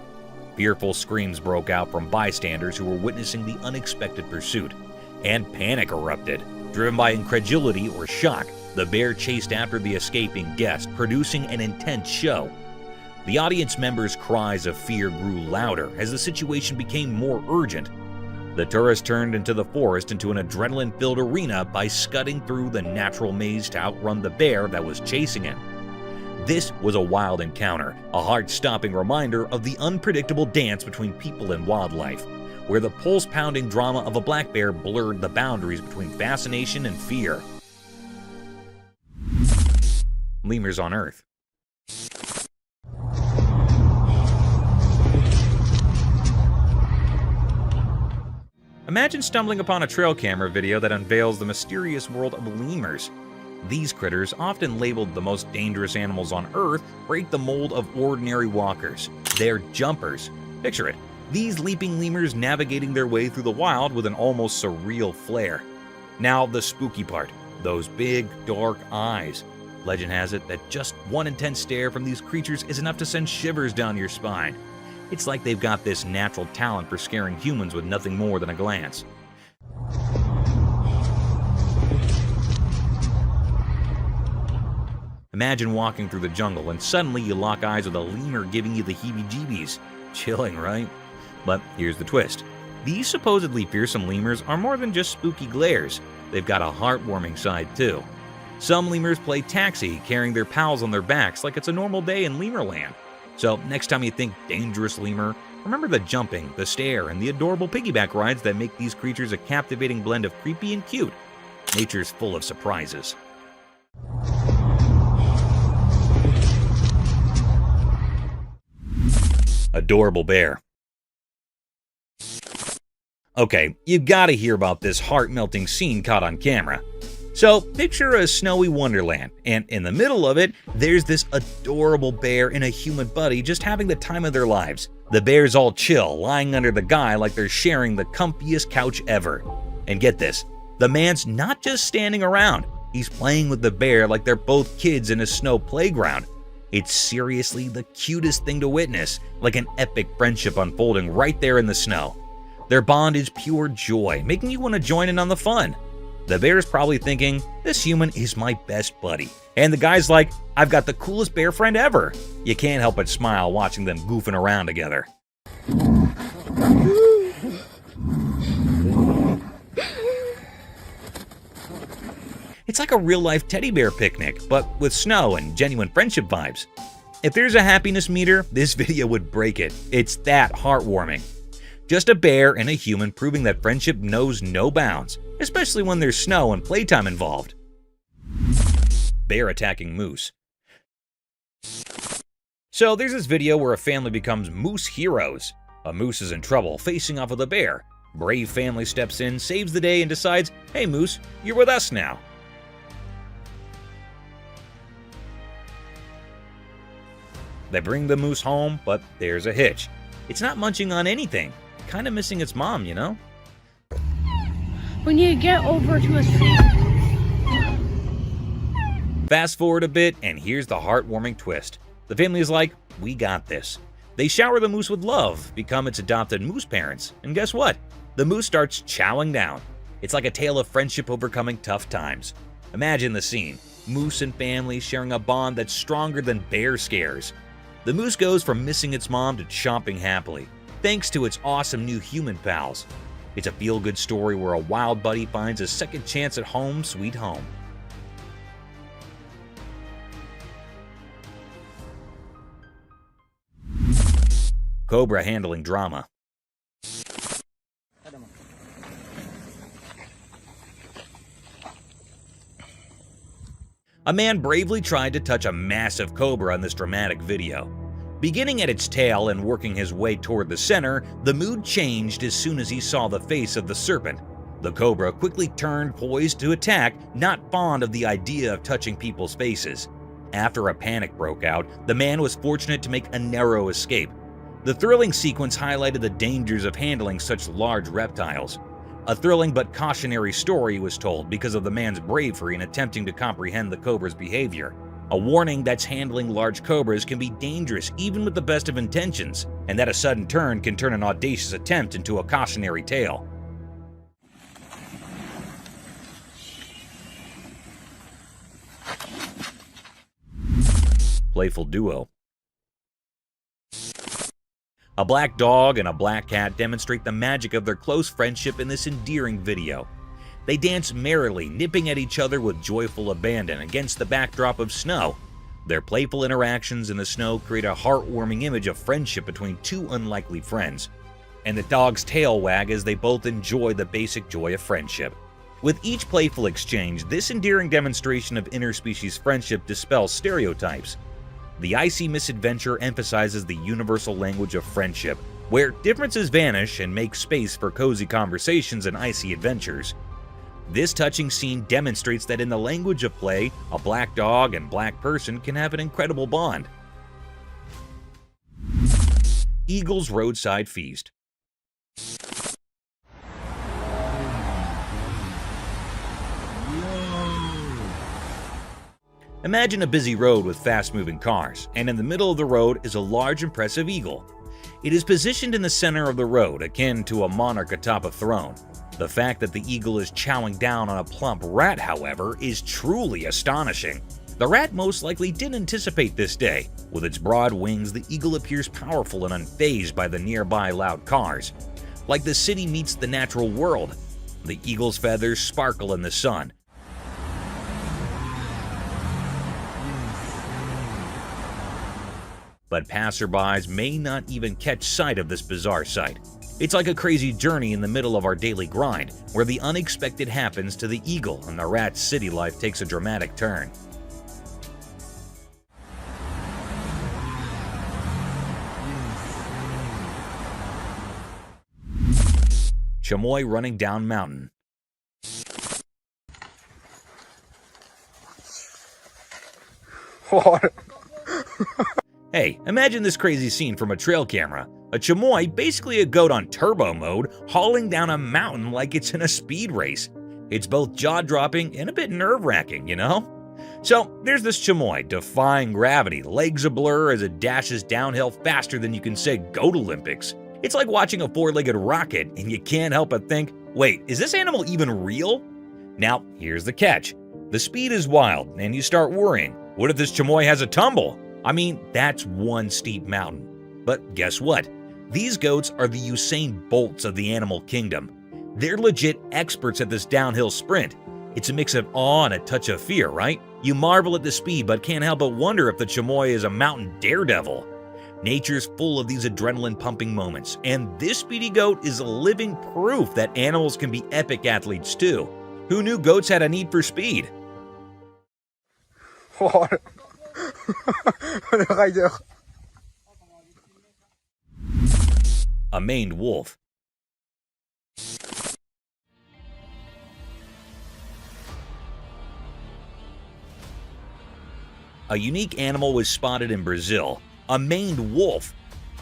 Fearful screams broke out from bystanders who were witnessing the unexpected pursuit, and panic erupted. Driven by incredulity or shock, the bear chased after the escaping guest, producing an intense show. The audience members' cries of fear grew louder as the situation became more urgent. The tourist turned into the forest into an adrenaline-filled arena by scudding through the natural maze to outrun the bear that was chasing him. This was a wild encounter, a heart-stopping reminder of the unpredictable dance between people and wildlife, where the pulse-pounding drama of a black bear blurred the boundaries between fascination and fear. Lemurs on Earth. Imagine stumbling upon a trail camera video that unveils the mysterious world of lemurs. These critters, often labeled the most dangerous animals on Earth, break the mold of ordinary walkers. They're jumpers. Picture it, these leaping lemurs navigating their way through the wild with an almost surreal flair. Now the spooky part, those big, dark eyes. Legend has it that just one intense stare from these creatures is enough to send shivers down your spine. It's like they've got this natural talent for scaring humans with nothing more than a glance. Imagine walking through the jungle and suddenly you lock eyes with a lemur giving you the heebie-jeebies. Chilling, right? But here's the twist. These supposedly fearsome lemurs are more than just spooky glares. They've got a heartwarming side too. Some lemurs play taxi, carrying their pals on their backs like it's a normal day in Lemurland. So next time you think dangerous lemur, remember the jumping, the stare, and the adorable piggyback rides that make these creatures a captivating blend of creepy and cute. Nature's full of surprises. Adorable bear. Okay, you gotta hear about this heart-melting scene caught on camera. So, picture a snowy wonderland, and in the middle of it, there's this adorable bear and a human buddy just having the time of their lives. The bear's all chill, lying under the guy like they're sharing the comfiest couch ever. And get this, the man's not just standing around, he's playing with the bear like they're both kids in a snow playground. It's seriously the cutest thing to witness, like an epic friendship unfolding right there in the snow. Their bond is pure joy, making you want to join in on the fun. The bear's probably thinking, this human is my best buddy. And the guy's like, I've got the coolest bear friend ever. You can't help but smile watching them goofing around together. It's like a real-life teddy bear picnic, but with snow and genuine friendship vibes. If there's a happiness meter, this video would break it. It's that heartwarming. Just a bear and a human proving that friendship knows no bounds, especially when there's snow and playtime involved. Bear attacking moose. So there's this video where a family becomes moose heroes. A moose is in trouble, facing off with a bear. Brave family steps in, saves the day, and decides, hey moose, you're with us now. They bring the moose home, but there's a hitch. It's not munching on anything. Kind of missing its mom, you know? We need to get over to a street. Fast forward a bit, and here's the heartwarming twist. The family is like, we got this. They shower the moose with love, become its adopted moose parents, and guess what? The moose starts chowing down. It's like a tale of friendship overcoming tough times. Imagine the scene. Moose and family sharing a bond that's stronger than bear scares. The moose goes from missing its mom to chomping happily, thanks to its awesome new human pals. It's a feel-good story where a wild buddy finds a second chance at home sweet home. Cobra handling drama. A man bravely tried to touch a massive cobra in this dramatic video. Beginning at its tail and working his way toward the center, the mood changed as soon as he saw the face of the serpent. The cobra quickly turned, poised to attack, not fond of the idea of touching people's faces. After a panic broke out, the man was fortunate to make a narrow escape. The thrilling sequence highlighted the dangers of handling such large reptiles. A thrilling but cautionary story was told because of the man's bravery in attempting to comprehend the cobra's behavior. A warning that handling large cobras can be dangerous even with the best of intentions, and that a sudden turn can turn an audacious attempt into a cautionary tale. Playful duo. A black dog and a black cat demonstrate the magic of their close friendship in this endearing video. They dance merrily, nipping at each other with joyful abandon against the backdrop of snow. Their playful interactions in the snow create a heartwarming image of friendship between two unlikely friends. And the dog's tail wag as they both enjoy the basic joy of friendship. With each playful exchange, this endearing demonstration of interspecies friendship dispels stereotypes. The icy misadventure emphasizes the universal language of friendship, where differences vanish and make space for cozy conversations and icy adventures. This touching scene demonstrates that in the language of play, a black dog and black person can have an incredible bond. Eagle's Roadside Feast. Imagine a busy road with fast-moving cars, and in the middle of the road is a large, impressive eagle. It is positioned in the center of the road, akin to a monarch atop a throne. The fact that the eagle is chowing down on a plump rat, however, is truly astonishing. The rat most likely didn't anticipate this day. With its broad wings, the eagle appears powerful and unfazed by the nearby loud cars. Like the city meets the natural world. The eagle's feathers sparkle in the sun. But passerbys may not even catch sight of this bizarre sight. It's like a crazy journey in the middle of our daily grind, where the unexpected happens to the eagle and the rat's city life takes a dramatic turn. Chamois running down mountain. Hey, imagine this crazy scene from a trail camera. A chamois, basically a goat on turbo mode, hauling down a mountain like it's in a speed race. It's both jaw-dropping and a bit nerve-wracking, you know? So there's this chamois, defying gravity, legs a blur as it dashes downhill faster than you can say Goat Olympics. It's like watching a four-legged rocket, and you can't help but think, wait, is this animal even real? Now, here's the catch. The speed is wild, and you start worrying. What if this chamois has a tumble? I mean, that's one steep mountain. But guess what? These goats are the Usain Bolts of the animal kingdom. They're legit experts at this downhill sprint. It's a mix of awe and a touch of fear, right? You marvel at the speed but can't help but wonder if the chamois is a mountain daredevil. Nature's full of these adrenaline-pumping moments, and this speedy goat is living proof that animals can be epic athletes too. Who knew goats had a need for speed? A maned wolf. A unique animal was spotted in Brazil, a maned wolf.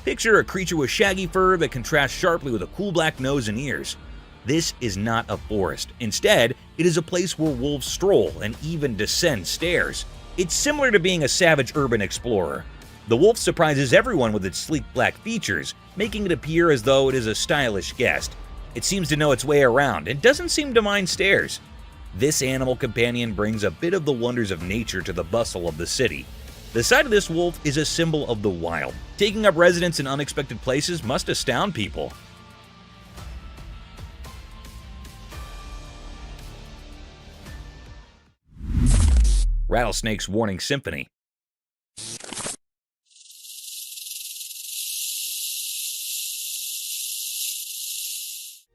Picture a creature with shaggy fur that contrasts sharply with a cool black nose and ears. This is not a forest. Instead, it is a place where wolves stroll and even descend stairs. It's similar to being a savage urban explorer. The wolf surprises everyone with its sleek black features, making it appear as though it is a stylish guest. It seems to know its way around and doesn't seem to mind stairs. This animal companion brings a bit of the wonders of nature to the bustle of the city. The sight of this wolf is a symbol of the wild. Taking up residence in unexpected places must astound people. Rattlesnake's Warning Symphony.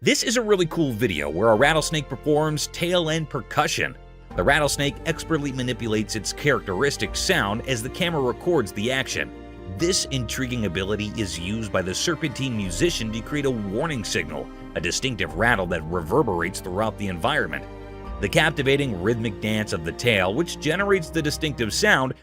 This is a really cool video where a rattlesnake performs tail-end percussion. The rattlesnake expertly manipulates its characteristic sound as the camera records the action. This intriguing ability is used by the serpentine musician to create a warning signal, a distinctive rattle that reverberates throughout the environment. The captivating rhythmic dance of the tail, which generates the distinctive sound,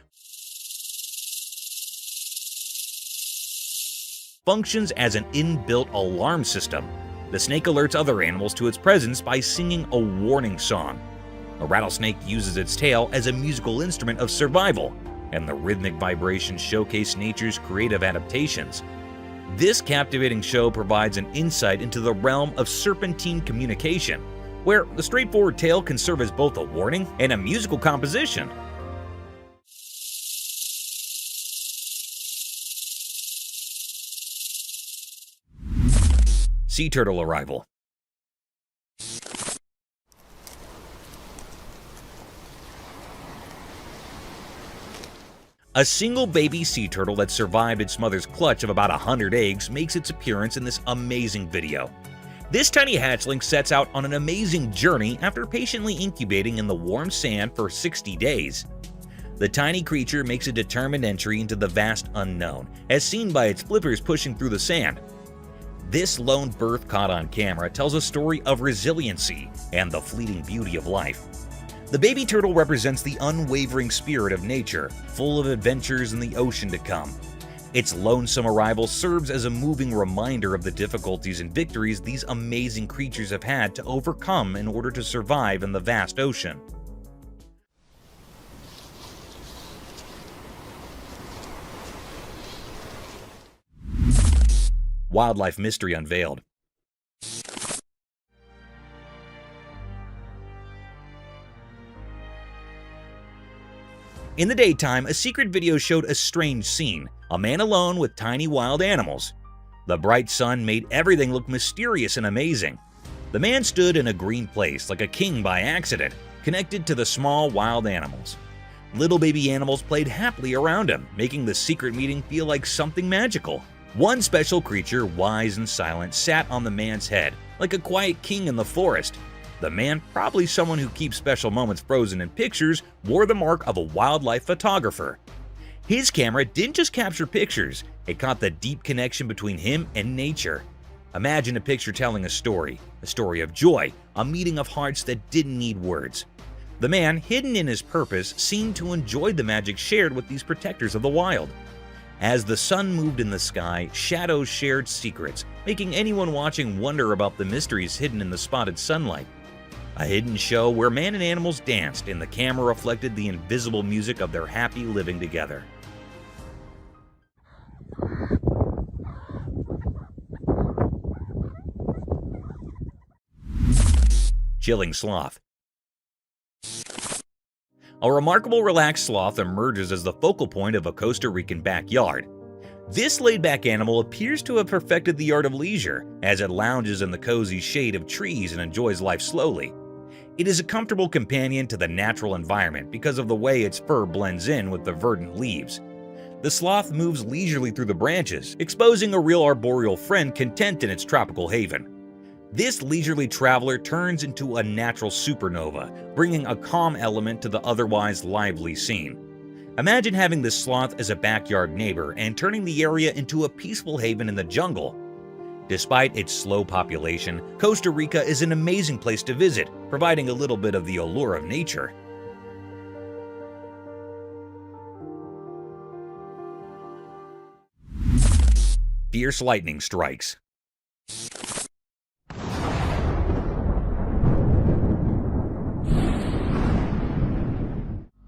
functions as an inbuilt alarm system. The snake alerts other animals to its presence by singing a warning song. A rattlesnake uses its tail as a musical instrument of survival, and the rhythmic vibrations showcase nature's creative adaptations. This captivating show provides an insight into the realm of serpentine communication, where the straightforward tail can serve as both a warning and a musical composition. Sea turtle arrival. A single baby sea turtle that survived its mother's clutch of about 100 eggs makes its appearance in this amazing video. This tiny hatchling sets out on an amazing journey after patiently incubating in the warm sand for 60 days. The tiny creature makes a determined entry into the vast unknown, as seen by its flippers pushing through the sand. This lone birth caught on camera tells a story of resiliency and the fleeting beauty of life. The baby turtle represents the unwavering spirit of nature, full of adventures in the ocean to come. Its lonesome arrival serves as a moving reminder of the difficulties and victories these amazing creatures have had to overcome in order to survive in the vast ocean. Wildlife mystery unveiled. In the daytime, a secret video showed a strange scene, a man alone with tiny wild animals. The bright sun made everything look mysterious and amazing. The man stood in a green place like a king by accident, connected to the small wild animals. Little baby animals played happily around him, making the secret meeting feel like something magical. One special creature, wise and silent, sat on the man's head, like a quiet king in the forest. The man, probably someone who keeps special moments frozen in pictures, wore the mark of a wildlife photographer. His camera didn't just capture pictures, it caught the deep connection between him and nature. Imagine a picture telling a story of joy, a meeting of hearts that didn't need words. The man, hidden in his purpose, seemed to enjoy the magic shared with these protectors of the wild. As the sun moved in the sky, shadows shared secrets, making anyone watching wonder about the mysteries hidden in the spotted sunlight. A hidden show where man and animals danced and the camera reflected the invisible music of their happy living together. Chilling sloth. A remarkable relaxed sloth emerges as the focal point of a Costa Rican backyard. This laid-back animal appears to have perfected the art of leisure as it lounges in the cozy shade of trees and enjoys life slowly. It is a comfortable companion to the natural environment because of the way its fur blends in with the verdant leaves. The sloth moves leisurely through the branches, exposing a real arboreal friend content in its tropical haven. This leisurely traveler turns into a natural supernova, bringing a calm element to the otherwise lively scene. Imagine having this sloth as a backyard neighbor and turning the area into a peaceful haven in the jungle. Despite its slow population, Costa Rica is an amazing place to visit, providing a little bit of the allure of nature. Fierce lightning strikes.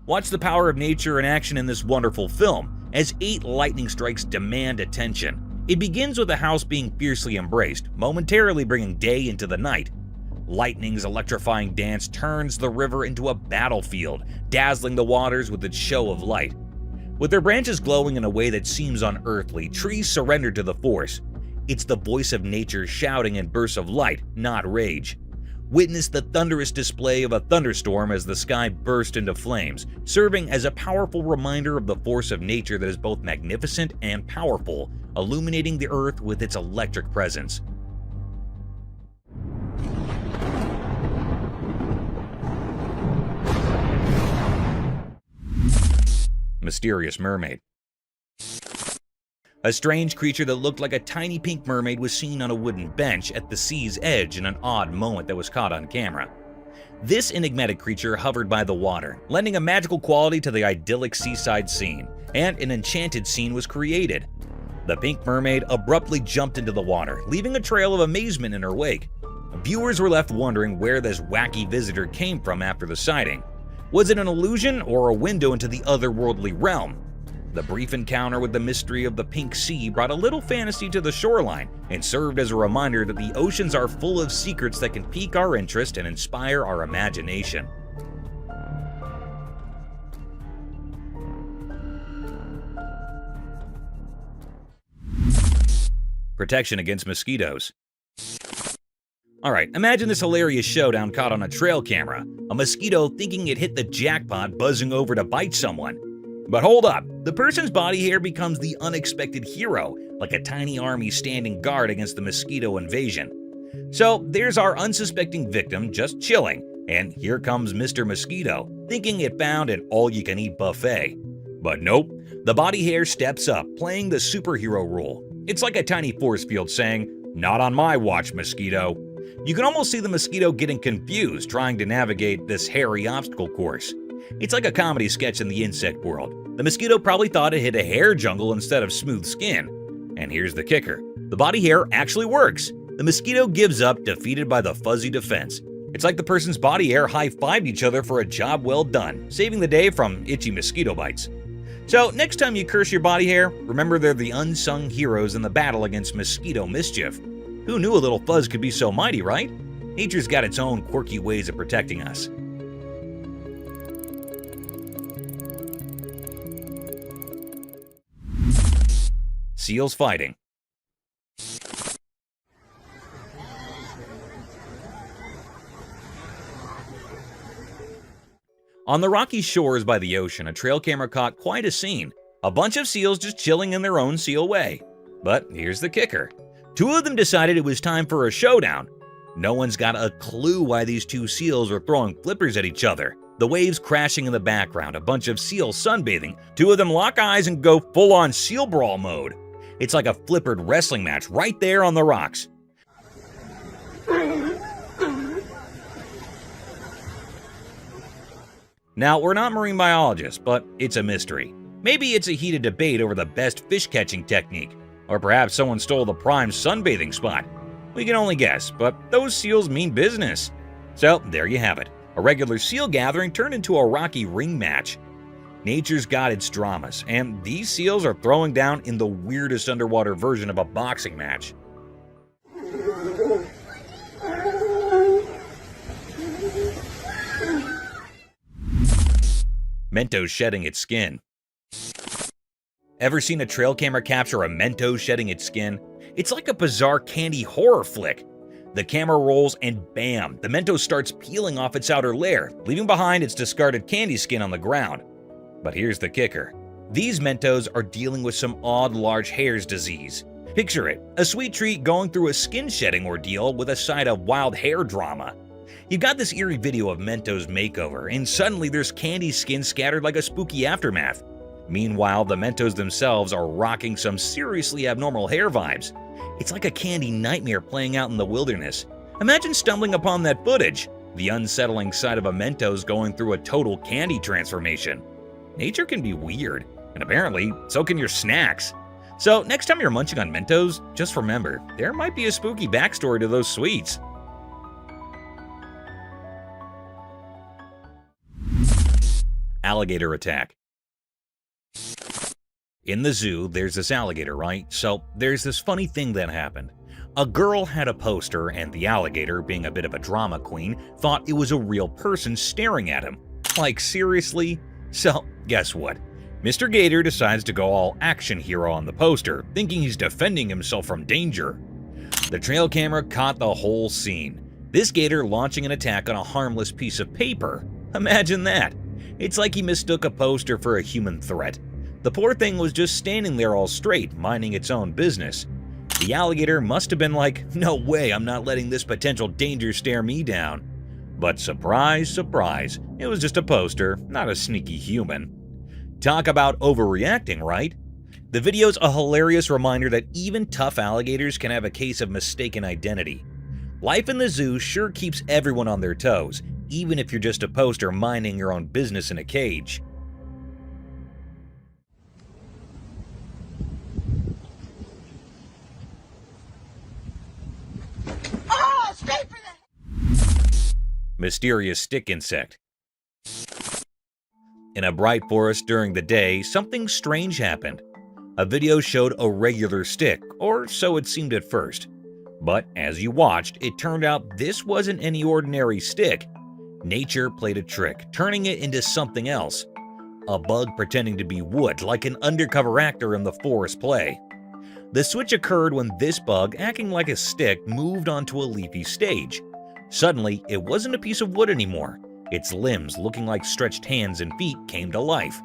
Watch the power of nature in action in this wonderful film, as 8 lightning strikes demand attention. It begins with a house being fiercely embraced, momentarily bringing day into the night. Lightning's electrifying dance turns the river into a battlefield, dazzling the waters with its show of light. With their branches glowing in a way that seems unearthly, trees surrender to the force. It's the voice of nature shouting in bursts of light, not rage. Witness the thunderous display of a thunderstorm as the sky burst into flames, serving as a powerful reminder of the force of nature that is both magnificent and powerful, illuminating the earth with its electric presence. Mysterious mermaid. A strange creature that looked like a tiny pink mermaid was seen on a wooden bench at the sea's edge in an odd moment that was caught on camera. This enigmatic creature hovered by the water, lending a magical quality to the idyllic seaside scene, and an enchanted scene was created. The pink mermaid abruptly jumped into the water, leaving a trail of amazement in her wake. Viewers were left wondering where this wacky visitor came from after the sighting. Was it an illusion or a window into the otherworldly realm? The brief encounter with the mystery of the pink sea brought a little fantasy to the shoreline and served as a reminder that the oceans are full of secrets that can pique our interest and inspire our imagination. Protection against mosquitoes. Alright, imagine this hilarious showdown caught on a trail camera. A mosquito thinking it hit the jackpot buzzing over to bite someone. But hold up, the person's body hair becomes the unexpected hero, like a tiny army standing guard against the mosquito invasion. So there's our unsuspecting victim just chilling, and here comes Mr. Mosquito, thinking it found an all-you-can-eat buffet. But nope, the body hair steps up, playing the superhero role. It's like a tiny force field saying, "Not on my watch, mosquito." You can almost see the mosquito getting confused trying to navigate this hairy obstacle course. It's like a comedy sketch in the insect world. The mosquito probably thought it hit a hair jungle instead of smooth skin. And here's the kicker. The body hair actually works. The mosquito gives up, defeated by the fuzzy defense. It's like the person's body hair high-fived each other for a job well done, saving the day from itchy mosquito bites. So next time you curse your body hair, remember they're the unsung heroes in the battle against mosquito mischief. Who knew a little fuzz could be so mighty, right? Nature's got its own quirky ways of protecting us. Seals fighting. On the rocky shores by the ocean, a trail camera caught quite a scene. A bunch of seals just chilling in their own seal way. But here's the kicker. 2 of them decided it was time for a showdown. No one's got a clue why these 2 seals were throwing flippers at each other. The waves crashing in the background, a bunch of seals sunbathing. 2 of them lock eyes and go full-on seal brawl mode. It's like a flippered wrestling match right there on the rocks. Now, we're not marine biologists, but it's a mystery. Maybe it's a heated debate over the best fish-catching technique. Or perhaps someone stole the prime sunbathing spot. We can only guess, but those seals mean business. So, there you have it. A regular seal gathering turned into a rocky ring match. Nature's got its dramas, and these seals are throwing down in the weirdest underwater version of a boxing match. Mento shedding its skin. Ever seen a trail camera capture a mento shedding its skin? It's like a bizarre candy horror flick. The camera rolls and bam, the Mento starts peeling off its outer layer, leaving behind its discarded candy skin on the ground. But here's the kicker. These Mentos are dealing with some odd large hairs disease. Picture it, a sweet treat going through a skin shedding ordeal with a side of wild hair drama. You've got this eerie video of Mento's makeover, and suddenly there's candy skin scattered like a spooky aftermath. Meanwhile, the Mentos themselves are rocking some seriously abnormal hair vibes. It's like a candy nightmare playing out in the wilderness. Imagine stumbling upon that footage, the unsettling sight of a Mentos going through a total candy transformation. Nature can be weird, and apparently, so can your snacks. So next time you're munching on Mentos, just remember, there might be a spooky backstory to those sweets. Alligator attack. In the zoo, there's this alligator, right? So there's this funny thing that happened. A girl had a poster, and the alligator, being a bit of a drama queen, thought it was a real person staring at him. Like, seriously? So, guess what? Mr. Gator decides to go all action hero on the poster, thinking he's defending himself from danger. The trail camera caught the whole scene. This gator launching an attack on a harmless piece of paper. Imagine that. It's like he mistook a poster for a human threat. The poor thing was just standing there all straight, minding its own business. The alligator must have been like, no way, I'm not letting this potential danger stare me down. But surprise, surprise, it was just a poster, not a sneaky human. Talk about overreacting, right? The video's a hilarious reminder that even tough alligators can have a case of mistaken identity. Life in the zoo sure keeps everyone on their toes, even if you're just a poster minding your own business in a cage. Oh, straight for the... Mysterious stick insect. In a bright forest during the day, something strange happened. A video showed a regular stick, or so it seemed at first. But as you watched, it turned out this wasn't any ordinary stick. Nature played a trick, turning it into something else. A bug pretending to be wood, like an undercover actor in the forest play. The switch occurred when this bug, acting like a stick, moved onto a leafy stage. Suddenly, it wasn't a piece of wood anymore. Its limbs, looking like stretched hands and feet, came to life.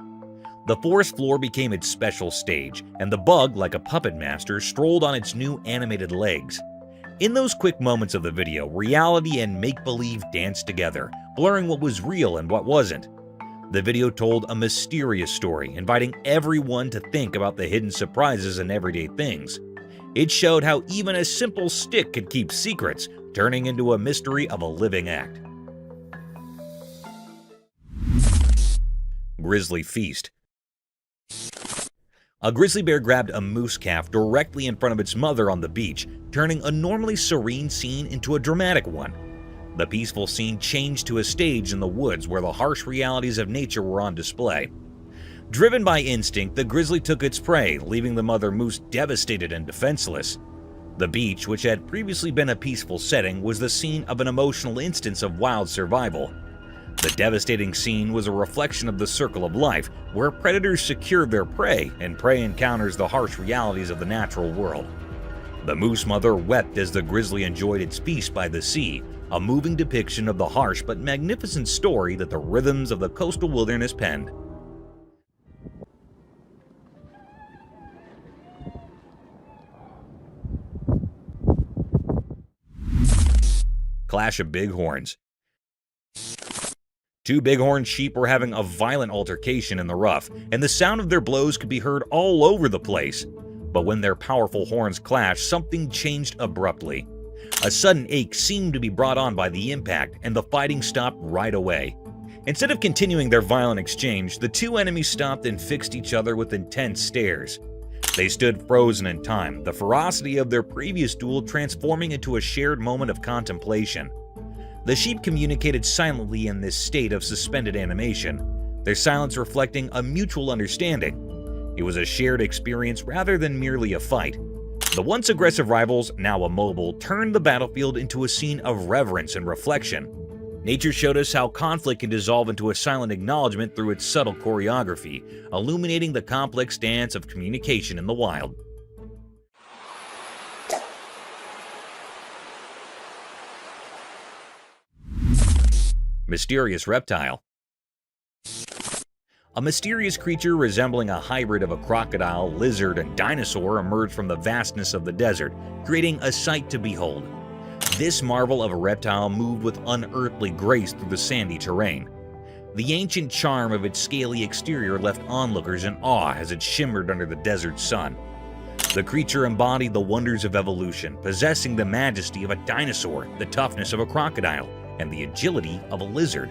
The forest floor became its special stage, and the bug, like a puppet master, strolled on its new animated legs. In those quick moments of the video, reality and make-believe danced together, blurring what was real and what wasn't. The video told a mysterious story, inviting everyone to think about the hidden surprises in everyday things. It showed how even a simple stick could keep secrets, turning into a mystery of a living act. Grizzly feast. A grizzly bear grabbed a moose calf directly in front of its mother on the beach, turning a normally serene scene into a dramatic one. The peaceful scene changed to a stage in the woods where the harsh realities of nature were on display. Driven by instinct, the grizzly took its prey, leaving the mother moose devastated and defenseless. The beach, which had previously been a peaceful setting, was the scene of an emotional instance of wild survival. The devastating scene was a reflection of the circle of life, where predators secure their prey and prey encounters the harsh realities of the natural world. The moose mother wept as the grizzly enjoyed its feast by the sea, a moving depiction of the harsh but magnificent story that the rhythms of the coastal wilderness penned. Clash of bighorns. Two bighorn sheep were having a violent altercation in the rough, and the sound of their blows could be heard all over the place. But when their powerful horns clashed, something changed abruptly. A sudden ache seemed to be brought on by the impact, and the fighting stopped right away. Instead of continuing their violent exchange, the two enemies stopped and fixed each other with intense stares. They stood frozen in time, the ferocity of their previous duel transforming into a shared moment of contemplation. The sheep communicated silently in this state of suspended animation, their silence reflecting a mutual understanding. It was a shared experience rather than merely a fight. The once aggressive rivals, now immobile, turned the battlefield into a scene of reverence and reflection. Nature showed us how conflict can dissolve into a silent acknowledgement through its subtle choreography, illuminating the complex dance of communication in the wild. Mysterious reptile. A mysterious creature resembling a hybrid of a crocodile, lizard, and dinosaur emerged from the vastness of the desert, creating a sight to behold. This marvel of a reptile moved with unearthly grace through the sandy terrain. The ancient charm of its scaly exterior left onlookers in awe as it shimmered under the desert sun. The creature embodied the wonders of evolution, possessing the majesty of a dinosaur, the toughness of a crocodile, and the agility of a lizard.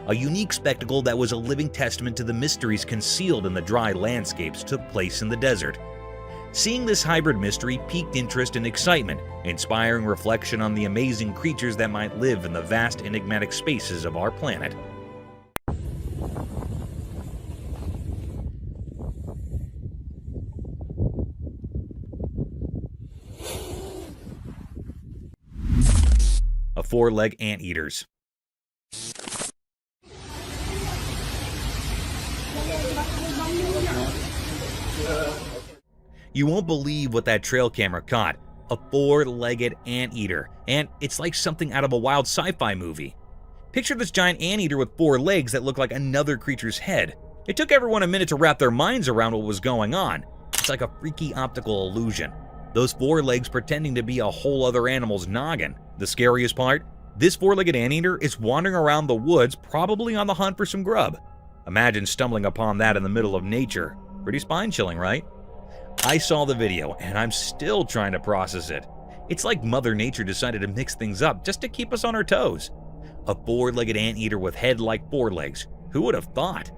A unique spectacle that was a living testament to the mysteries concealed in the dry landscapes took place in the desert. Seeing this hybrid mystery piqued interest and excitement, inspiring reflection on the amazing creatures that might live in the vast enigmatic spaces of our planet. A four-leg anteaters. You won't believe what that trail camera caught. A four-legged anteater, and it's like something out of a wild sci-fi movie. Picture this giant anteater with four legs that look like another creature's head. It took everyone a minute to wrap their minds around what was going on. It's like a freaky optical illusion. Those four legs pretending to be a whole other animal's noggin. The scariest part? This four-legged anteater is wandering around the woods, probably on the hunt for some grub. Imagine stumbling upon that in the middle of nature. Pretty spine-chilling, right? I saw the video, and I'm still trying to process it. It's like Mother Nature decided to mix things up just to keep us on our toes. A four-legged anteater with head like four legs. Who would have thought?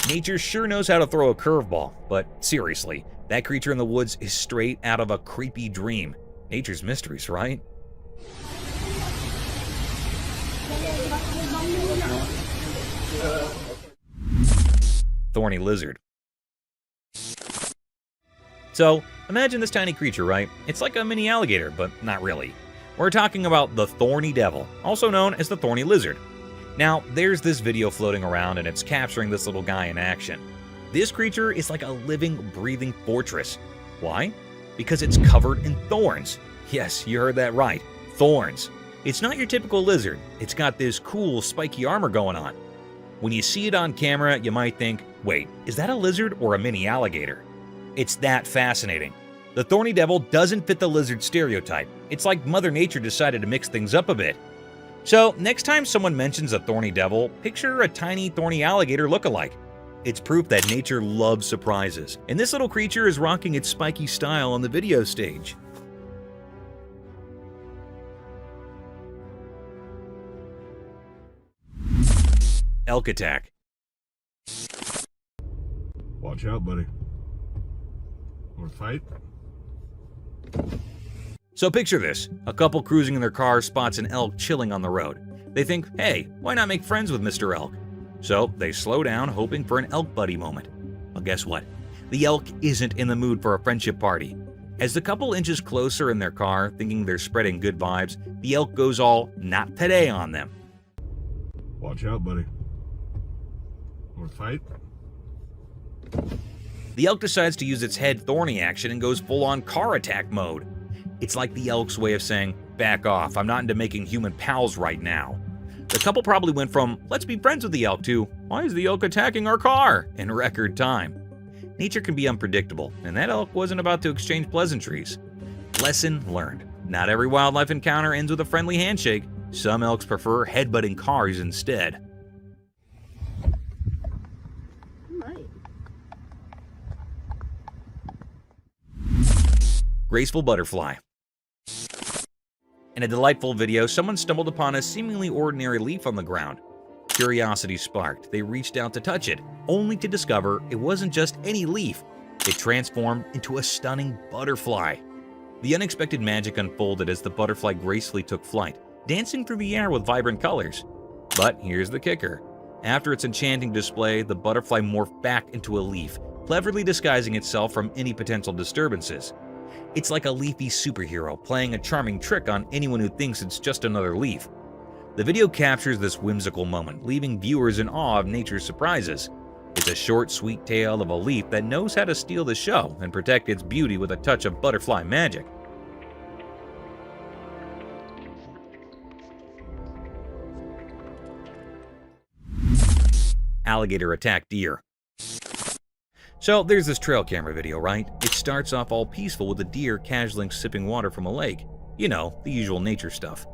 Nature sure knows how to throw a curveball, but seriously, that creature in the woods is straight out of a creepy dream. Nature's mysteries, right? Thorny lizard. So, imagine this tiny creature, right? It's like a mini alligator, but not really. We're talking about the thorny devil, also known as the thorny lizard. Now, there's this video floating around and it's capturing this little guy in action. This creature is like a living, breathing fortress. Why? Because it's covered in thorns. Yes, you heard that right. Thorns. It's not your typical lizard. It's got this cool, spiky armor going on. When you see it on camera, you might think, wait, is that a lizard or a mini alligator? It's that fascinating. The thorny devil doesn't fit the lizard stereotype. It's like Mother Nature decided to mix things up a bit. So, next time someone mentions a thorny devil, picture a tiny thorny alligator look-alike. It's proof that nature loves surprises, and this little creature is rocking its spiky style on the video stage. Elk attack. Watch out, buddy. Want to fight? So picture this. A couple cruising in their car spots an elk chilling on the road. They think, hey, why not make friends with Mr. Elk? So they slow down, hoping for an elk buddy moment. Well, guess what? The elk isn't in the mood for a friendship party. As the couple inches closer in their car, thinking they're spreading good vibes, the elk goes all, not today on them. Watch out, buddy. Want to fight? The elk decides to use its head thorny action and goes full-on car attack mode. It's like the elk's way of saying, back off, I'm not into making human pals right now. The couple probably went from, let's be friends with the elk to, why is the elk attacking our car? In record time. Nature can be unpredictable, and that elk wasn't about to exchange pleasantries. Lesson learned. Not every wildlife encounter ends with a friendly handshake. Some elks prefer headbutting cars instead. Graceful butterfly. In a delightful video, someone stumbled upon a seemingly ordinary leaf on the ground. Curiosity sparked. They reached out to touch it, only to discover it wasn't just any leaf. It transformed into a stunning butterfly. The unexpected magic unfolded as the butterfly gracefully took flight, dancing through the air with vibrant colors. But here's the kicker. After its enchanting display, the butterfly morphed back into a leaf, cleverly disguising itself from any potential disturbances. It's like a leafy superhero playing a charming trick on anyone who thinks it's just another leaf. The video captures this whimsical moment, leaving viewers in awe of nature's surprises. It's a short, sweet tale of a leaf that knows how to steal the show and protect its beauty with a touch of butterfly magic. alligator attack deer. So there's this trail camera video, right? It starts off all peaceful with a deer casually sipping water from a lake. You know, the usual nature stuff.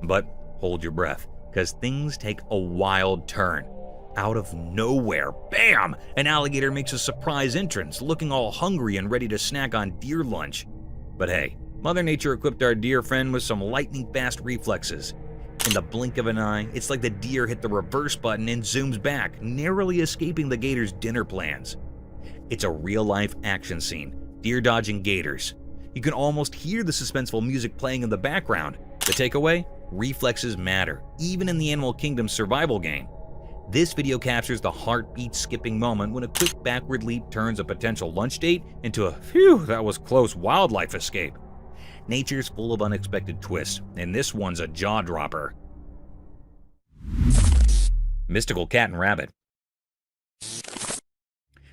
But hold your breath, because things take a wild turn. Out of nowhere, bam! An alligator makes a surprise entrance, looking all hungry and ready to snack on deer lunch. But hey, Mother Nature equipped our deer friend with some lightning-fast reflexes. In the blink of an eye, it's like the deer hit the reverse button and zooms back, narrowly escaping the gator's dinner plans. It's a real-life action scene, deer dodging gators. You can almost hear the suspenseful music playing in the background. The takeaway? Reflexes matter, even in the animal kingdom's survival game. This video captures the heartbeat-skipping moment when a quick backward leap turns a potential lunch date into a phew, that was close wildlife escape. Nature's full of unexpected twists, and this one's a jaw-dropper. Mystical cat and rabbit.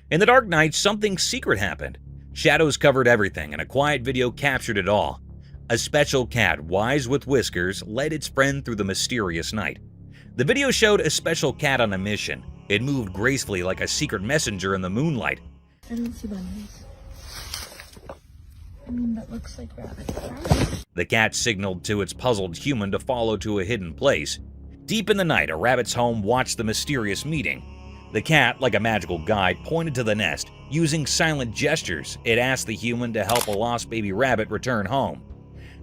In the dark night, something secret happened. Shadows covered everything, and a quiet video captured it all. A special cat, wise with whiskers, led its friend through the mysterious night. The video showed a special cat on a mission. It moved gracefully like a secret messenger in the moonlight. I don't see bunnies. That looks like rabbits. The cat signaled to its puzzled human to follow to a hidden place. Deep in the night, a rabbit's home watched the mysterious meeting. The cat, like a magical guide, pointed to the nest. Using silent gestures, it asked the human to help a lost baby rabbit return home.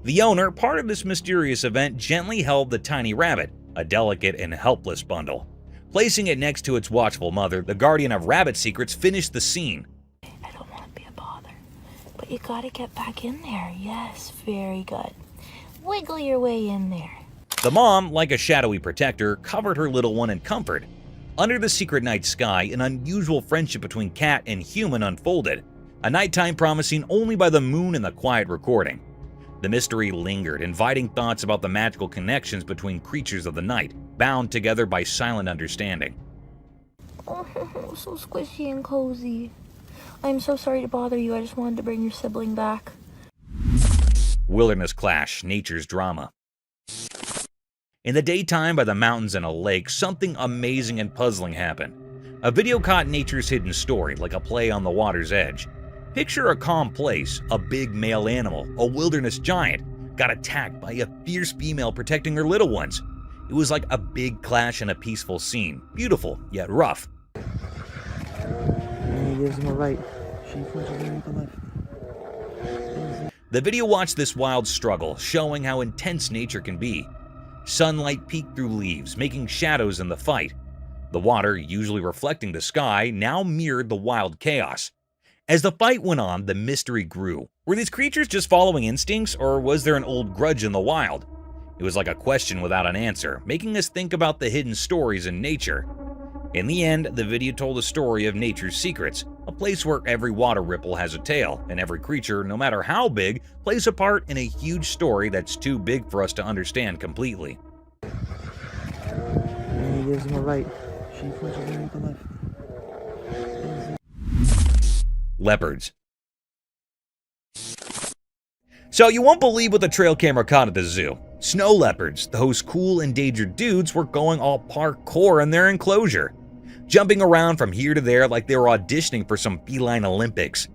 The owner, part of this mysterious event, gently held the tiny rabbit, a delicate and helpless bundle. Placing it next to its watchful mother, the guardian of rabbit secrets finished the scene. I don't want to be a bother, but you gotta get back in there. Yes, very good. Wiggle your way in there. The mom, like a shadowy protector, covered her little one in comfort. Under the secret night sky, an unusual friendship between cat and human unfolded, a nighttime promising only by the moon and the quiet recording. The mystery lingered, inviting thoughts about the magical connections between creatures of the night, bound together by silent understanding. Oh, so squishy and cozy. I'm so sorry to bother you. I just wanted to bring your sibling back. Wilderness clash, nature's drama. In the daytime by the mountains and a lake, something amazing and puzzling happened. A video caught nature's hidden story, like a play on the water's edge. Picture a calm place, a big male animal, a wilderness giant, got attacked by a fierce female protecting her little ones. It was like a big clash in a peaceful scene, beautiful yet rough. And he gives him a right. She flips away to the left. The video watched this wild struggle, showing how intense nature can be. Sunlight peeked through leaves, making shadows in the fight. The water, usually reflecting the sky, now mirrored the wild chaos. As the fight went on, the mystery grew. Were these creatures just following instincts, or was there an old grudge in the wild? It was like a question without an answer, making us think about the hidden stories in nature. In the end, the video told a story of nature's secrets, a place where every water ripple has a tale, and every creature, no matter how big, plays a part in a huge story that's too big for us to understand completely. And he gives him a right. She flips away to the left. Leopards. So you won't believe what the trail camera caught at the zoo. Snow leopards, those cool endangered dudes, were going all parkour in their enclosure, jumping around from here to there like they were auditioning for some feline Olympics.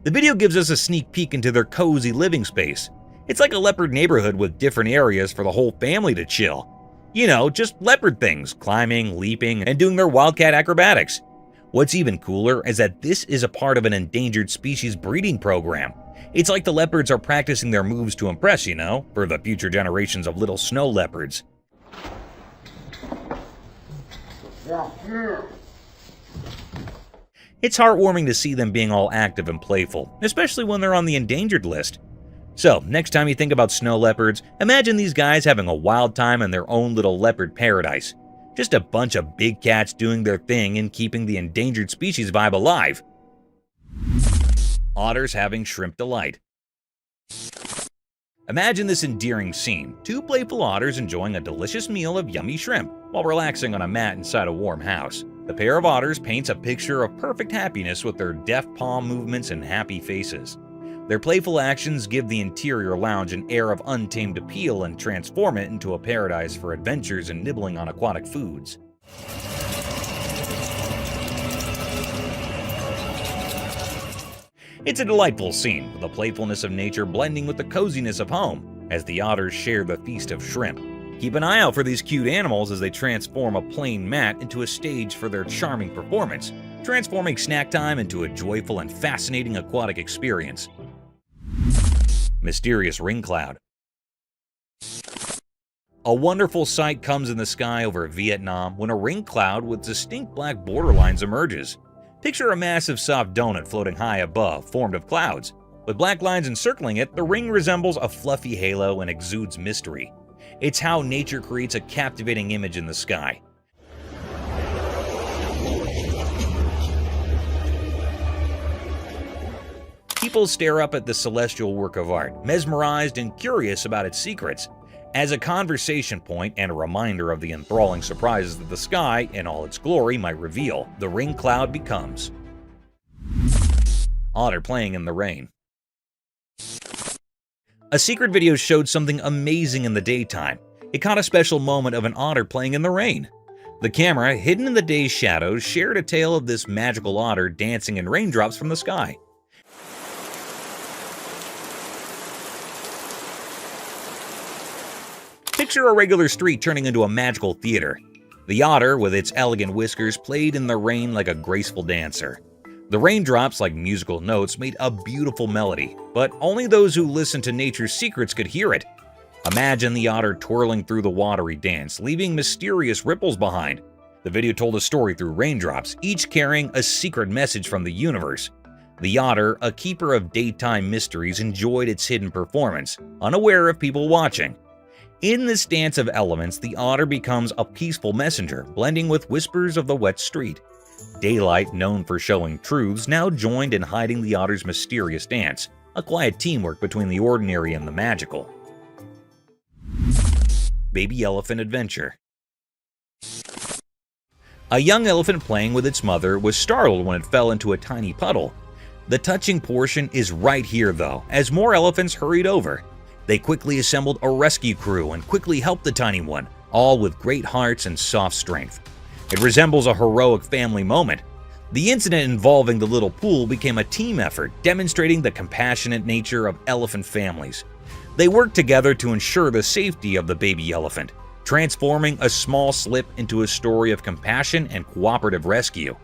The video gives us a sneak peek into their cozy living space. It's like a leopard neighborhood with different areas for the whole family to chill. You know, just leopard things, climbing, leaping, and doing their wildcat acrobatics. What's even cooler is that this is a part of an endangered species breeding program. It's like the leopards are practicing their moves to impress, you know, for the future generations of little snow leopards. It's heartwarming to see them being all active and playful, especially when they're on the endangered list. So, next time you think about snow leopards, imagine these guys having a wild time in their own little leopard paradise. Just a bunch of big cats doing their thing and keeping the endangered species vibe alive. Otters having shrimp delight. Imagine this endearing scene. Two playful otters enjoying a delicious meal of yummy shrimp while relaxing on a mat inside a warm house. The pair of otters paints a picture of perfect happiness with their deft palm movements and happy faces. Their playful actions give the interior lounge an air of untamed appeal and transform it into a paradise for adventures and nibbling on aquatic foods. It's a delightful scene, with the playfulness of nature blending with the coziness of home, as the otters share the feast of shrimp. Keep an eye out for these cute animals as they transform a plain mat into a stage for their charming performance, transforming snack time into a joyful and fascinating aquatic experience. Mysterious ring cloud. A wonderful sight comes in the sky over Vietnam when a ring cloud with distinct black borderlines emerges. Picture a massive soft donut floating high above, formed of clouds. With black lines encircling it, the ring resembles a fluffy halo and exudes mystery. It's how nature creates a captivating image in the sky. People stare up at the celestial work of art, mesmerized and curious about its secrets. As a conversation point and a reminder of the enthralling surprises that the sky, in all its glory, might reveal, the ring cloud becomes otter playing in the rain. A secret video showed something amazing in the daytime. It caught a special moment of an otter playing in the rain. The camera, hidden in the day's shadows, shared a tale of this magical otter dancing in raindrops from the sky. Picture a regular street turning into a magical theater. The otter, with its elegant whiskers, played in the rain like a graceful dancer. The raindrops, like musical notes, made a beautiful melody, but only those who listened to nature's secrets could hear it. Imagine the otter twirling through the watery dance, leaving mysterious ripples behind. The video told a story through raindrops, each carrying a secret message from the universe. The otter, a keeper of daytime mysteries, enjoyed its hidden performance, unaware of people watching. In this dance of elements, the otter becomes a peaceful messenger, blending with whispers of the wet street. Daylight, known for showing truths, now joined in hiding the otter's mysterious dance, a quiet teamwork between the ordinary and the magical. Baby elephant adventure. A young elephant playing with its mother was startled when it fell into a tiny puddle. The touching portion is right here, though, as more elephants hurried over. They quickly assembled a rescue crew and quickly helped the tiny one, all with great hearts and soft strength. It resembles a heroic family moment. The incident involving the little pool became a team effort, demonstrating the compassionate nature of elephant families. They worked together to ensure the safety of the baby elephant, transforming a small slip into a story of compassion and cooperative rescue.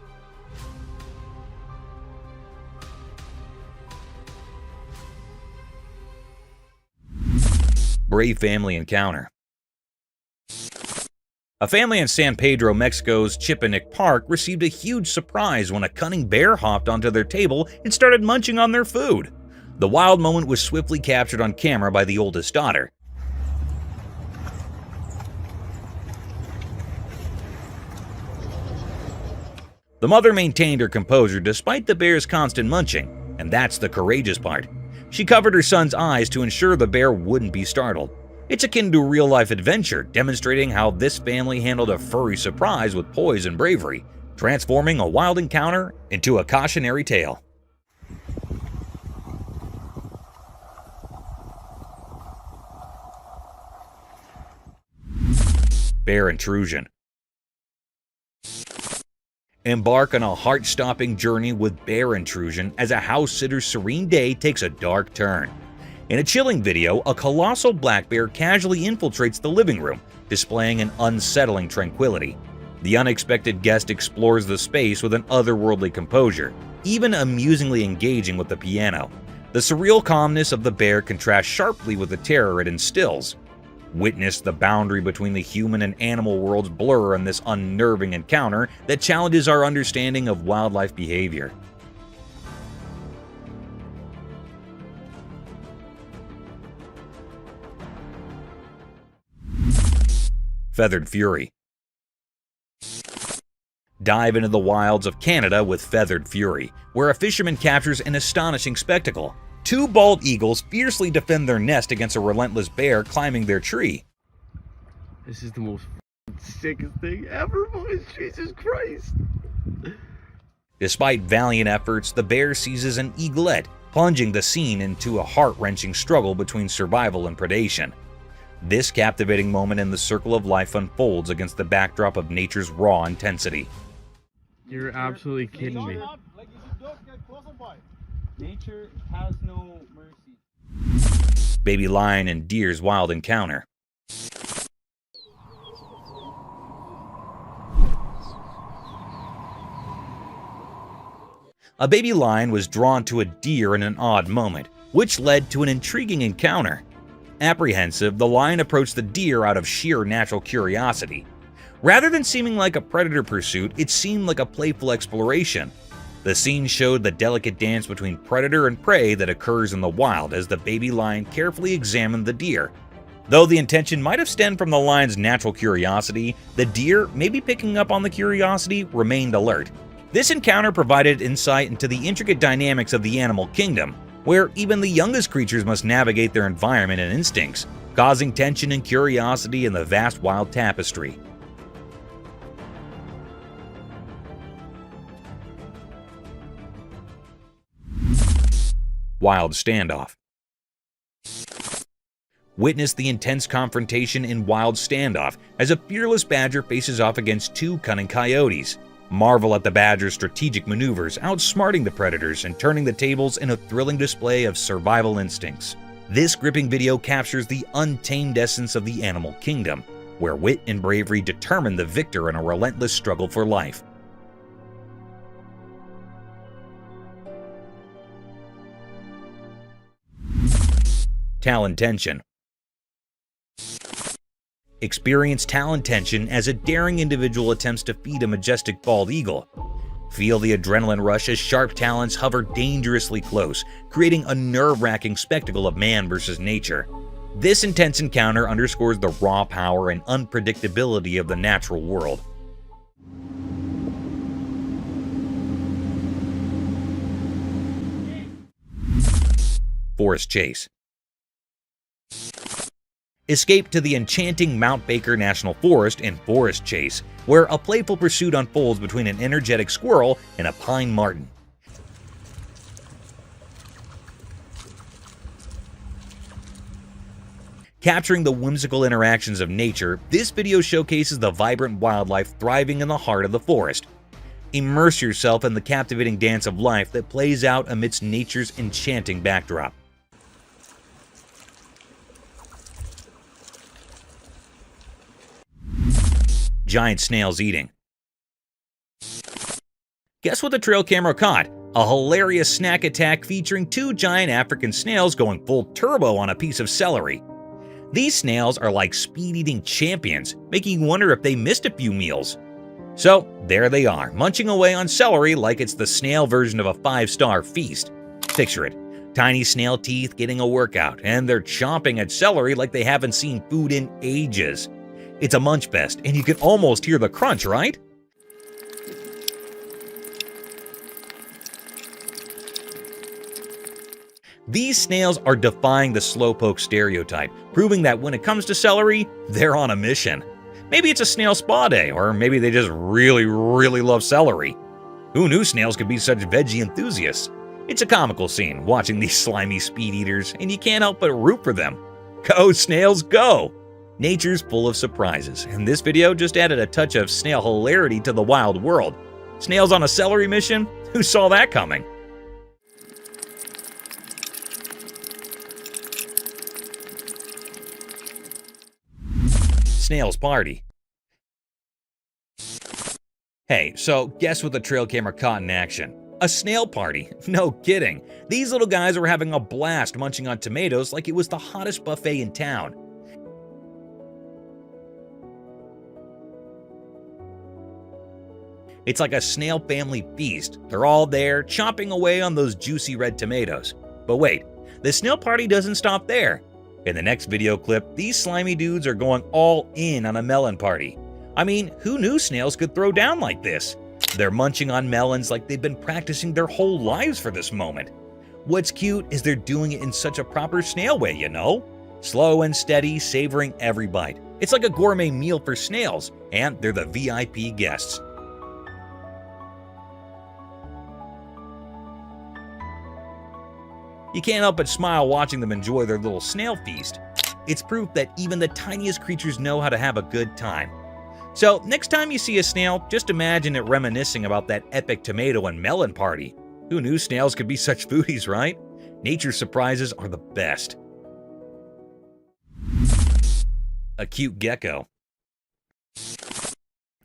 Brave family encounter. A family in San Pedro, Mexico's Chipinic Park received a huge surprise when a cunning bear hopped onto their table and started munching on their food. The wild moment was swiftly captured on camera by the oldest daughter. The mother maintained her composure despite the bear's constant munching, and that's the courageous part. She covered her son's eyes to ensure the bear wouldn't be startled. It's akin to a real-life adventure, demonstrating how this family handled a furry surprise with poise and bravery, transforming a wild encounter into a cautionary tale. Bear intrusion. Embark on a heart-stopping journey with bear intrusion as a house sitter's serene day takes a dark turn. In a chilling video, a colossal black bear casually infiltrates the living room, displaying an unsettling tranquility. The unexpected guest explores the space with an otherworldly composure, even amusingly engaging with the piano. The surreal calmness of the bear contrasts sharply with the terror it instills. Witness the boundary between the human and animal worlds blur in this unnerving encounter that challenges our understanding of wildlife behavior. Feathered Fury. Dive into the wilds of Canada with Feathered Fury, where a fisherman captures an astonishing spectacle. Two bald eagles fiercely defend their nest against a relentless bear climbing their tree. This is the most sickest thing ever, boys. Jesus Christ. Despite valiant efforts, the bear seizes an eaglet, plunging the scene into a heart-wrenching struggle between survival and predation. This captivating moment in the circle of life unfolds against the backdrop of nature's raw intensity. You're absolutely kidding me. Nature has no mercy. Baby lion and deer's wild encounter. A baby lion was drawn to a deer in an odd moment, which led to an intriguing encounter. Apprehensive, the lion approached the deer out of sheer natural curiosity. Rather than seeming like a predator pursuit, it seemed like a playful exploration. The scene showed the delicate dance between predator and prey that occurs in the wild as the baby lion carefully examined the deer. Though the intention might have stemmed from the lion's natural curiosity, the deer, maybe picking up on the curiosity, remained alert. This encounter provided insight into the intricate dynamics of the animal kingdom, where even the youngest creatures must navigate their environment and instincts, causing tension and curiosity in the vast wild tapestry. Wild standoff. Witness the intense confrontation in Wild Standoff as a fearless badger faces off against two cunning coyotes. Marvel at the badger's strategic maneuvers, outsmarting the predators and turning the tables in a thrilling display of survival instincts. This gripping video captures the untamed essence of the animal kingdom, where wit and bravery determine the victor in a relentless struggle for life. Talon tension. Experience talon tension as a daring individual attempts to feed a majestic bald eagle. Feel the adrenaline rush as sharp talons hover dangerously close, creating a nerve-wracking spectacle of man versus nature. This intense encounter underscores the raw power and unpredictability of the natural world. Forest chase. Escape to the enchanting Mount Baker National Forest in Forest Chase, where a playful pursuit unfolds between an energetic squirrel and a pine marten. Capturing the whimsical interactions of nature, this video showcases the vibrant wildlife thriving in the heart of the forest. Immerse yourself in the captivating dance of life that plays out amidst nature's enchanting backdrop. Giant snails eating. Guess what the trail camera caught? A hilarious snack attack featuring two giant African snails going full turbo on a piece of celery. These snails are like speed-eating champions, making you wonder if they missed a few meals. So there they are, munching away on celery like it's the snail version of a 5-star feast. Picture it, tiny snail teeth getting a workout, and they're chomping at celery like they haven't seen food in ages. It's a munch fest, and you can almost hear the crunch, right? These snails are defying the slowpoke stereotype, proving that when it comes to celery, they're on a mission. Maybe it's a snail spa day, or maybe they just really love celery. Who knew snails could be such veggie enthusiasts? It's a comical scene watching these slimy speed eaters, and you can't help but root for them. Go snails, go! Nature's full of surprises, and this video just added a touch of snail hilarity to the wild world. Snails on a celery mission? Who saw that coming? Snail's party. Hey, so guess what the trail camera caught in action? A snail party. No kidding. These little guys were having a blast munching on tomatoes like it was the hottest buffet in town. It's like a snail family feast. They're all there, chomping away on those juicy red tomatoes. But wait, the snail party doesn't stop there. In the next video clip, these slimy dudes are going all in on a melon party. I mean, who knew snails could throw down like this? They're munching on melons like they've been practicing their whole lives for this moment. What's cute is they're doing it in such a proper snail way, you know? Slow and steady, savoring every bite. It's like a gourmet meal for snails, and they're the VIP guests. You can't help but smile watching them enjoy their little snail feast. It's proof that even the tiniest creatures know how to have a good time. So next time you see a snail, just imagine it reminiscing about that epic tomato and melon party. Who knew snails could be such foodies, right? Nature surprises are the best. A cute gecko.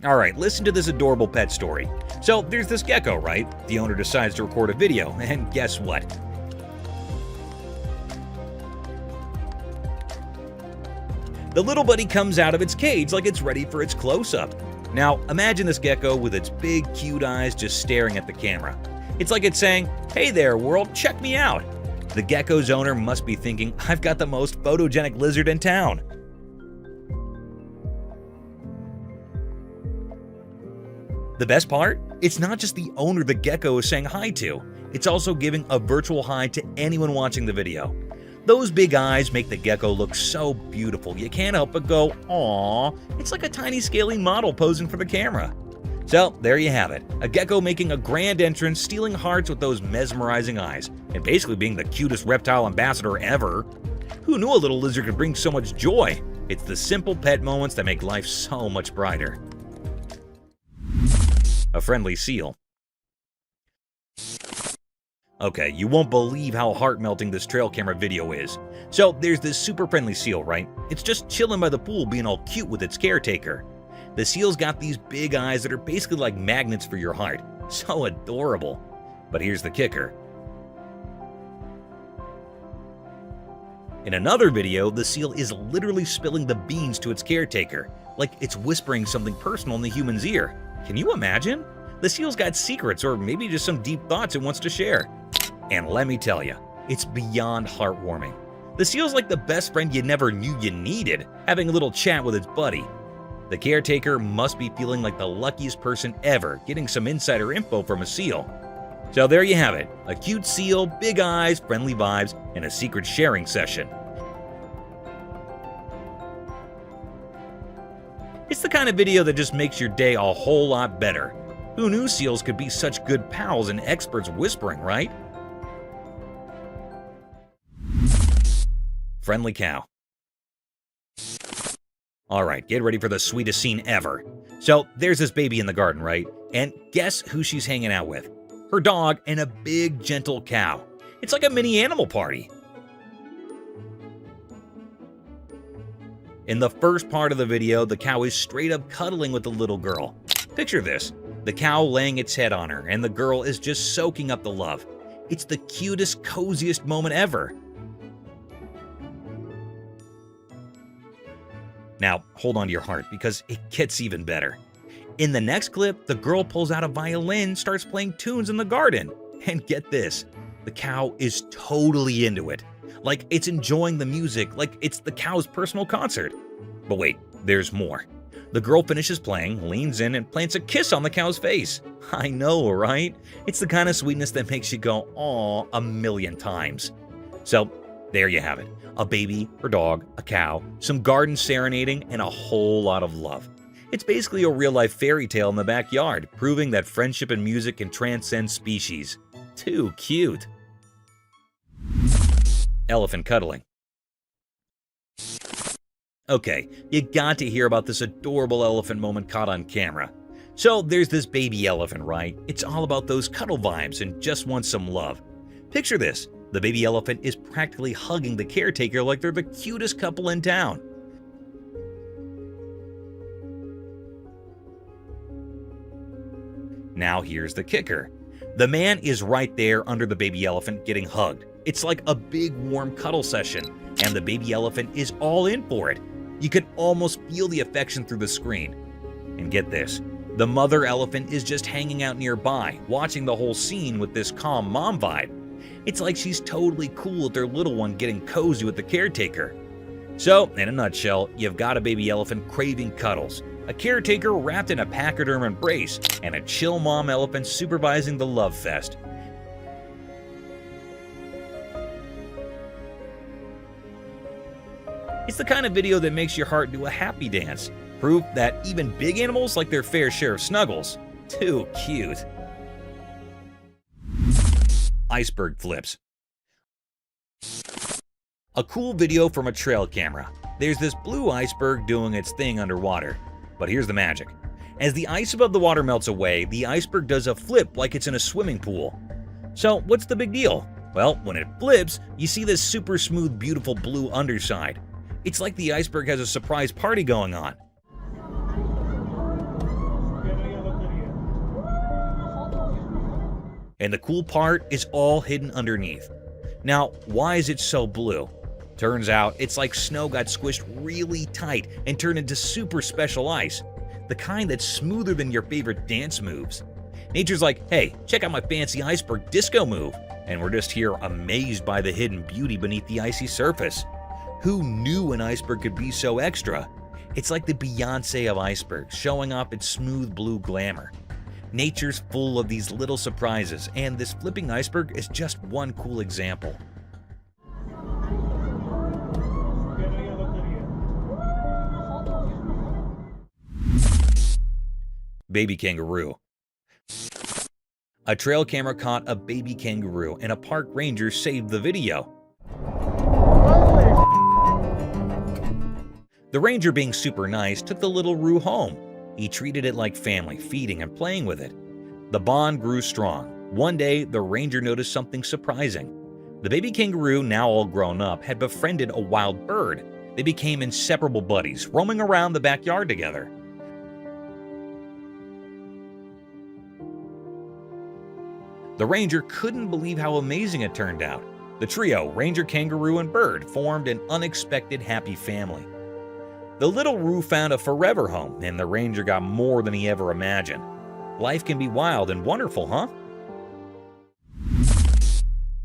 Alright, listen to this adorable pet story. So there's this gecko, right? The owner decides to record a video, and guess what? The little buddy comes out of its cage like it's ready for its close-up. Now, imagine this gecko with its big, cute eyes just staring at the camera. It's like it's saying, "Hey there, world, check me out." The gecko's owner must be thinking, "I've got the most photogenic lizard in town." The best part? It's not just the owner the gecko is saying hi to. It's also giving a virtual hi to anyone watching the video. Those big eyes make the gecko look so beautiful, you can't help but go, "Aww." It's like a tiny scaly model posing for the camera. So, there you have it. A gecko making a grand entrance, stealing hearts with those mesmerizing eyes, and basically being the cutest reptile ambassador ever. Who knew a little lizard could bring so much joy? It's the simple pet moments that make life so much brighter. A friendly seal. Okay, you won't believe how heart-melting this trail camera video is. So there's this super friendly seal, right? It's just chilling by the pool being all cute with its caretaker. The seal's got these big eyes that are basically like magnets for your heart. So adorable. But here's the kicker. In another video, the seal is literally spilling the beans to its caretaker, like it's whispering something personal in the human's ear. Can you imagine? The seal's got secrets, or maybe just some deep thoughts it wants to share. And let me tell you, it's beyond heartwarming. The seal's like the best friend you never knew you needed, having a little chat with its buddy. The caretaker must be feeling like the luckiest person ever, getting some insider info from a seal. So there you have it, a cute seal, big eyes, friendly vibes, and a secret sharing session. It's the kind of video that just makes your day a whole lot better. Who knew seals could be such good pals and experts whispering, right? Friendly cow. Alright, get ready for the sweetest scene ever. So, there's this baby in the garden, right? And guess who she's hanging out with? Her dog and a big, gentle cow. It's like a mini animal party. In the first part of the video, the cow is straight up cuddling with the little girl. Picture this, the cow laying its head on her, and the girl is just soaking up the love. It's the cutest, coziest moment ever. Now, hold on to your heart, because it gets even better. In the next clip, the girl pulls out a violin, starts playing tunes in the garden. And get this, the cow is totally into it. Like it's enjoying the music, like it's the cow's personal concert. But wait, there's more. The girl finishes playing, leans in, and plants a kiss on the cow's face. I know, right? It's the kind of sweetness that makes you go, "Aw," a million times. So, there you have it. A baby, her dog, a cow, some garden serenading, and a whole lot of love. It's basically a real-life fairy tale in the backyard, proving that friendship and music can transcend species. Too cute. Elephant cuddling. Okay, you got to hear about this adorable elephant moment caught on camera. So there's this baby elephant, right? It's all about those cuddle vibes and just wants some love. Picture this, the baby elephant is practically hugging the caretaker like they're the cutest couple in town. Now here's the kicker. The man is right there under the baby elephant getting hugged. It's like a big warm cuddle session, and the baby elephant is all in for it. You can almost feel the affection through the screen. And get this, the mother elephant is just hanging out nearby, watching the whole scene with this calm mom vibe. It's like she's totally cool with their little one getting cozy with the caretaker. So, in a nutshell, you've got a baby elephant craving cuddles, a caretaker wrapped in a pachyderm embrace, and a chill mom elephant supervising the love fest. It's the kind of video that makes your heart do a happy dance, proof that even big animals like their fair share of snuggles. Too cute. Iceberg flips. A cool video from a trail camera. There's this blue iceberg doing its thing underwater. But here's the magic. As the ice above the water melts away, the iceberg does a flip like it's in a swimming pool. So what's the big deal? Well, when it flips, you see this super smooth, beautiful blue underside. It's like the iceberg has a surprise party going on. And the cool part is all hidden underneath. Now, why is it so blue? Turns out it's like snow got squished really tight and turned into super special ice, the kind that's smoother than your favorite dance moves. Nature's like, hey, check out my fancy iceberg disco move, and we're just here amazed by the hidden beauty beneath the icy surface. Who knew an iceberg could be so extra? It's like the Beyonce of icebergs, showing off its smooth blue glamour. Nature's full of these little surprises, and this flipping iceberg is just one cool example. Baby kangaroo. A trail camera caught a baby kangaroo, and a park ranger saved the video. The ranger, being super nice, took the little roo home. He treated it like family, feeding and playing with it. The bond grew strong. One day, the ranger noticed something surprising. The baby kangaroo, now all grown up, had befriended a wild bird. They became inseparable buddies, roaming around the backyard together. The ranger couldn't believe how amazing it turned out. The trio, ranger, kangaroo, and bird, formed an unexpected happy family. The little roo found a forever home, and the ranger got more than he ever imagined. Life can be wild and wonderful, huh?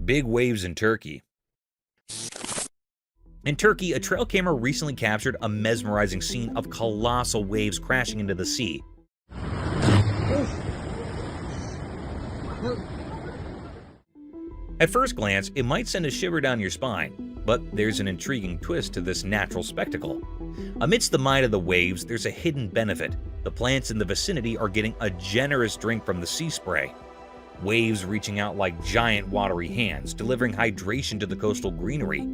Big waves in Turkey. In Turkey, a trail camera recently captured a mesmerizing scene of colossal waves crashing into the sea. At first glance, it might send a shiver down your spine, but there's an intriguing twist to this natural spectacle. Amidst the might of the waves, there's a hidden benefit. The plants in the vicinity are getting a generous drink from the sea spray. Waves reaching out like giant watery hands, delivering hydration to the coastal greenery.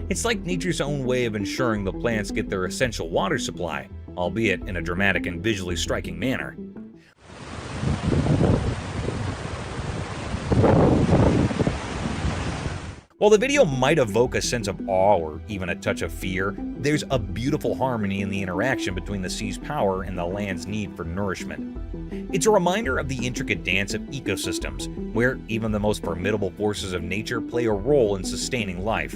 It's like nature's own way of ensuring the plants get their essential water supply, albeit in a dramatic and visually striking manner. While the video might evoke a sense of awe or even a touch of fear, there's a beautiful harmony in the interaction between the sea's power and the land's need for nourishment. It's a reminder of the intricate dance of ecosystems, where even the most formidable forces of nature play a role in sustaining life.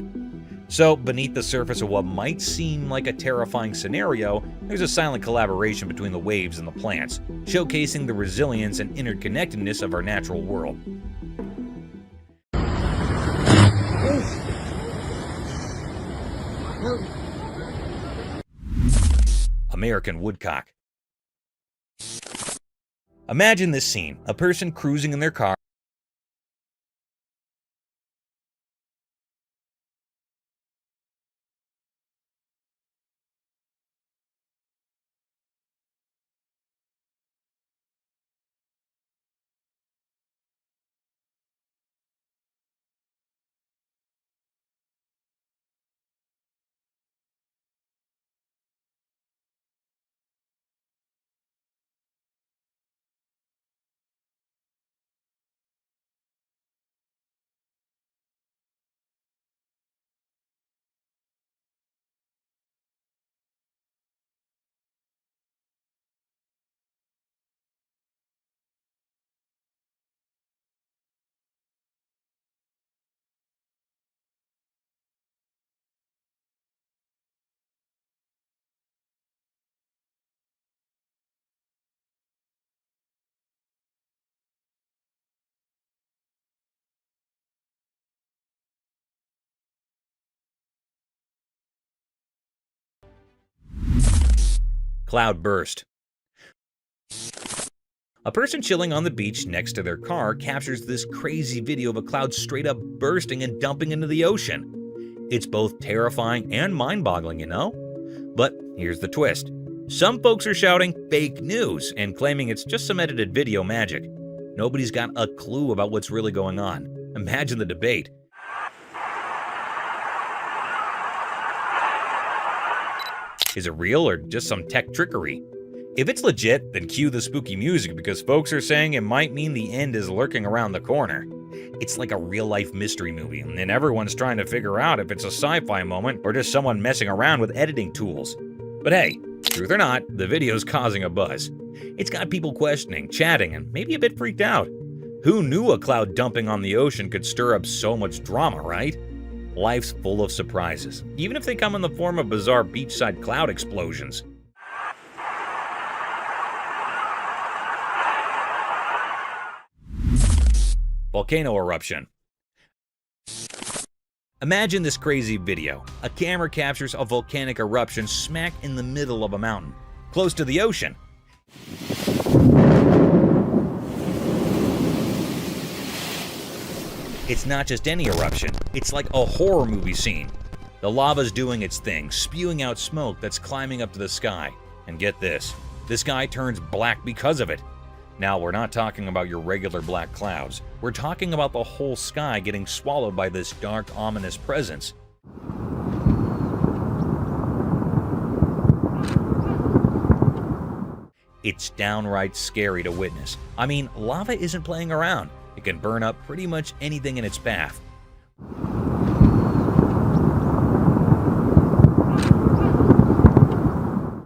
So, beneath the surface of what might seem like a terrifying scenario, there's a silent collaboration between the waves and the plants, showcasing the resilience and interconnectedness of our natural world. American woodcock. Imagine this scene: a person cruising in their car. Cloud burst. A person chilling on the beach next to their car captures this crazy video of a cloud straight up bursting and dumping into the ocean. It's both terrifying and mind-boggling, you know? But here's the twist. Some folks are shouting fake news and claiming it's just some edited video magic. Nobody's got a clue about what's really going on. Imagine the debate. Is it real or just some tech trickery? If it's legit, then cue the spooky music, because folks are saying it might mean the end is lurking around the corner. It's like a real-life mystery movie, and everyone's trying to figure out if it's a sci-fi moment or just someone messing around with editing tools. But hey, truth or not, the video's causing a buzz. It's got people questioning, chatting, and maybe a bit freaked out. Who knew a cloud dumping on the ocean could stir up so much drama, right? Life's full of surprises, even if they come in the form of bizarre beachside cloud explosions. Volcano eruption. Imagine this crazy video. A camera captures a volcanic eruption smack in the middle of a mountain, close to the ocean. It's not just any eruption, it's like a horror movie scene. The lava's doing its thing, spewing out smoke that's climbing up to the sky. And get this, the sky turns black because of it. Now, we're not talking about your regular black clouds. We're talking about the whole sky getting swallowed by this dark, ominous presence. It's downright scary to witness. I mean, lava isn't playing around. It can burn up pretty much anything in its path.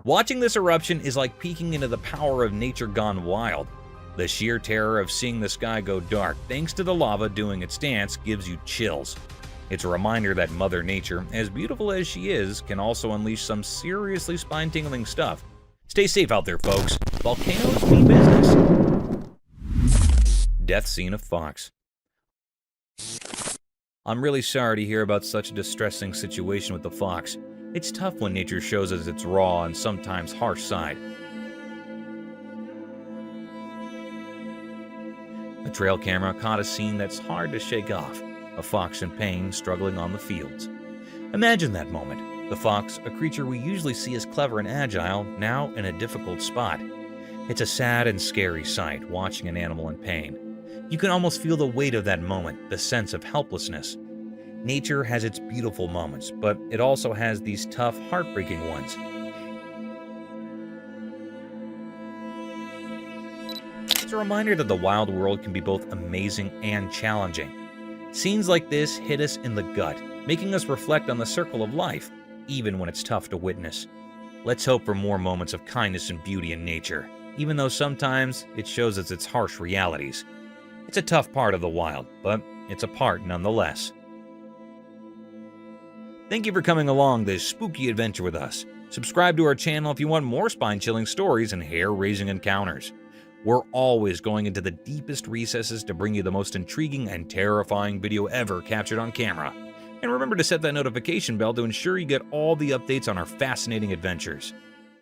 Watching this eruption is like peeking into the power of nature gone wild. The sheer terror of seeing the sky go dark thanks to the lava doing its dance gives you chills. It's a reminder that Mother Nature, as beautiful as she is, can also unleash some seriously spine-tingling stuff. Stay safe out there, folks. Volcanoes mean business. Death scene of fox. I'm really sorry to hear about such a distressing situation with the fox. It's tough when nature shows us its raw and sometimes harsh side. A trail camera caught a scene that's hard to shake off. A fox in pain struggling on the fields. Imagine that moment. The fox, a creature we usually see as clever and agile, now in a difficult spot. It's a sad and scary sight, watching an animal in pain. You can almost feel the weight of that moment, the sense of helplessness. Nature has its beautiful moments, but it also has these tough, heartbreaking ones. It's a reminder that the wild world can be both amazing and challenging. Scenes like this hit us in the gut, making us reflect on the circle of life, even when it's tough to witness. Let's hope for more moments of kindness and beauty in nature, even though sometimes it shows us its harsh realities. It's a tough part of the wild, but it's a part nonetheless. Thank you for coming along this spooky adventure with us. Subscribe to our channel if you want more spine-chilling stories and hair-raising encounters. We're always going into the deepest recesses to bring you the most intriguing and terrifying video ever captured on camera. And remember to set that notification bell to ensure you get all the updates on our fascinating adventures.